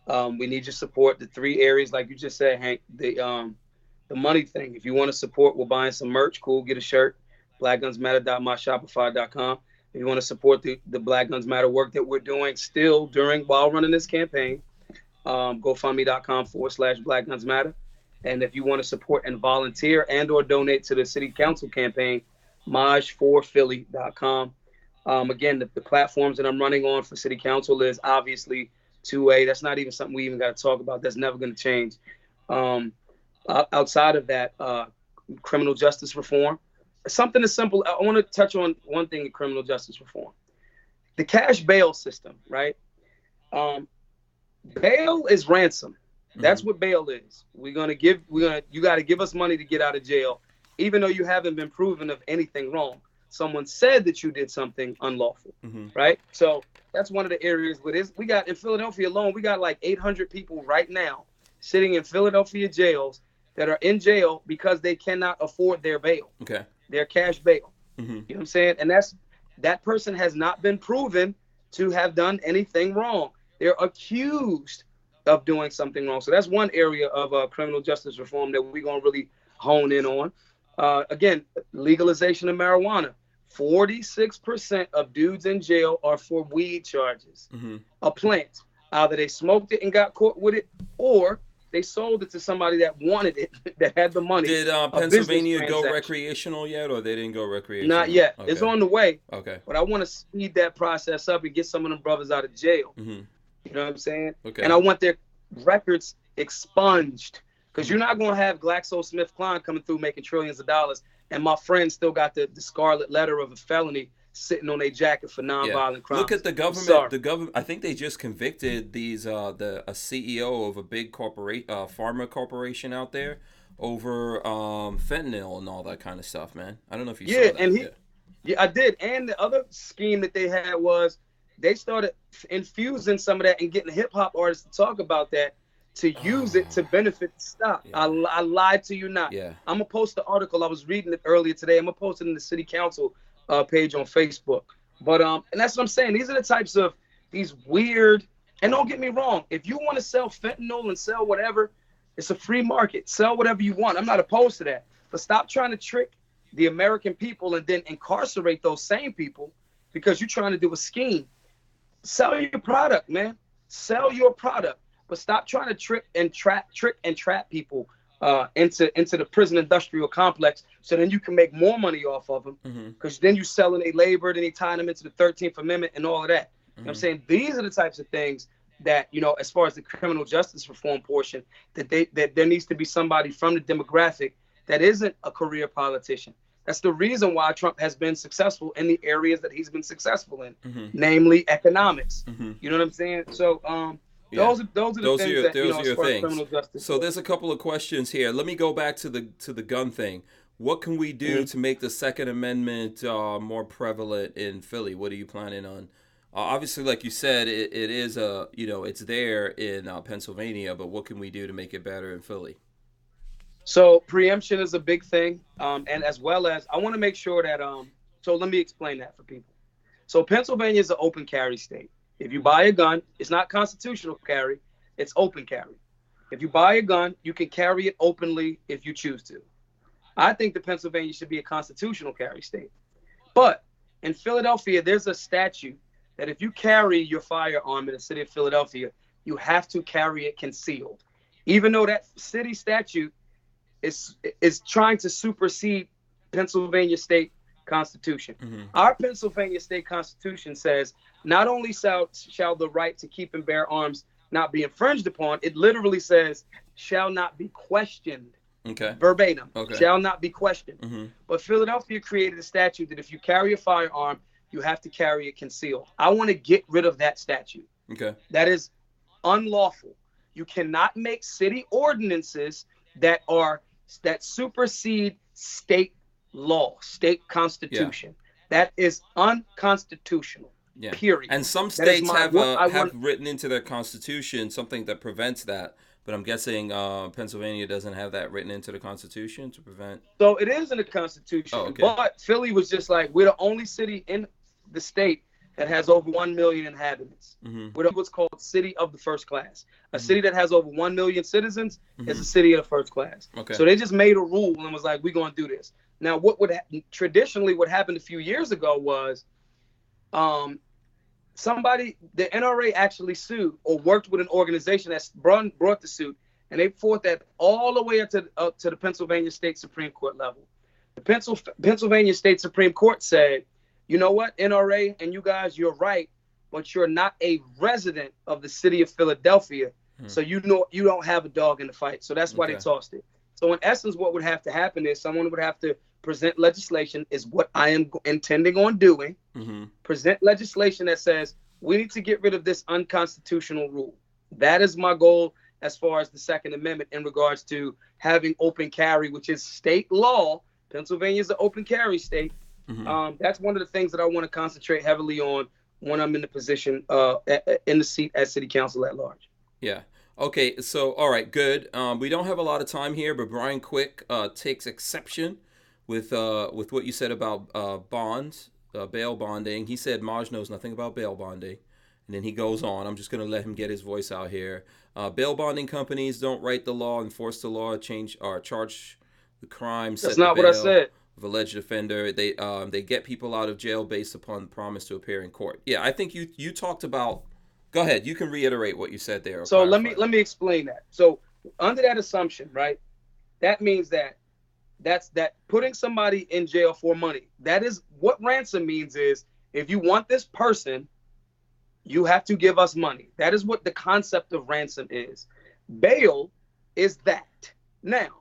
We need your support. The 3 areas, like you just said, Hank. The money thing. If you want to support, we're buying some merch. Cool, get a shirt. blackgunsmatter.myshopify.com. If you want to support the Black Guns Matter work that we're doing still while running this campaign, GoFundMe.com/Black Guns Matter. And if you want to support and volunteer and or donate to the city council campaign, Maj4Philly.com. Again, the platforms that I'm running on for city council is obviously 2A. That's not even something we even got to talk about. That's never going to change. Outside of that, criminal justice reform. Something as simple. I want to touch on one thing in criminal justice reform. The cash bail system, right? Bail is ransom. That's what bail is. You got to give us money to get out of jail, even though you haven't been proven of anything wrong. Someone said that you did something unlawful, right? So that's one of the areas where we got in Philadelphia alone, we got like 800 people right now sitting in Philadelphia jails that are in jail because they cannot afford their bail, their cash bail. You know what I'm saying? And that person has not been proven to have done anything wrong. They're accused of doing something wrong. So that's one area of criminal justice reform that we're going to really hone in on. Again, legalization of marijuana. 46% of dudes in jail are for weed charges. A plant. Either they smoked it and got caught with it, or they sold it to somebody that wanted it, that had the money. Did Pennsylvania go recreational yet, or they didn't go recreational? Not yet. Okay. It's on the way. Okay. But I want to speed that process up and get some of them brothers out of jail. You know what I'm saying? Okay. And I want their records expunged, because you're not going to have GlaxoSmithKline coming through making trillions of dollars, and my friend still got the scarlet letter of a felony sitting on their jacket for nonviolent crimes. Look at the government. The government. I think they just convicted these a CEO of a big pharma corporation out there over fentanyl and all that kind of stuff, man. I don't know if you saw that. And I did. And the other scheme that they had was they started infusing some of that and getting hip hop artists to talk about that, to use it to benefit the stock. I lied to you not. I'm gonna post the article. I was reading it earlier today. I'm gonna post it in the city council page on Facebook. But and that's what I'm saying. These are the types of these weird, and don't get me wrong, if you want to sell fentanyl and sell whatever, it's a free market. Sell whatever you want. I'm not opposed to that. But stop trying to trick the American people and then incarcerate those same people because you're trying to do a scheme. Sell your product, man. Sell your product. But stop trying to trick and trap people into the prison industrial complex, so then you can make more money off of them, because then you're selling their labor, then they tying them into the 13th Amendment and all of that. You know what I'm saying? These are the types of things that, you know, as far as the criminal justice reform portion, that there needs to be somebody from the demographic that isn't a career politician. That's the reason why Trump has been successful in the areas that he's been successful in, namely economics. You know what I'm saying? So those are the things that, you know, as far as criminal justice. So there's a couple of questions here. Let me go back to the gun thing. What can we do to make the Second Amendment more prevalent in Philly? What are you planning on? Obviously, like you said, it is it's there in Pennsylvania, but what can we do to make it better in Philly? So preemption is a big thing, and as well as I want to make sure that so let me explain that for people. So Pennsylvania is an open carry state. If you buy a gun, it's not constitutional carry, it's open carry. If you buy a gun, you can carry it openly if you choose to. I think that Pennsylvania should be a constitutional carry state. But in Philadelphia, there's a statute that if you carry your firearm in the city of Philadelphia, you have to carry it concealed. Even though that city statute is trying to supersede Pennsylvania state constitution. Our Pennsylvania state constitution says not only shall the right to keep and bear arms not be infringed upon, it literally says shall not be questioned. Verbatim. Shall not be questioned. But Philadelphia created a statute that if you carry a firearm, you have to carry it concealed. I want to get rid of that statute. That is unlawful. You cannot make city ordinances that supersede state law, state constitution. That is unconstitutional. Period. And some states have written into their constitution something that prevents that. But I'm guessing Pennsylvania doesn't have that written into the Constitution to prevent. So it is in the Constitution. But Philly was just like, we're the only city in the state that has over 1 million inhabitants. We're what's called city of the first class. A city that has over 1 million citizens is a city of the first class. So they just made a rule and was like, we're going to do this. Now, traditionally what happened a few years ago was the NRA actually sued or worked with an organization that brought the suit, and they fought that all the way up to the Pennsylvania State Supreme Court level. The Pennsylvania State Supreme Court said, you know what, NRA and you guys, you're right, but you're not a resident of the city of Philadelphia, so you don't have a dog in the fight. So that's why they tossed it. So in essence, what would have to happen is someone would have to present legislation, is what I am intending on doing. Present legislation that says we need to get rid of this unconstitutional rule. That is my goal as far as the Second Amendment in regards to having open carry, which is state law. Pennsylvania is an open carry state. That's one of the things that I want to concentrate heavily on when I'm in the position in the seat as city council at large. Yeah. Okay, so all right, good. We don't have a lot of time here, but Brian Quick takes exception with what you said about bonds, bail bonding. He said Maj knows nothing about bail bonding, and then he goes on. I'm just going to let him get his voice out here. Bail bonding companies don't write the law, enforce the law, change or charge the crime, That's set the not what I bail said. of alleged offender. They get people out of jail based upon the promise to appear in court. Yeah, I think you talked about. Go ahead. You can reiterate what you said there or So let clarify me that. let me explain that. So under that assumption, right? That means that putting somebody in jail for money. That is what ransom means. Is if you want this person, you have to give us money. That is what the concept of ransom is. Bail is that. Now,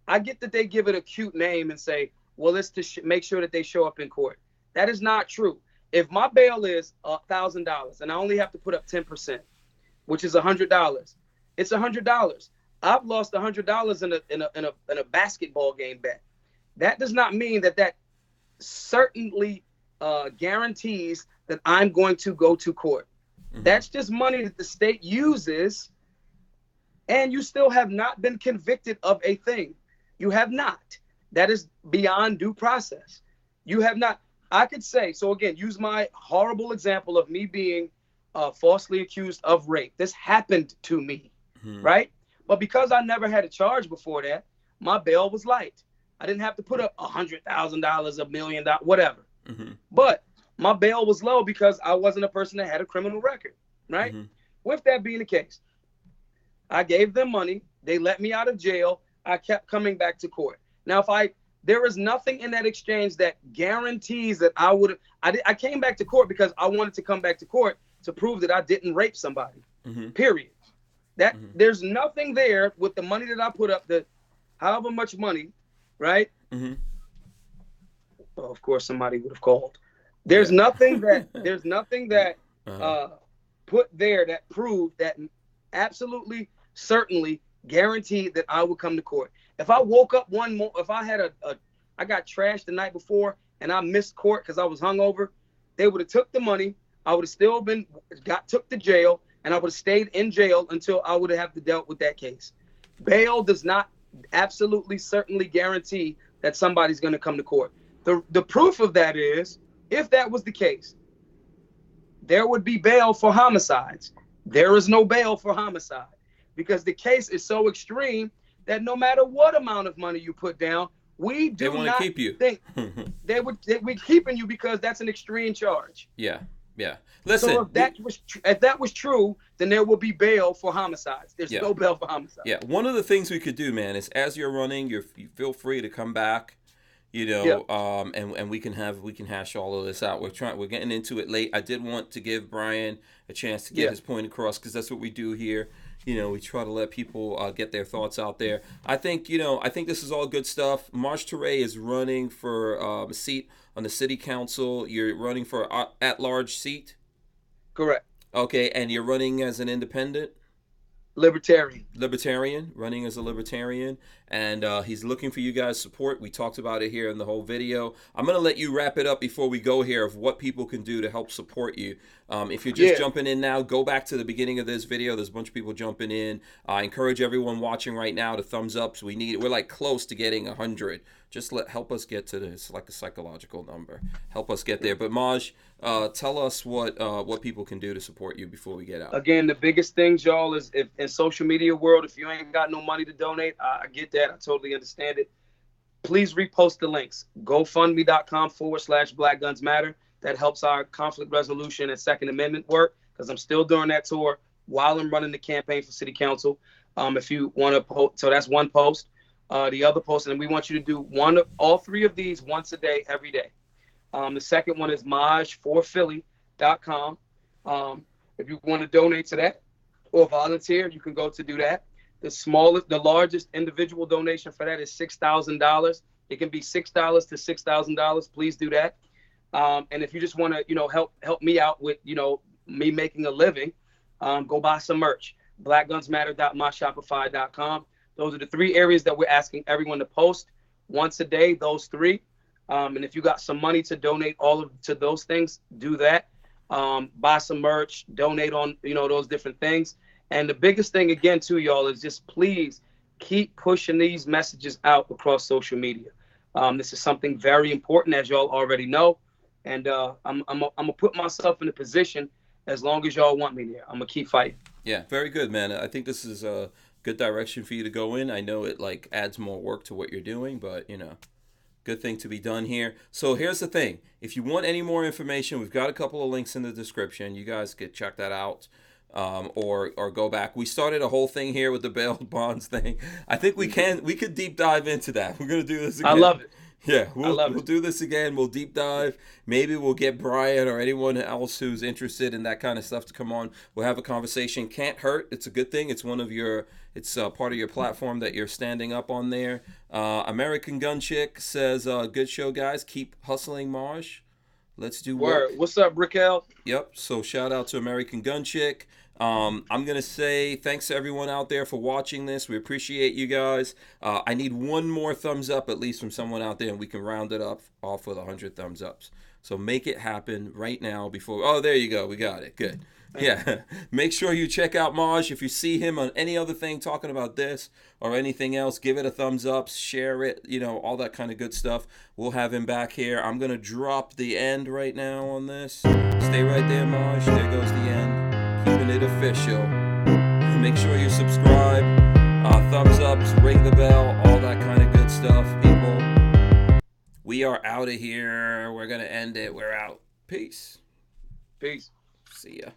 I get that they give it a cute name and say, well, it's to make sure that they show up in court. That is not true. If my bail is $1,000 and I only have to put up 10%, which is $100, it's $100. I've lost $100 in a basketball game bet. That does not mean that certainly guarantees that I'm going to go to court. Mm-hmm. That's just money that the state uses, and you still have not been convicted of a thing. You have not. That is beyond due process. You have not. I could say, so again, use my horrible example of me being falsely accused of rape. This happened to me, right? But because I never had a charge before that, my bail was light. I didn't have to put up $100,000, $1 million, whatever. Mm-hmm. But my bail was low because I wasn't a person that had a criminal record, right? Mm-hmm. With that being the case, I gave them money. They let me out of jail. I kept coming back to court. Now, there is nothing in that exchange that guarantees that I came back to court because I wanted to come back to court to prove that I didn't rape somebody, period. There's nothing there with the money that I put up, however much money, right? Well, of course, somebody would have called. There's nothing that put there that proved that absolutely, certainly guaranteed that I would come to court. If I woke up if I had I got trashed the night before and I missed court because I was hungover, they would have took the money. I would have still took to jail, and I would have stayed in jail until I would have to dealt with that case. Bail does not absolutely certainly guarantee that somebody's going to come to court. The proof of that is, if that was the case, there would be bail for homicides. There is no bail for homicide because the case is so extreme that no matter what amount of money you put down, we do not keep you. Think we're keeping you because that's an extreme charge. Yeah. Yeah. Listen. So if that was true, then there will be bail for homicides. There's no bail for homicides. Yeah. One of the things we could do, man, is as you're running, you feel free to come back, and we can hash all of this out. We're getting into it late. I did want to give Brian a chance to get his point across because that's what we do here. We try to let people get their thoughts out there. I think this is all good stuff. Maj Toure is running for a seat on the city council. You're running for an at-large seat? Correct. Okay, and you're running as an independent? Libertarian, running as a libertarian, and he's looking for you guys' support. We talked about it here in the whole video. I'm going to let you wrap it up before we go here of what people can do to help support you. If you're just jumping in now, go back to the beginning of this video. There's a bunch of people jumping in. I encourage everyone watching right now to thumbs up. So we're like close to getting 100. Just help us get to this, like a psychological number. Help us get there. But Maj, tell us what people can do to support you before we get out. Again, the biggest things, y'all, is if in social media world, if you ain't got no money to donate, I get that. I totally understand it. Please repost the links. GoFundMe.com/Black Guns Matter. That helps our conflict resolution and Second Amendment work because I'm still doing that tour while I'm running the campaign for city council. If you want to post, so that's one post. The other post, and we want you to do all three of these once a day, every day. The second one is maj4philly.com. If you want to donate to that or volunteer, you can go to do that. The largest individual donation for that is $6,000. It can be $6 to $6,000. Please do that. And if you just want to, help me out with, me making a living, go buy some merch. blackgunsmatter.myshopify.com. Those are the three areas that we're asking everyone to post once a day, those three. And if you got some money to donate to those things, do that. Buy some merch, donate on, those different things. And the biggest thing, again, too, y'all, is just please keep pushing these messages out across social media. This is something very important, as y'all already know. And I'm gonna put myself in a position as long as y'all want me there. I'm gonna keep fighting. Yeah, very good, man. I think this is a good direction for you to go in. I know it like adds more work to what you're doing, but good thing to be done here. So here's the thing: if you want any more information, we've got a couple of links in the description. You guys could check that out. Or go back. We started a whole thing here with the bail bonds thing. I think we could deep dive into that. We're gonna do this again. I love it. Yeah, we'll do this again. We'll deep dive. Maybe we'll get Brian or anyone else who's interested in that kind of stuff to come on. We'll have a conversation. Can't hurt. It's a good thing. It's it's part of your platform that you're standing up on there. American Gun Chick says, good show, guys. Keep hustling, Marj. Let's do work. Word. What's up, Raquel? Yep. So shout out to American Gun Chick. I'm going to say thanks to everyone out there for watching this. We appreciate you guys. I need one more thumbs up at least from someone out there, and we can round it up off with 100 thumbs ups. So make it happen right now before... Oh, there you go. We got it. Good. Yeah. Make sure you check out Marj. If you see him on any other thing talking about this or anything else, give it a thumbs up, share it, all that kind of good stuff. We'll have him back here. I'm going to drop the end right now on this. Stay right there, Marj. There goes the end. Keeping it official. Make sure you subscribe, thumbs ups, ring the bell, all that kind of good stuff, people. We are out of here. We're going to end it. We're out. Peace. Peace. See ya.